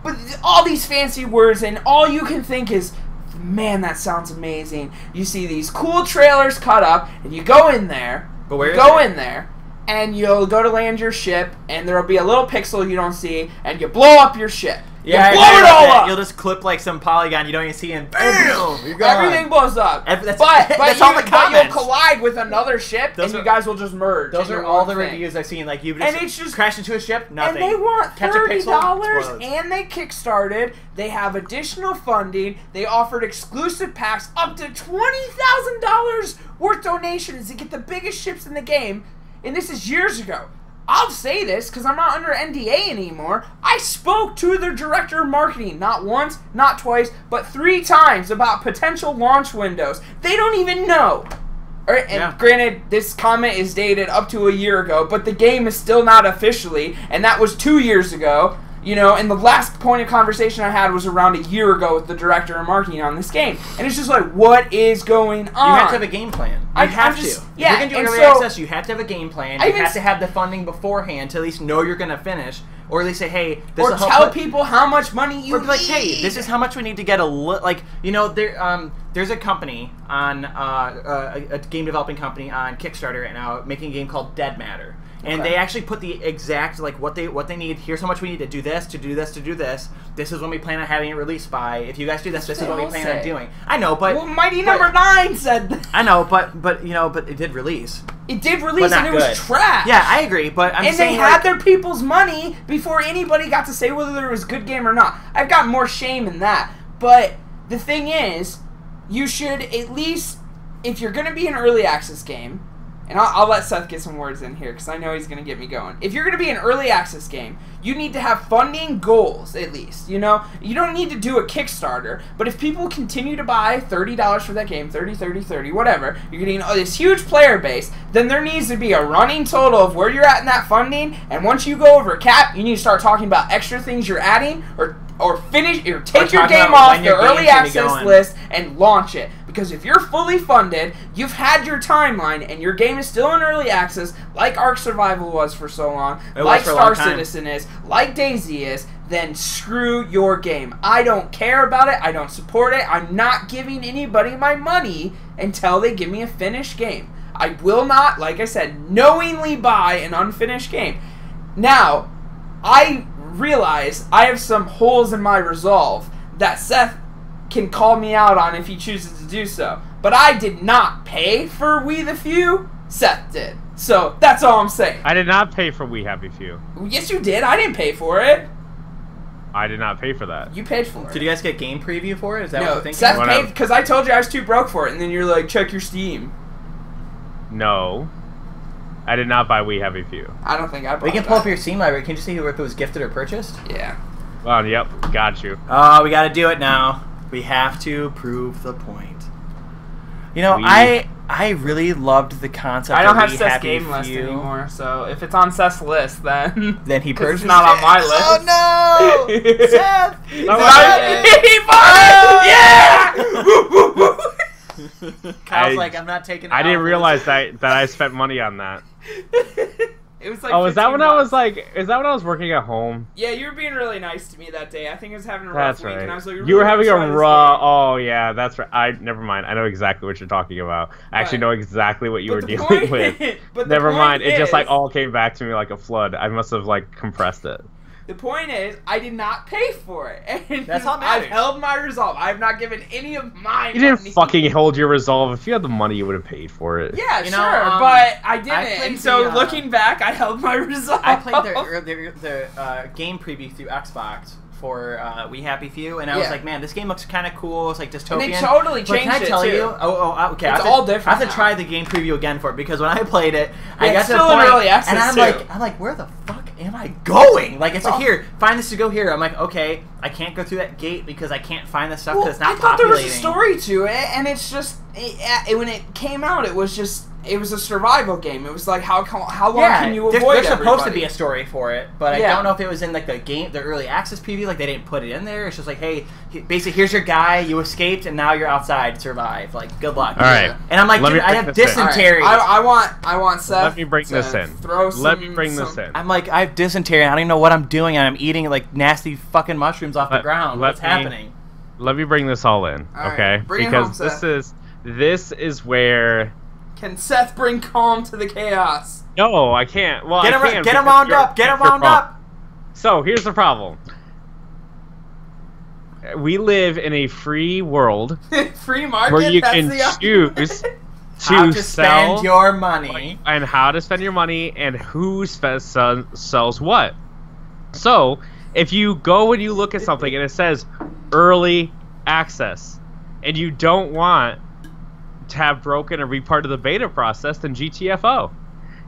with all these fancy words, and all you can think is, man, that sounds amazing. You see these cool trailers cut up, and you go in there. But where in there, and you'll go to land your ship, and there'll be a little pixel you don't see, and you blow up your ship. Yeah, you blow it all up. You'll just clip like some polygon you don't even see, and bam, you're gone. Everything blows up. That's But all the comments. you'll collide with another ship, and you guys will just merge. Those are all the reviews I've seen. Like you just crash into a ship, nothing. And they want $30, explodes. and they kickstarted. They have additional funding. They offered exclusive packs up to $20,000 worth donations to get the biggest ships in the game. And this is years ago. I'll say this because I'm not under NDA anymore. I spoke to their director of marketing not once, not twice, but 3 times about potential launch windows. They don't even know. And granted, this comment is dated up to a year ago, but the game is still not officially, and that was 2 years ago. And the last point of conversation I had was around a year ago with the director of marketing on this game. And it's just like, what is going on? You have to have a game plan. You have to. If you're going to do early access, you have to have a game plan. You have to have the funding beforehand to at least know you're going to finish. Or at least say, hey, this or tell people how much money you need. Like, hey, this is how much we need to get there's a company on a game developing company on Kickstarter right now making a game called Dead Matter. And they actually put the exact, like, what they need. Here's how much we need to do this, to do this, to do this. This is when we plan on having it released by. If you guys do this, this is what we plan on doing. I know, but... Well, Mighty Number 9 said that. I know, but it did release. It did release, and it was trash. Yeah, I agree, but I'm saying, they had their people's money before anybody got to say whether it was a good game or not. I've got more shame in that. But the thing is, you should at least, if you're going to be an early access game, and I'll let Seth get some words in here because I know he's going to get me going. If you're going to be an early access game, you need to have funding goals, at least. You know, you don't need to do a Kickstarter, but if people continue to buy $30 for that game, 30, 30, 30, whatever, you're getting this huge player base, then there needs to be a running total of where you're at in that funding, and once you go over a cap, you need to start talking about extra things you're adding, or take your game off the early access list and launch it. Because if you're fully funded, you've had your timeline, and your game is still in early access, like Ark Survival was for so long, like Star Citizen is, like DayZ is, then screw your game. I don't care about it. I don't support it. I'm not giving anybody my money until they give me a finished game. I will not, like I said, knowingly buy an unfinished game. Now, I realize I have some holes in my resolve that Seth can call me out on if he chooses to do so. But I did not pay for We the Few. Seth did. So that's all I'm saying. I did not pay for We Happy Few. Yes, you did. I didn't pay for it. I did not pay for that. You paid for it. Did you guys get game preview for it? Is that what you're thinking? Seth paid because I told you I was too broke for it, and then you're like, check your Steam. No. I did not buy We Happy Few. I don't think I bought it. We can pull up your Steam library. Can you see if it was gifted or purchased? Yeah. Well, yep. Got you. Oh, we got to do it now. We have to prove the point. You know, I really loved the concept. I don't have We Seth's Happy game list Few. anymore, so if it's on Seth's list, then he purchased it's not on my list. Oh no, Seth! Yeah! Kyle's like, I'm not taking. I didn't realize that I spent money on that. It was like is that when I was $15. is that when I was working at home? Yeah, you were being really nice to me that day. I think I was having a rough That's week, right. and I was like, you were having a raw. game. Oh yeah, that's right. Never mind. I know exactly what you're talking about. I actually know exactly what you were dealing with. Never mind. It just like all came back to me like a flood. I must have like compressed it. The point is, I did not pay for it. And that's all matters. I've held my resolve. I have not given any of my You didn't fucking hold your resolve. If you had the money, you would have paid for it. Yeah, you sure, know, but I didn't. And so, looking back, I held my resolve. I played the game preview through Xbox for We Happy Few, and I was like, man, this game looks kind of cool. It's like dystopian. And they totally changed can I tell it, too. you? Okay. It's all different I have to try the game preview again for it, because when I played it, I got to the still point, in early access, and I'm like, where the fuck am I going? Like, it's like, here, find this to go here. I'm like, okay, I can't go through that gate because I can't find the stuff because it's not I thought populating. there was a story to it, and it's just when it came out, it was a survival game. It was like how long can you avoid there's supposed to be a story for it, but I don't know if it was in like the early access preview. Like, they didn't put it in there. It's just like, hey, basically, here's your guy. You escaped, and now you're outside. Survive. Like, good luck. All right. And I'm like, dude, I have dysentery. Right. I want Seth. Let me bring this in. Let me bring this in. I'm like, I have dysentery. I don't even know what I'm doing, and I'm eating like nasty fucking mushrooms off the ground. What's happening? Let me bring this all in, okay? Because this is where. Can Seth bring calm to the chaos? No, I can't. Well, get him wound up. Get him wound up. So here's the problem. We live in a free world. Free market. Where you can choose how to spend your money and how to spend your money and who sells what. So if you go and you look at something and it says early access, and you don't want to have broken or be part of the beta process, then GTFO.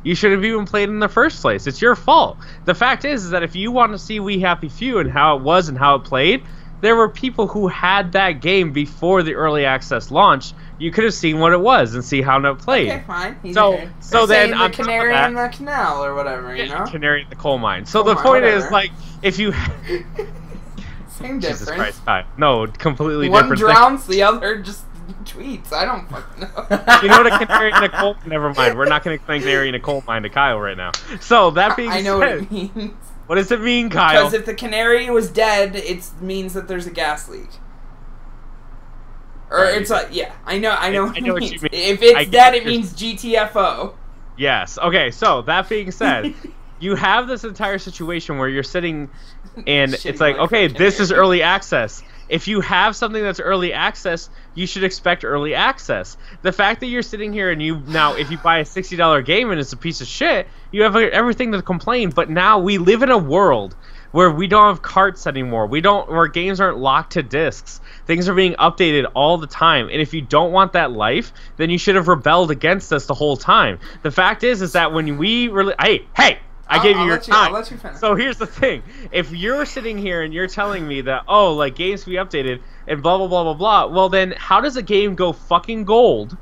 You should have even played in the first place. It's your fault. The fact is that if you want to see We Happy Few and how it was and how it played, there were people who had that game before the early access launch. You could have seen what it was and see how it played. Okay, fine. So then the canary in the canal or whatever, you know? Canary in the coal mine. So the point is, like, if you... Same difference. Jesus Christ. No, completely One different. One drowns, the other just tweets. I don't fucking know. You know what a canary in a coal mine? Never mind. We're not going to explain canary in a coal mine to Kyle right now. So, that being said... I know what it means. What does it mean, Kyle? Because if the canary was dead, it means that there's a gas leak. Or right. It's like, yeah, I know what you mean. If it's dead, it means GTFO. Yes. Okay, so, that being said, you have this entire situation where you're sitting and it's like, okay, this is early access. If you have something that's early access, you should expect early access. The fact that you're sitting here and if you buy a $60 game and it's a piece of shit, you have everything to complain. But now we live in a world where we don't have carts anymore. Where games aren't locked to discs. Things are being updated all the time. And if you don't want that life, then you should have rebelled against us the whole time. The fact is that when we really, I gave you your time. I'll let you finish. So here's the thing. If you're sitting here and you're telling me that, oh, like, games can be updated and blah, blah, blah, blah, blah, well, then how does a game go fucking gold,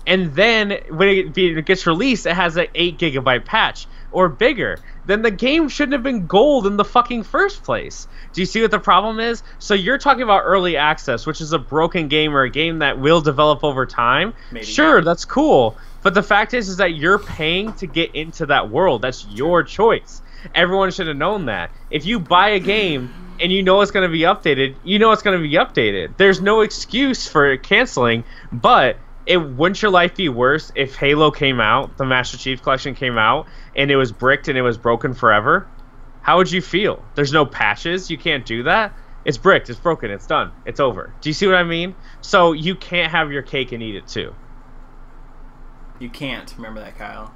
and then when it gets released, it has an 8 GB patch or bigger? Then the game shouldn't have been gold in the fucking first place. Do you see what the problem is? So you're talking about early access, which is a broken game or a game that will develop over time. Maybe. Sure, that's cool. But the fact is that you're paying to get into that world. That's your choice. Everyone should have known that. If you buy a game and you know it's going to be updated, you know it's going to be updated. There's no excuse for canceling, but wouldn't your life be worse if Halo came out, the Master Chief Collection came out, and it was bricked and it was broken forever? How would you feel? There's no patches. You can't do that. It's bricked. It's broken. It's done. It's over. Do you see what I mean? So you can't have your cake and eat it too. You can't. Remember that, Kyle.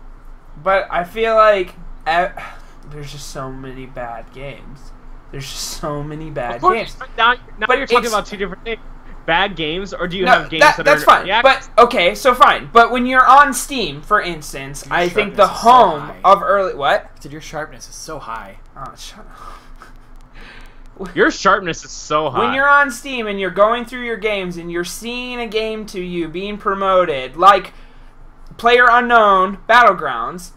But I feel like there's just so many bad games. There's just so many bad games. Now you're talking about two different things. Bad games, or do you have games that's fine. But okay, so fine. But when you're on Steam, for instance, I think the home of early Dude, your sharpness is so high. Oh, shut up. Your sharpness is so high. When you're on Steam and you're going through your games and you're seeing a game to you being promoted, like PlayerUnknown Battlegrounds,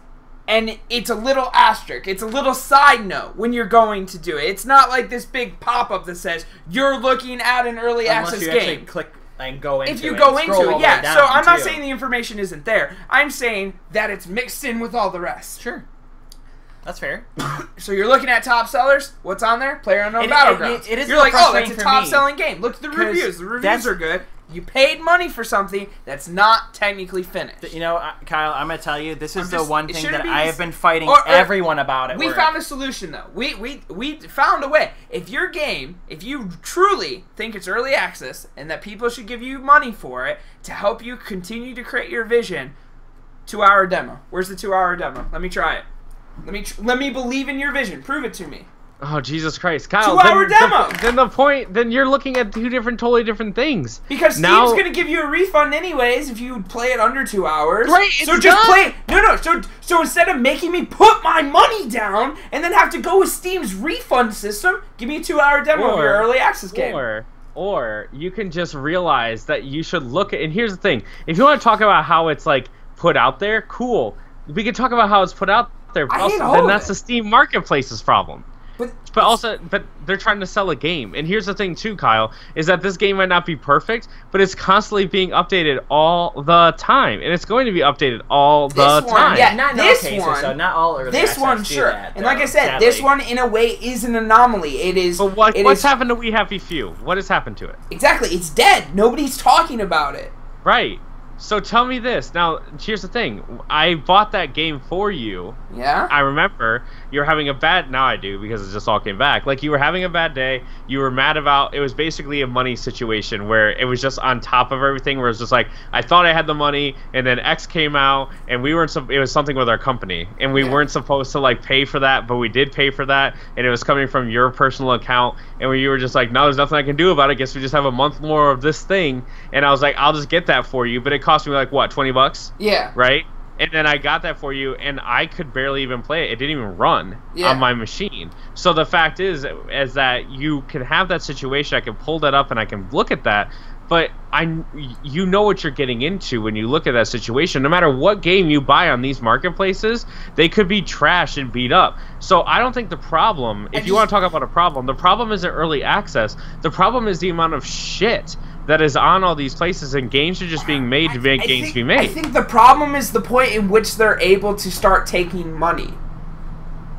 and it's a little asterisk, it's a little side note when you're going to do it. It's not like this big pop-up that says you're looking at an early access game. Actually click and go into it. If you go into it, yeah. So I'm not saying the information isn't there. I'm saying that it's mixed in with all the rest. Sure. That's fair. So you're looking at top sellers. What's on there? PlayerUnknown Battlegrounds. You're like, oh, that's a top-selling game. Look at the reviews. The reviews are good. You paid money for something that's not technically finished. You know, Kyle, I'm going to tell you, this is the one thing that I have been fighting everyone about at work. We found a solution, though. We found a way. If your game, if you truly think it's early access and that people should give you money for it to help you continue to create your vision, 2-hour demo. Where's the 2-hour demo? Let me try it. Let me believe in your vision. Prove it to me. Oh, Jesus Christ, Kyle. 2-hour demo! Then you're looking at totally different things. Because Steam's going to give you a refund anyways if you play it under 2 hours. Right, so just play it. So instead of making me put my money down and then have to go with Steam's refund system, give me a 2-hour demo of your early access game. Or you can just realize that you should look at, and here's the thing. If you want to talk about how it's like put out there, cool. We can talk about how it's put out there. Then that's the Steam Marketplace's problem. But they're trying to sell a game. And here's the thing too, Kyle, is that this game might not be perfect, but it's constantly being updated all the time. And it's going to be updated all the time. Yeah, not this one. So not all early this one, sure. And like I said, this one in a way is an anomaly. It is. But what's happened to We Happy Few? What has happened to it? Exactly. It's dead. Nobody's talking about it. Right. So tell me this. Now, here's the thing. I bought that game for you. Yeah? I remember you were having a bad... Now I do, because it just all came back. Like, you were having a bad day. You were mad about... It was basically a money situation where it was just on top of everything, where it's just like, I thought I had the money, and then X came out, and we weren't... It was something with our company, and we weren't supposed to, like, pay for that, but we did pay for that, and it was coming from your personal account, and you were just like, no, there's nothing I can do about it. I guess we just have a month more of this thing. And I was like, I'll just get that for you, but it cost me like what, $20? Yeah. Right? And then I got that for you, and I could barely even play it. It didn't even run on my machine. So the fact is that you can have that situation. I can pull that up and I can look at that, but you know what you're getting into when you look at that situation. No matter what game you buy on these marketplaces, they could be trashed and beat up. So I don't think the problem, if you want to talk about a problem, the problem isn't early access. The problem is the amount of shit that is on all these places, and games are just being made to make games be made. I think the problem is the point in which they're able to start taking money.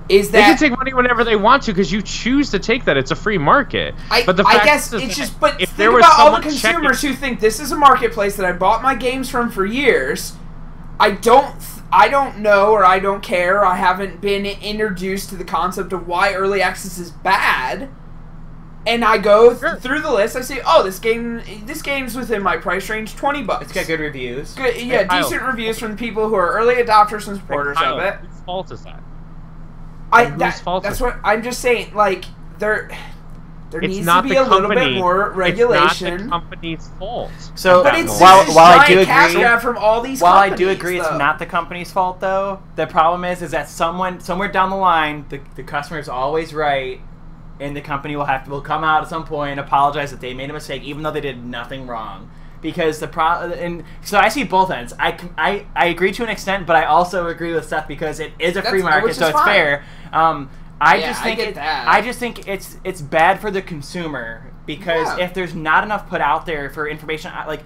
Is that they can take money whenever they want to, because you choose to take that. It's a free market. But the fact guess is it's just. But if think there was about all the consumers who think this is a marketplace that I bought my games from for years. I don't know, or I don't care. Or I haven't been introduced to the concept of why early access is bad. And I go through the list. I say, "Oh, this game's within my price range, $20. It's got good reviews. Good, yeah, decent reviews from the people who are early adopters and supporters of it." Whose fault is that? Whose fault that's is what I'm just saying. Like there it's needs not to be the a little company. bit more regulation. It's not the company's fault. So But it's while this I do giant cash agree, grab from all these while I companies, do agree, it's though. not the company's fault though. The problem is that somewhere down the line, the customer's always right, and the company will come out at some point and apologize that they made a mistake, even though they did nothing wrong. Because and so I see both ends. I agree to an extent, but I also agree with Seth because it is a free market, so it's fair. I just think it's bad for the consumer because if there's not enough put out there for information, like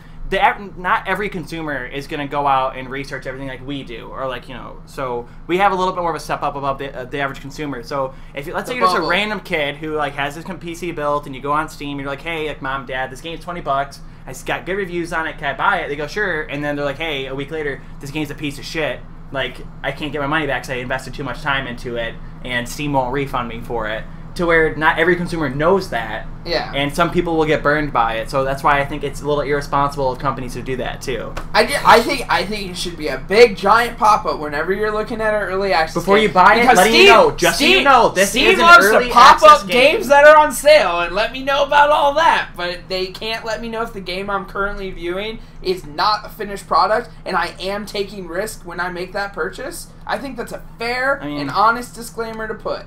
not every consumer is going to go out and research everything like we do, or like so we have a little bit more of a step up above the average consumer. So if let's say you're just a random kid who like has this PC built and you go on Steam and you're like, hey, like mom, dad, this game's $20. I got good reviews on it. Can I buy it? They go, sure. And then they're like, hey, a week later, this game's a piece of shit. Like, I can't get my money back because I invested too much time into it, and Steam won't refund me for it. To where not every consumer knows that. Yeah. And some people will get burned by it. So that's why I think it's a little irresponsible of companies to do that, too. I think it should be a big, giant pop-up whenever you're looking at an early access Before game. you buy it, letting you know, just so you know, this Steam is an loves early to pop access up game. games that are on sale and let me know about all that. But they can't let me know if the game I'm currently viewing is not a finished product and I am taking risk when I make that purchase. I think that's a fair and honest disclaimer to put.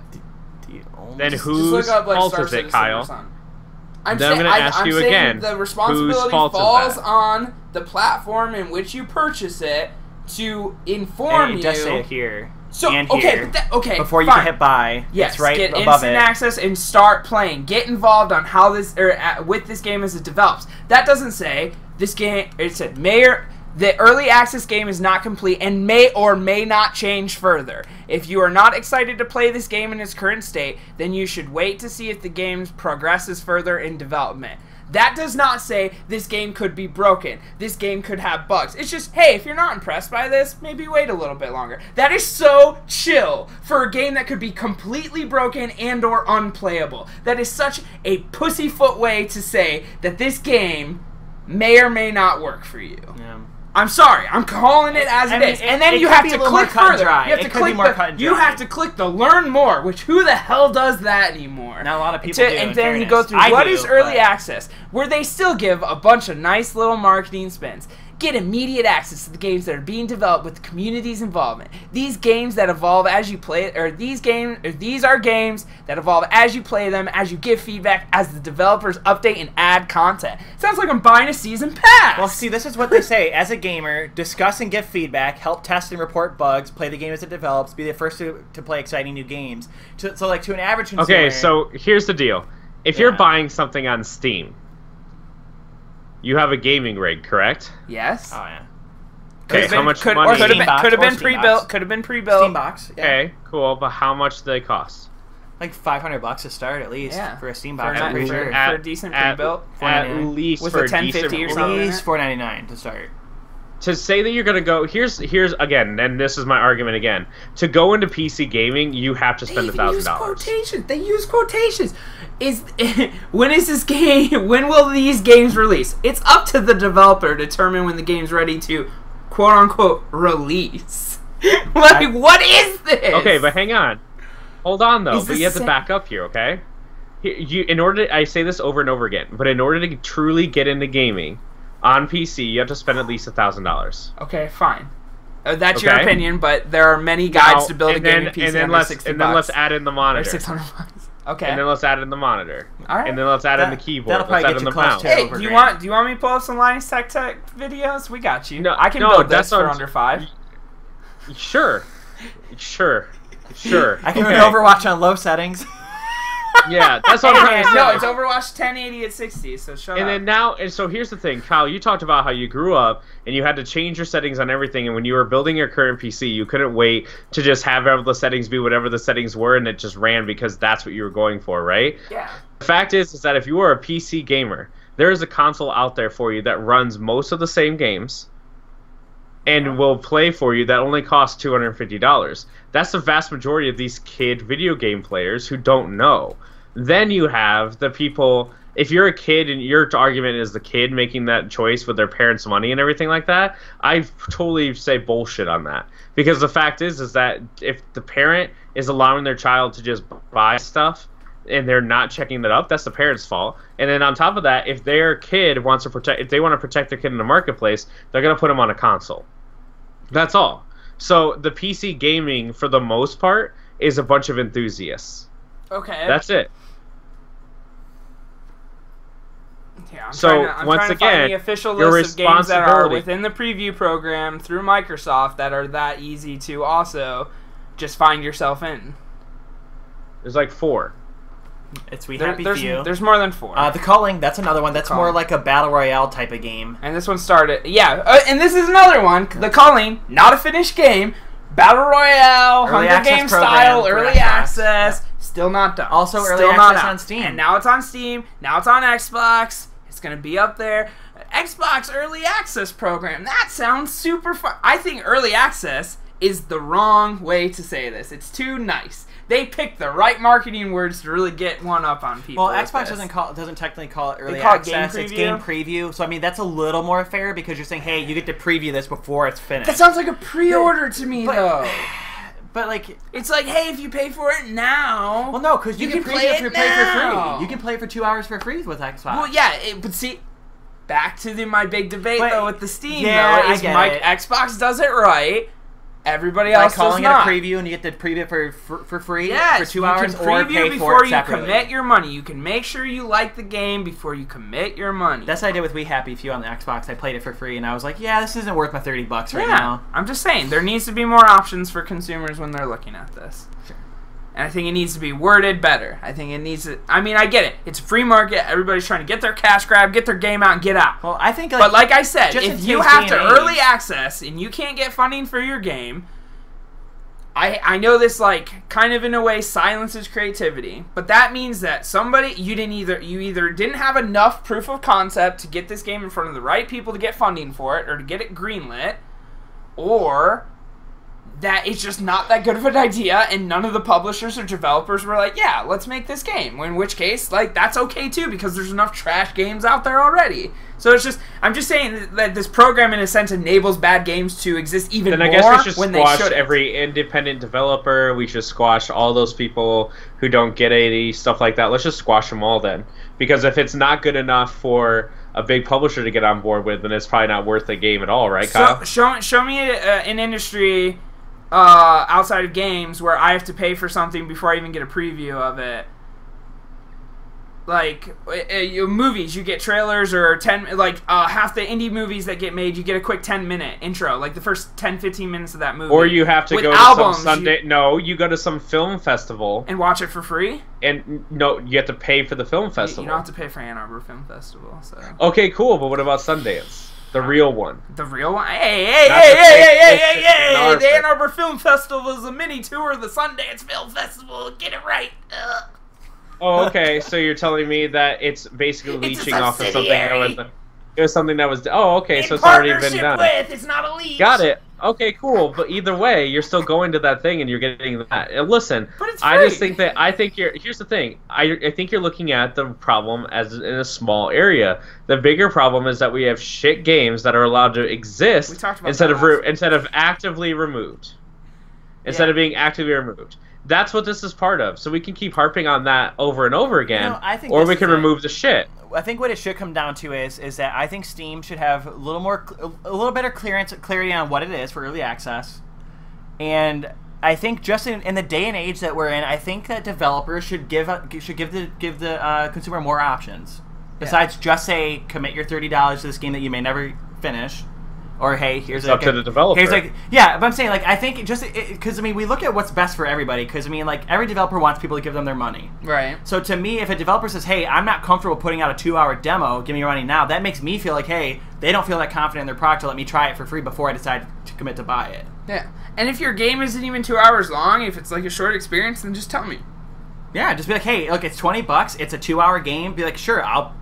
Then whose fault is it, Kyle? I'm going to ask you again. The responsibility falls on the platform in which you purchase it to inform you. It does say it here. So and okay, here. Before you can hit buy, yes, it's right get above instant it. access and start playing. Get involved on how this with this game as it develops. That doesn't say this game. It said the early access game is not complete and may or may not change further. If you are not excited to play this game in its current state, then you should wait to see if the game progresses further in development. That does not say this game could be broken. This game could have bugs. It's just, hey, if you're not impressed by this, maybe wait a little bit longer. That is so chill for a game that could be completely broken and or unplayable. That is such a pussyfoot way to say that this game may or may not work for you. Yeah. I'm sorry. I'm calling it as it is. And then you have to click further. You have to click the learn more, which who the hell does that anymore? Not a lot of people do. And then you go through what is early access, where they still give a bunch of nice little marketing spins. Get immediate access to the games that are being developed with the community's involvement. These games that evolve as you play it, or these are games that evolve as you play them, as you give feedback, as the developers update and add content. Sounds like I'm buying a season pass. Well, see, this is what they say. As a gamer, discuss and give feedback, help test and report bugs, play the game as it develops, be the first to play exciting new games. So, like, to an average consumer... Okay, so here's the deal. If you're buying something on Steam, you have a gaming rig, correct? Yes. Oh, yeah. Okay, how much money? Could have been pre-built. Could have been pre-built. Steam box. Yeah. Okay, cool. But how much do they cost? Like $500 to start at least for a Steam box. For, I'm pretty sure. For a decent pre-built. At least was for it a decent $10.50 or something? At least $4.99 to start. To say that you're gonna go here's again, and this is my argument again. To go into PC gaming, you have to spend $1,000. They use quotations. When is this game? When will these games release? It's up to the developer to determine when the game's ready to, quote unquote, release. What is this? Okay, but hang on, hold on though. But you have to back up here, okay? I say this over and over again, but in order to truly get into gaming on PC, you have to spend at least $1,000. Okay, fine. That's your opinion, but there are many guides to build a gaming PC under $60. And then let's add in the monitor. Or $600. Okay. And then let's add in the monitor. All right. And then let's add in the keyboard. That'll probably let's get add you in the close mouse. to Hey, do you want me to pull up some Linus Tech videos? We got you. No, I can build this for under $5. Sure. I can run Overwatch on low settings. Yeah, that's what I'm trying to say. No, it's Overwatch 1080 at 60, so shut up. And so here's the thing, Kyle, you talked about how you grew up and you had to change your settings on everything, and when you were building your current PC, you couldn't wait to just have all the settings be whatever the settings were, and it just ran because that's what you were going for, right? Yeah. The fact is that if you are a PC gamer, there is a console out there for you that runs most of the same games and will play for you that only costs $250. That's the vast majority of these kid video game players who don't know. Then you have the people if you're a kid and your argument is the kid making that choice with their parents' money and everything like that, I totally say bullshit on that. Because the fact is that if the parent is allowing their child to just buy stuff and they're not checking that up, that's the parent's fault. And then on top of that, if their kid wants to if they want to protect their kid in the marketplace, they're going to put them on a console. That's all. So the PC gaming, for the most part, is a bunch of enthusiasts. Okay. That's it. Yeah, I'm trying to find the official list of games that are within the preview program through Microsoft that are that easy to also just find yourself in. There's like 4. It's happy for you. There's more than 4. The Calling, that's another one. That's more like a battle royale type of game. And this one started, and this is another one. The Calling, not a finished game, battle royale, Hunger Games style, early access. Yep. Still not done. Also early access on Steam. And now it's on Steam. Now it's on Xbox. It's going to be up there. Xbox early access program. That sounds super fun. I think early access is the wrong way to say this. It's too nice. They picked the right marketing words to really get one up on people. Well, Xbox doesn't technically call it early access. It's game preview. So I mean, that's a little more fair because you're saying, hey, you get to preview this before it's finished. That sounds like a pre-order to me, though. But like, it's like, hey, if you pay for it now, well, no, because you can play it for free. You can play it for 2 hours for free with Xbox. Well, yeah, but see, back to my big debate though with the Steam. Yeah, though, is Xbox does it right. Everybody else calling does not. it a preview, and you get to preview it for free for 2 hours, you can or preview pay before for it you separately. commit your money. You can make sure you like the game before you commit your money. That's what I did with We Happy Few on the Xbox. I played it for free, and I was like, yeah, this isn't worth my $30 right now. I'm just saying, there needs to be more options for consumers when they're looking at this. Sure. And I think it needs to be worded better. I think it needs to... I mean, I get it. It's a free market. Everybody's trying to get their cash grab, get their game out, and get out. Well, I think... but like I said, if you have to early access and you can't get funding for your game... I know this, like, kind of in a way silences creativity, but that means that you either didn't have enough proof of concept to get this game in front of the right people to get funding for it or to get it greenlit, or that it's just not that good of an idea and none of the publishers or developers were like, yeah, let's make this game. In which case, like, that's okay too because there's enough trash games out there already. So it's just, I'm just saying that this program in a sense enables bad games to exist even more when they should. Then I guess we should squash every independent developer. We should squash all those people who don't get any stuff like that. Let's just squash them all then. Because if it's not good enough for a big publisher to get on board with, then it's probably not worth the game at all, right, Kyle? So show me an industry outside of games where I have to pay for something before I even get a preview of it. Like movies, you get trailers or half the indie movies that get made, you get a quick 10-minute intro, like the first 10-15 minutes of that movie. Or you have to go to some Sunday. No, you go to some film festival and watch it for free. And no, you have to pay for the film festival. You don't have to pay for Ann Arbor Film Festival. So okay, cool. But what about Sundance? The real one. The real one? Hey! The Ann Arbor Film Festival is a mini tour of the Sundance Film Festival. Get it right. Oh, okay. So you're telling me that it's basically leeching off of something that was something that was. Oh, okay. So it's already been done. It's not a leech. Got it. Okay, cool. But either way, you're still going to that thing and you're getting that. And listen, but it's free. I just think that here's the thing. I think you're looking at the problem as in a small area. The bigger problem is that we have shit games that are allowed to exist instead of actively removed. Instead of being actively removed. That's what this is part of. So we can keep harping on that over and over again, or we can remove the shit. I think what it should come down to is that I think Steam should have a little better clarity on what it is for early access, and I think just in the day and age that we're in, I think that developers should give the consumer more options besides just say commit your $30 to this game that you may never finish. Or hey, here's up to the developer. But I'm saying I think because we look at what's best for everybody. Because every developer wants people to give them their money. Right. So to me, if a developer says, "Hey, I'm not comfortable putting out a 2-hour demo, give me your money now," that makes me feel like, hey, they don't feel that confident in their product to let me try it for free before I decide to commit to buy it. Yeah. And if your game isn't even 2 hours long, if it's like a short experience, then just tell me. Yeah, just be like, hey, look, it's $20. It's a 2-hour game. Be like, sure, I'll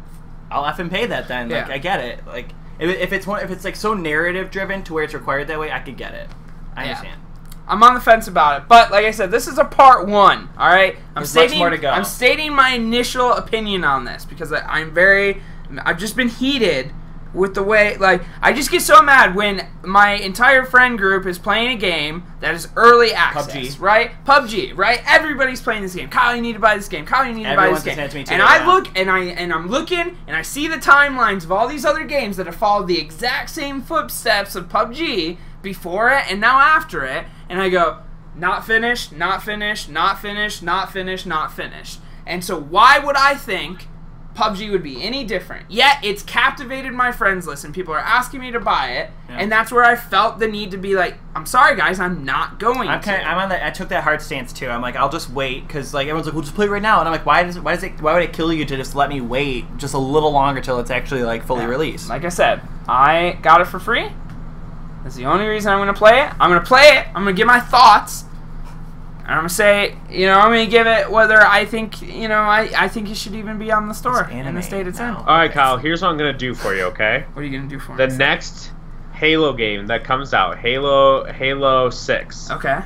effing pay that then. Yeah. Like, I get it. Like. If it's like so narrative driven to where it's required that way, I could get it. I understand. I'm on the fence about it. But like I said, this is a part 1. All right, There's much more to go. I'm stating my initial opinion on this because I've just been heated with the way, like, I just get so mad when my entire friend group is playing a game that is early access, PUBG. right? PUBG, right? Everybody's playing this game. Kyle, you need to buy this game. Kyle, you need to buy this game. Everyone's sent to me too, And I look, and I'm looking, and I see the timelines of all these other games that have followed the exact same footsteps of PUBG before it and now after it, and I go, not finished, not finished, not finished, not finished, not finished. And so why would I think PUBG would be any different? Yet it's captivated my friends list and people are asking me to buy it, and that's where I felt the need to be like, I'm sorry guys, I'm not going to. I took that hard stance too. I'm like, I'll just wait because like everyone's like, we'll just play it right now, and I'm like, why would it kill you to just let me wait just a little longer till it's actually like fully released? Like I said, I got it for free. That's the only reason I'm going to play it. I'm going to play it. I'm going to give my thoughts. And I'm going to say, I'm going to give it whether I think, I think it should even be on the store in the state it's in. All right, Kyle, here's what I'm going to do for you, okay? What are you going to do for me? The next Halo game that comes out, Halo 6. Okay.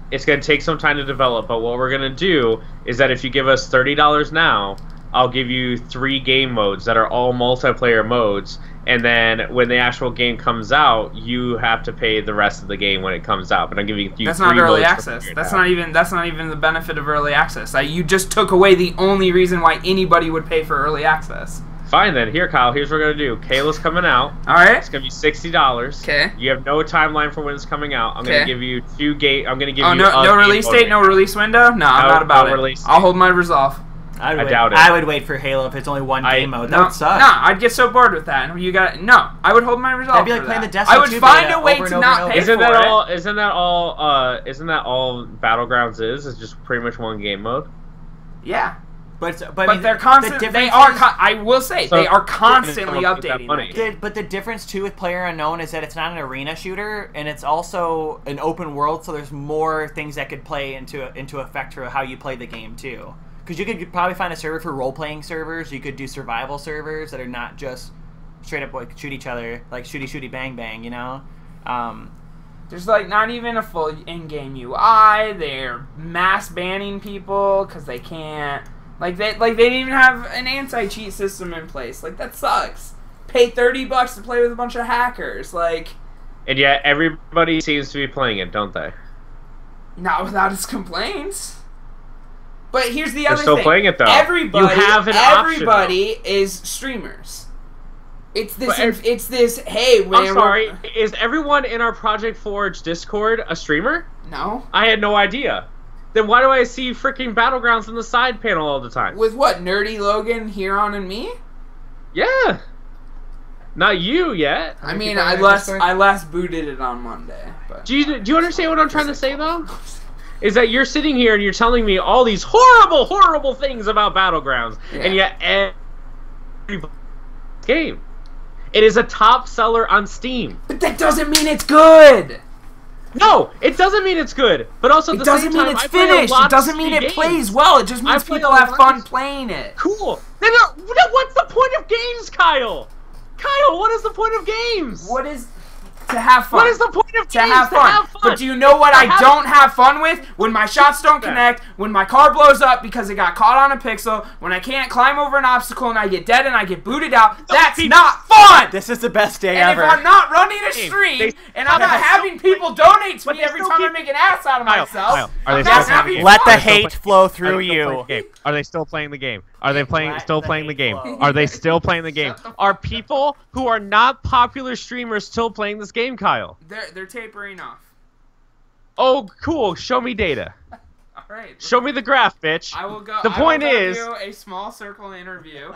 It's going to take some time to develop, but what we're going to do is that if you give us $30 now, I'll give you 3 game modes that are all multiplayer modes, and then when the actual game comes out, you have to pay the rest of the game when it comes out. But I'm giving you That's 3 not early modes access. That's not even the benefit of early access. You just took away the only reason why anybody would pay for early access. Fine then. Here, Kyle. Here's what we're gonna do. Kayla's coming out. All right. It's gonna be $60. Okay. You have no timeline for when it's coming out. I'm gonna give you 2 game. I'm gonna give you. No release date, no release window. No, I'm not about it. I'll hold my resolve. I doubt it. I would wait for Halo if it's only one game mode. That would suck. No, I'd get so bored with that. I would hold my resolve. That'd be like playing the Destiny 2 I would find a way to not pay for it. Isn't that all Battlegrounds is? It's just pretty much one game mode. Yeah. But they're constant. They are. I will say they are constantly updating. But the difference too with PlayerUnknown is that it's not an arena shooter, and it's also an open world. So there's more things that could play into effect for how you play the game too. Because you could probably find a server for role-playing servers. You could do survival servers that are not just straight up like shoot each other, like shooty bang bang. There's like not even a full in-game UI. They're mass banning people because they can't. They didn't even have an anti-cheat system in place. Like, that sucks. Pay $30 to play with a bunch of hackers. And yet everybody seems to be playing it, don't they? Not without its complaints. But here's the other thing. They're still playing it though. Everybody is streamers. It's this. Hey, man. I'm sorry. Is everyone in our Project Forge Discord a streamer? No. I had no idea. Then why do I see freaking Battlegrounds in the side panel all the time? With what? Nerdy Logan, Huron, and me? Yeah. Not you yet. I mean, I last booted it on Monday. But do you understand what I'm trying to say though? Is that you're sitting here and you're telling me all these horrible things about Battlegrounds, and yet every game, it is a top seller on Steam. But that doesn't mean it's good. No, it doesn't mean it's good. But also, it doesn't mean it's finished. It doesn't mean it plays well. It just means people have fun playing it. Cool. Then what's the point of games, Kyle? Kyle, what is the point of games? What is to have fun? What is the point of games? To have fun. But do you know what I don't have fun with? When my shots don't connect, when my car blows up because it got caught on a pixel, when I can't climb over an obstacle and I get dead and I get booted out, that's not fun! This is the best day ever. And if I'm not running a stream, and I'm not having people donate to me every time I make an ass out of myself, I'm not having fun. Let the hate flow through you. Are they still playing the game? Are they still playing the game? Are they still playing the game? Are people who are not popular streamers still playing this game, Kyle? They're tapering off. Oh, cool. Show me data. All right. Show me the graph, bitch. I will go. The point is, do a small circle interview.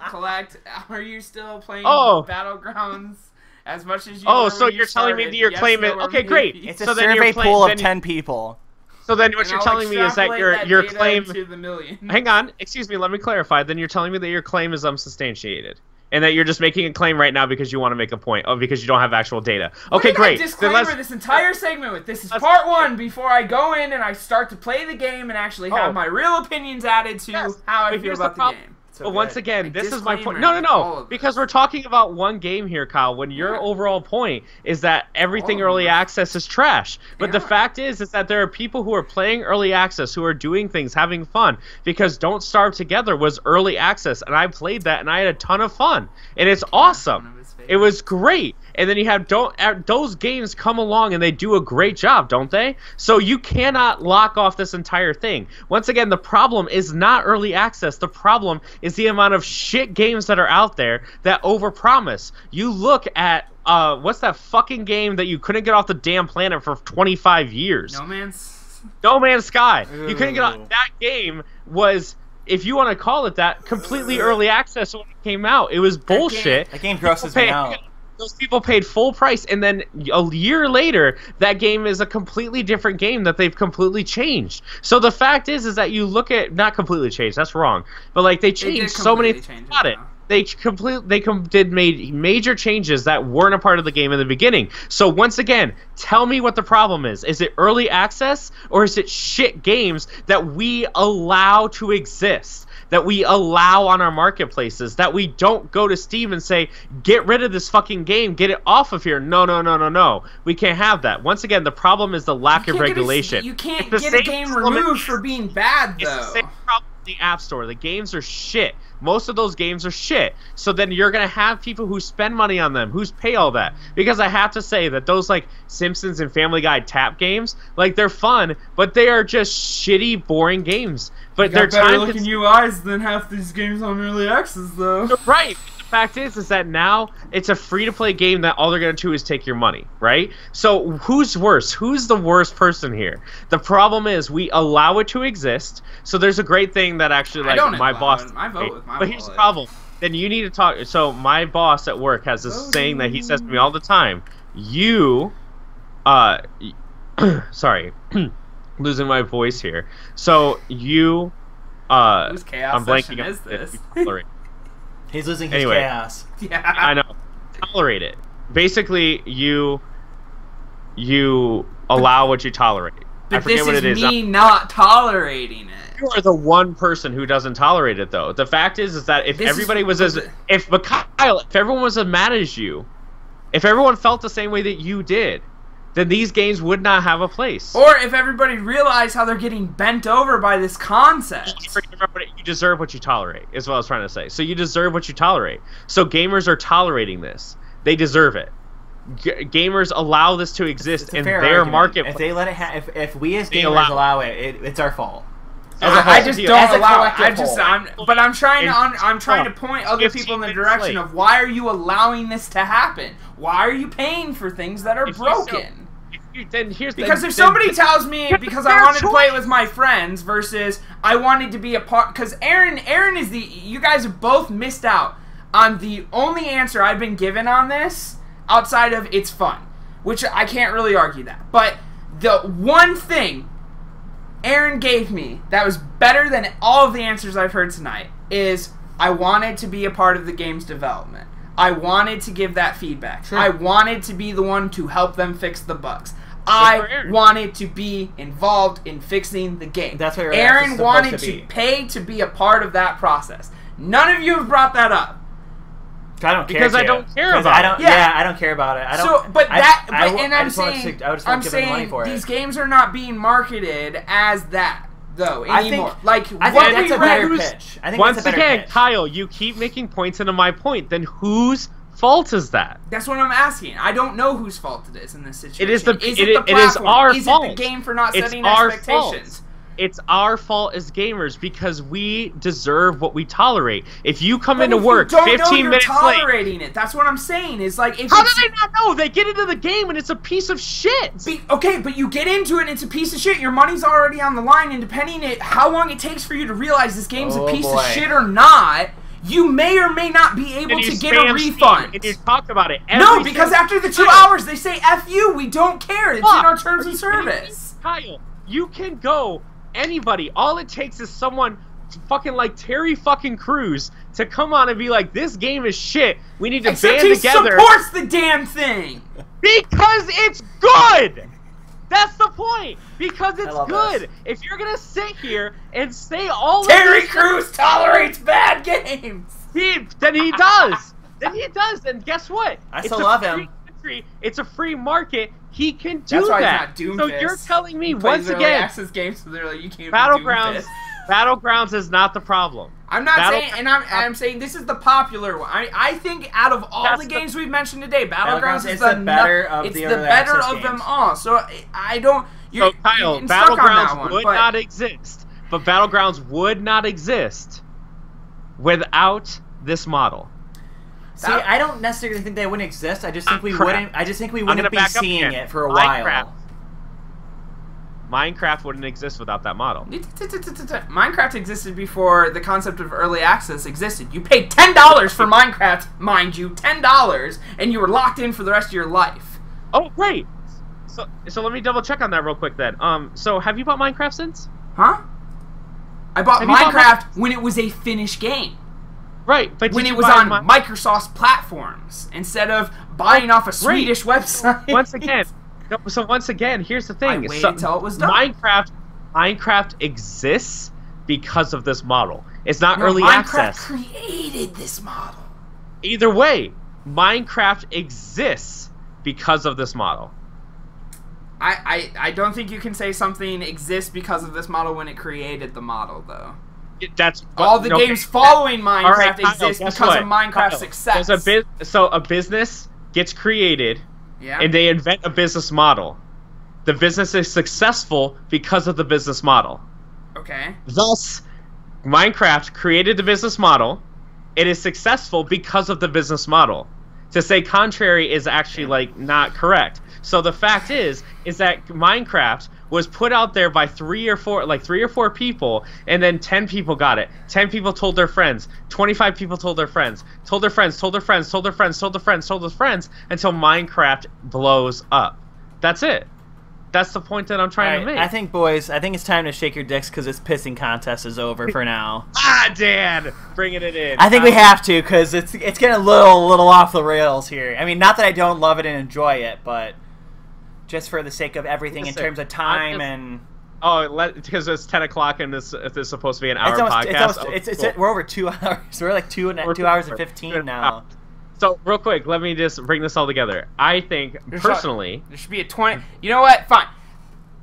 Collect. Are you still playing Battlegrounds as much as you? Oh, so you're telling me that you're claiming? Okay, great. It's a survey pool of 10 people. So then what you're telling me is that your claim... To the million. Hang on. Excuse me. Let me clarify. Then you're telling me that your claim is unsubstantiated. And that you're just making a claim right now because you want to make a point. Oh, because you don't have actual data. Okay, great. Disclaimer this entire segment with. This is part 1 before I go in and I start to play the game and actually have my real opinions added to how I feel about the game. So but once again, like, this is my point. disclaimer, No, because we're talking about one game here, Kyle. When your overall point is that everything early access is trash. But the fact is that there are people who are playing early access, who are doing things, having fun. Because Don't Starve Together was early access, and I played that, and I had a ton of fun. And it's awesome. It was great. And then you have those games come along and they do a great job, don't they? So you cannot lock off this entire thing. Once again, the problem is not early access. The problem is the amount of shit games that are out there that overpromise. You look at what's that fucking game that you couldn't get off the damn planet for 25 years? No Man's Sky. Ooh. You couldn't get off. That game was, if you want to call it that, completely early access when it came out. It was bullshit. That game grosses me out. Those people paid full price, and then a year later, that game is a completely different game that they've completely changed. So the fact is that you look at, not completely changed, that's wrong, but like they changed so many things about it. They made major changes that weren't a part of the game in the beginning. So once again, tell me what the problem is. Is it early access, or is it shit games that we allow to exist? That we allow on our marketplaces, that we don't go to Steam and say, get rid of this fucking game, get it off of here. No. We can't have that. Once again, the problem is the lack of regulation. You can't get a game removed for being bad, though. It's the same problem with the App Store. The games are shit. Most of those games are shit. So then you're going to have people who spend money on them, who pay all that. Because I have to say that those like Simpsons and Family Guy tap games, like they're fun, but they are just shitty, boring games. But they're better looking UIs than half these games on early access, though. Right. The fact is that now it's a free-to-play game that all they're going to do is take your money, right? So who's worse? Who's the worst person here? The problem is we allow it to exist. So there's a great thing that actually, like, my boss... I vote with my But here's the problem. Then you need to talk... So my boss at work has this saying that he says to me all the time. You... sorry. Losing my voice here. So you... Whose chaos I'm blanking is this? He's losing his chaos. Yeah. I know. Tolerate it. Basically, you allow what you tolerate. But I forget what it is. Me not tolerating it. You are the one person who doesn't tolerate it, though. The fact is that if everybody was as... If everyone was as mad as you, if everyone felt the same way that you did, then these games would not have a place. Or if everybody realized how they're getting bent over by this concept. You deserve what you tolerate, is what I was trying to say. So you deserve what you tolerate. So gamers are tolerating this. They deserve it. Gamers allow this to exist in their market. If they let it if we as gamers allow it, it's our fault. I just don't allow it. I'm trying to point other people in the direction of why are you allowing this to happen? Why are you paying for things that are broken? Because if somebody tells me because I wanted to play it with my friends versus I wanted to be a part, because Aaron is you guys have both missed out on the only answer I've been given on this outside of it's fun, which I can't really argue that. But the one thing Aaron gave me that was better than all of the answers I've heard tonight is I wanted to be a part of the game's development. I wanted to give that feedback. Sure. I wanted to be the one to help them fix the bugs. I wanted to be involved in fixing the game. That's what Aaron wanted to pay to be a part of that process. None of you have brought that up. I don't care because I don't care about it. Yeah, I don't care about it. I'm saying these games are not being marketed as that though anymore. I think that's a better pitch. Once again, Kyle, you keep making points into my point. Then whose fault is that? That's what I'm asking. I don't know whose fault it is in this situation. It is the it is our fault. Is it the game for not setting expectations? It's our fault as gamers because we deserve what we tolerate. If you come into work 15 minutes late, tolerating it. That's what I'm saying. Is like, how do they not know? They get into the game and it's a piece of shit. Okay, but you get into it and it's a piece of shit. Your money's already on the line, and depending on how long it takes for you to realize this game's a piece of shit or not, you may or may not be able to get a refund. And you talk about it. No, because after the 2 hours, they say F you. We don't care. It's in our terms of service. Kyle, you can go. Anybody, all it takes is someone fucking like Terry fucking Crews to come on and be like, this game is shit, we need to band together. He supports the damn thing! Because it's good! That's the point, because it's good. This. If you're gonna sit here and say all Terry Crews tolerates bad games, then he does. Then he does. And guess what? I still love him. It's a free market. He can do That's why that. He's not So you're telling me he once again, access games, so they're like, you can't. Battlegrounds is not the problem. I'm not saying, and I'm saying this is the popular one. I think out of all the games we've mentioned today, Battlegrounds is the better of them all. So I don't. So Kyle, Battlegrounds would not exist, but Battlegrounds would not exist without this model. See, I don't necessarily think they wouldn't exist. I just think we wouldn't. I just think we wouldn't be seeing it for a while. Minecraft wouldn't exist without that model. Minecraft existed before the concept of early access existed. You paid $10 for Minecraft, mind you, $10, and you were locked in for the rest of your life. Oh, great. So let me double check on that real quick then. So have you bought Minecraft since? Huh? I bought Minecraft when it was a finished game. Right, but when it was on Microsoft's platforms instead of buying off a Swedish website. Once again, here's the thing. I waited until it was done. Minecraft exists because of this model. It's not early access. Minecraft created this model. Either way, Minecraft exists because of this model. I don't think you can say something exists because of this model when it created the model, though. That's all the games following Minecraft exist because of Minecraft's success. So a business gets created, and they invent a business model. The business is successful because of the business model. Okay. Thus, Minecraft created the business model. It is successful because of the business model. To say contrary is actually like not correct. So the fact is that Minecraft was put out there by three or four people, and then 10 people got it. 10 people told their friends. 25 people told their friends. Told their friends. Told their friends. Told their friends. Told their friends. Told their friends until Minecraft blows up. That's it. That's the point that I'm trying to make. I think, boys, it's time to shake your dicks because this pissing contest is over for now. Dan, bringing it in. I think we have to because it's getting a little off the rails here. I mean, not that I don't love it and enjoy it, but just for the sake of everything in terms of time and... Oh, because it's 10 o'clock and this is supposed to be an hour podcast. We're over 2 hours. We're like 2 hours and 15 now. So, real quick, let me just bring this all together. I think, personally... There should be a 20... You know what? Fine.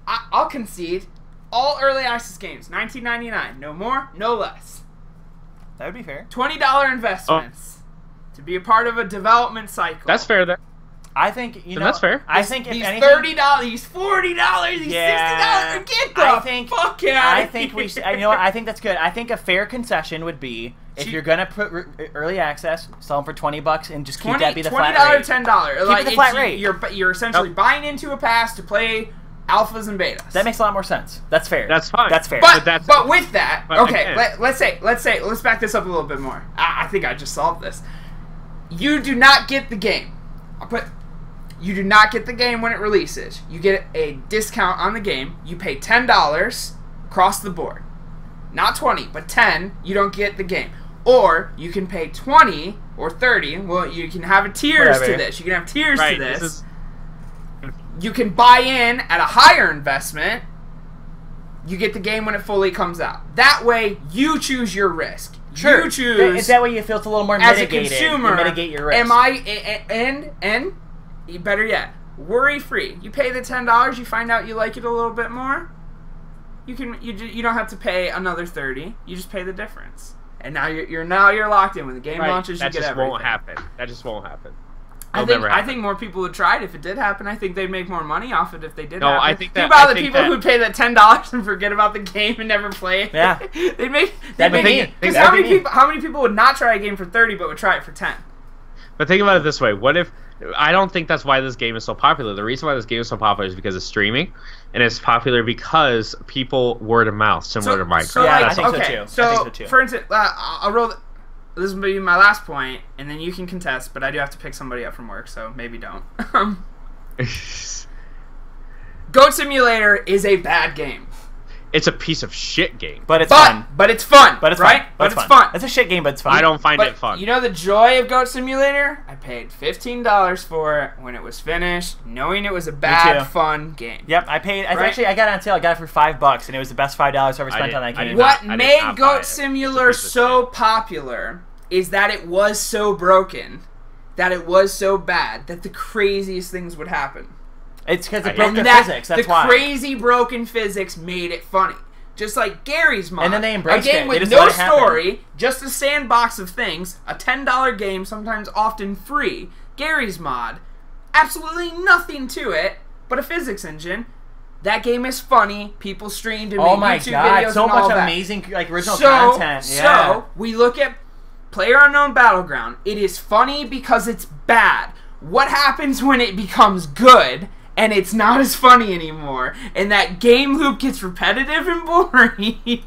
I'll concede. All early access games, $19.99. No more, no less. That would be fair. $20 investments to be a part of a development cycle. That's fair, then. I think, that's fair. I think if he's anything... $30, he's $40, he's $60. Get the fuck out. I think we should... You know what? I think that's good. I think a fair concession would be... If you're gonna put early access, sell them for $20 and just keep that be the flat rate. $20, $10. Keep it the flat rate. You're essentially buying into a pass to play alphas and betas. That makes a lot more sense. That's fair. That's fine. That's fair. But with that, okay, let's back this up a little bit more. I think I just solved this. You do not get the game. You do not get the game when it releases. You get a discount on the game. You pay $10 across the board. Not 20, but 10, you don't get the game. Or you can pay 20 or 30. Well, you can have tiers to this. You can have tiers to this. You can buy in at a higher investment. You get the game when it fully comes out. That way, you choose your risk. Sure. You choose. That way you feel it's a little more mitigated. As a consumer, you mitigate your risk. And better yet, worry-free. You pay the $10, you find out you like it a little bit more. You don't have to pay another $30. You just pay the difference. And now you're locked in. When the game launches, you get everything. That just won't happen. That just won't happen. I think more people would try it if it did happen. I think they'd make more money off it if they did. I think that. Think about the people who'd pay that $10 and forget about the game and never play it. Yeah, they'd make. Because how many people would not try a game for $30 but would try it for $10? But think about it this way: what if? I don't think that's why this game is so popular. The reason why this game is so popular is because it's streaming, and it's popular because people word of mouth, similar to Minecraft. I think so too. So, for instance, I'll roll. This will be my last point, and then you can contest. But I do have to pick somebody up from work, so maybe don't. Goat Simulator is a bad game. It's a piece of shit game. But it's fun. But it's fun. But it's right? fun. But it's fun. It's a shit game, but it's fun. I don't find it fun. You know the joy of Goat Simulator? I paid $15 for it when it was finished, knowing it was a bad, fun game. Yep, I paid. Actually, I got it on sale. I got it for $5, and it was the best $5 I ever spent on that game. What made Goat Simulator so popular is that it was so broken, that it was so bad, that the craziest things would happen. It's because it broke the physics. That's why. The crazy broken physics made it funny. Just like Gary's Mod. And then they embraced it. A game with no story, just a sandbox of things, a $10 game, sometimes often free. Gary's Mod. Absolutely nothing to it, but a physics engine. That game is funny. People streamed and made YouTube videos so and all much that. Amazing original content. Yeah. So, we look at PlayerUnknown Battleground. It is funny because it's bad. What happens when it becomes good? And it's not as funny anymore, and that game loop gets repetitive and boring.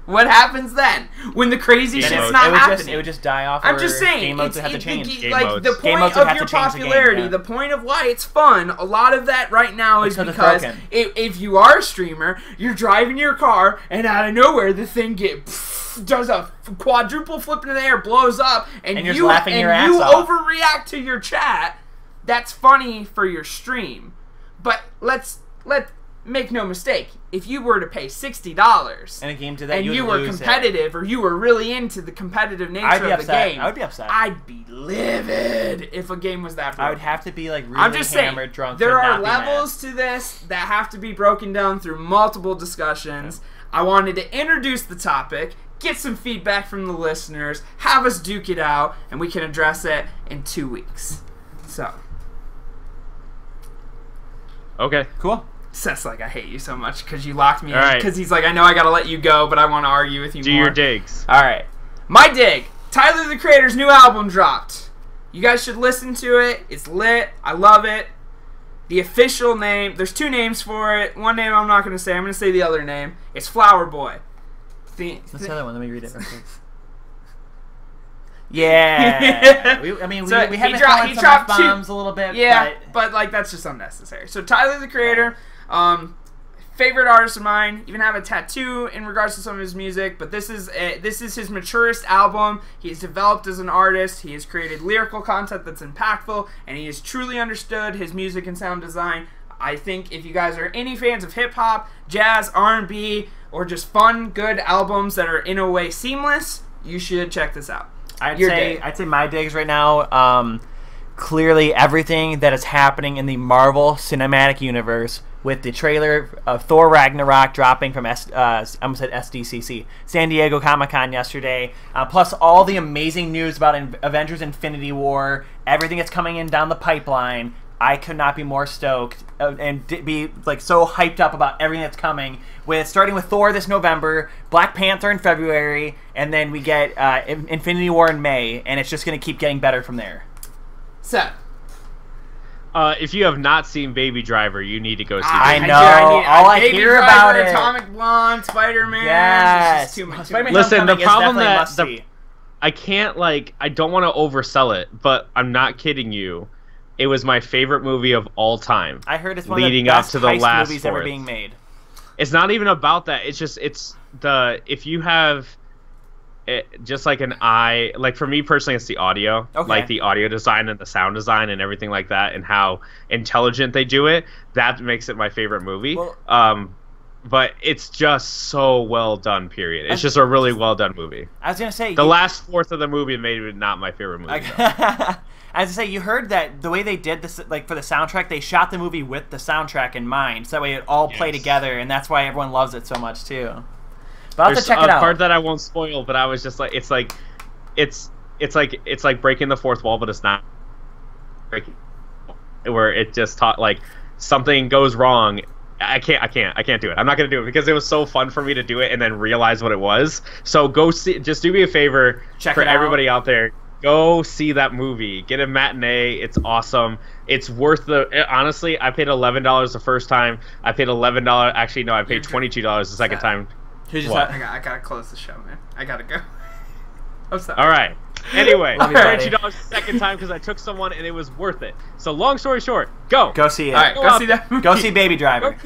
What happens then when the crazy shit's not happening? It would just die off. I'm just saying, game modes would have to change. The point of your popularity, the point of why it's fun, a lot of that right now is because if you are a streamer, you're driving your car, and out of nowhere the thing does a quadruple flip into the air, blows up, and you laughing your ass off. Overreact to your chat. That's funny for your stream, but let's make no mistake. If you were to pay $60 in a game and you were competitive, or you were really into the competitive nature of the game, I would be upset. I'd be livid if a game was that broken. I would have to be like really hammered, drunk. There are levels to this that have to be broken down through multiple discussions. I wanted to introduce the topic, get some feedback from the listeners, have us duke it out, and we can address it in 2 weeks. So. Okay. Cool. Seth's like, I hate you so much because you locked me in. Because he's like, I know I gotta let you go, but I want to argue with you more. Do your digs. Alright. My dig. Tyler, the Creator's new album dropped. You guys should listen to it. It's lit. I love it. The official name, there's 2 names for it. One name I'm not going to say. I'm going to say the other name. It's Flower Boy. What's the other one? Let me read it real quick. Yeah. So we haven't dropped some F-bombs a little bit. Yeah, but like that's just unnecessary. So Tyler, the Creator, favorite artist of mine. Even have a tattoo in regards to some of his music. But this is his maturest album. He's developed as an artist. He has created lyrical content that's impactful, and he has truly understood his music and sound design. I think if you guys are any fans of hip hop, jazz, R&B, or just fun, good albums that are in a way seamless, you should check this out. I'd say my digs right now, clearly everything that is happening in the Marvel Cinematic Universe with the trailer of Thor Ragnarok dropping from I almost said SDCC, San Diego Comic-Con yesterday, plus all the amazing news about Avengers Infinity War, everything that's coming in down the pipeline. I could not be more stoked and be like so hyped up about everything that's coming. Starting with Thor this November, Black Panther in February, and then we get Infinity War in May, and it's just going to keep getting better from there. Seth. If you have not seen Baby Driver, you need to go see it. I know. All I hear about it. Atomic Blonde, Spider-Man. Yes. Too much. Listen, the problem that I can't I don't want to oversell it, but I'm not kidding you. It was my favorite movie of all time. I heard it's one of the best heist movies ever being made. It's not even about that. It's just if you have just like an eye, like for me personally, it's the audio, like the audio design and the sound design and everything like that, and how intelligent they do it. That makes it my favorite movie. Well, but it's just so well done. Period. It's just a really well done movie. I was gonna say the last fourth of the movie made it not my favorite movie. As I say, you heard that the way they did this, like for the soundtrack, they shot the movie with the soundtrack in mind, so that way it all played together, and that's why everyone loves it so much too. But I'll have to check it out. There's a part that I won't spoil, but I was just like, it's like breaking the fourth wall, but it's not breaking. Where it just taught like something goes wrong. I can't do it. I'm not gonna do it because it was so fun for me to do it and then realize what it was. So go see. Just do me a favor for everybody out there. Go see that movie. Get a matinee. It's awesome. It's worth honestly, I paid $11 the first time. I paid $11. Actually, no, I paid $22 the second time. I gotta close the show, man. I gotta go. I'm sorry. All right. Anyway, $22 the second time because I took someone and it was worth it. So long story short, go see it. All right, go see that movie. Go see Baby Driver.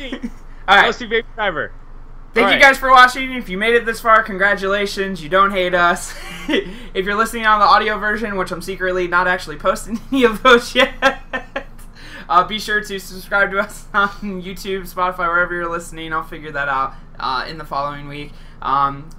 Go see Baby Driver. Thank you guys for watching. If you made it this far, congratulations. You don't hate us. If you're listening on the audio version, which I'm secretly not actually posting any of those yet, be sure to subscribe to us on YouTube, Spotify, wherever you're listening. I'll figure that out in the following week.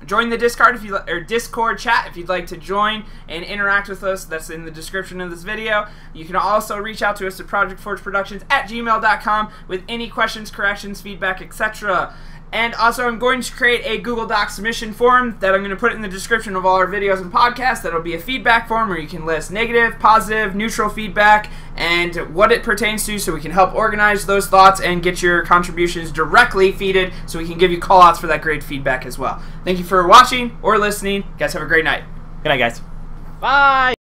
Join the Discord chat if you'd like to join and interact with us. That's in the description of this video. You can also reach out to us at projectforgeproductions@gmail.com with any questions, corrections, feedback, etc. And also, I'm going to create a Google Docs submission form that I'm going to put in the description of all our videos and podcasts. That'll be a feedback form where you can list negative, positive, neutral feedback and what it pertains to, so we can help organize those thoughts and get your contributions directly feeded so we can give you call-outs for that great feedback as well. Thank you for watching or listening. You guys have a great night. Good night, guys. Bye.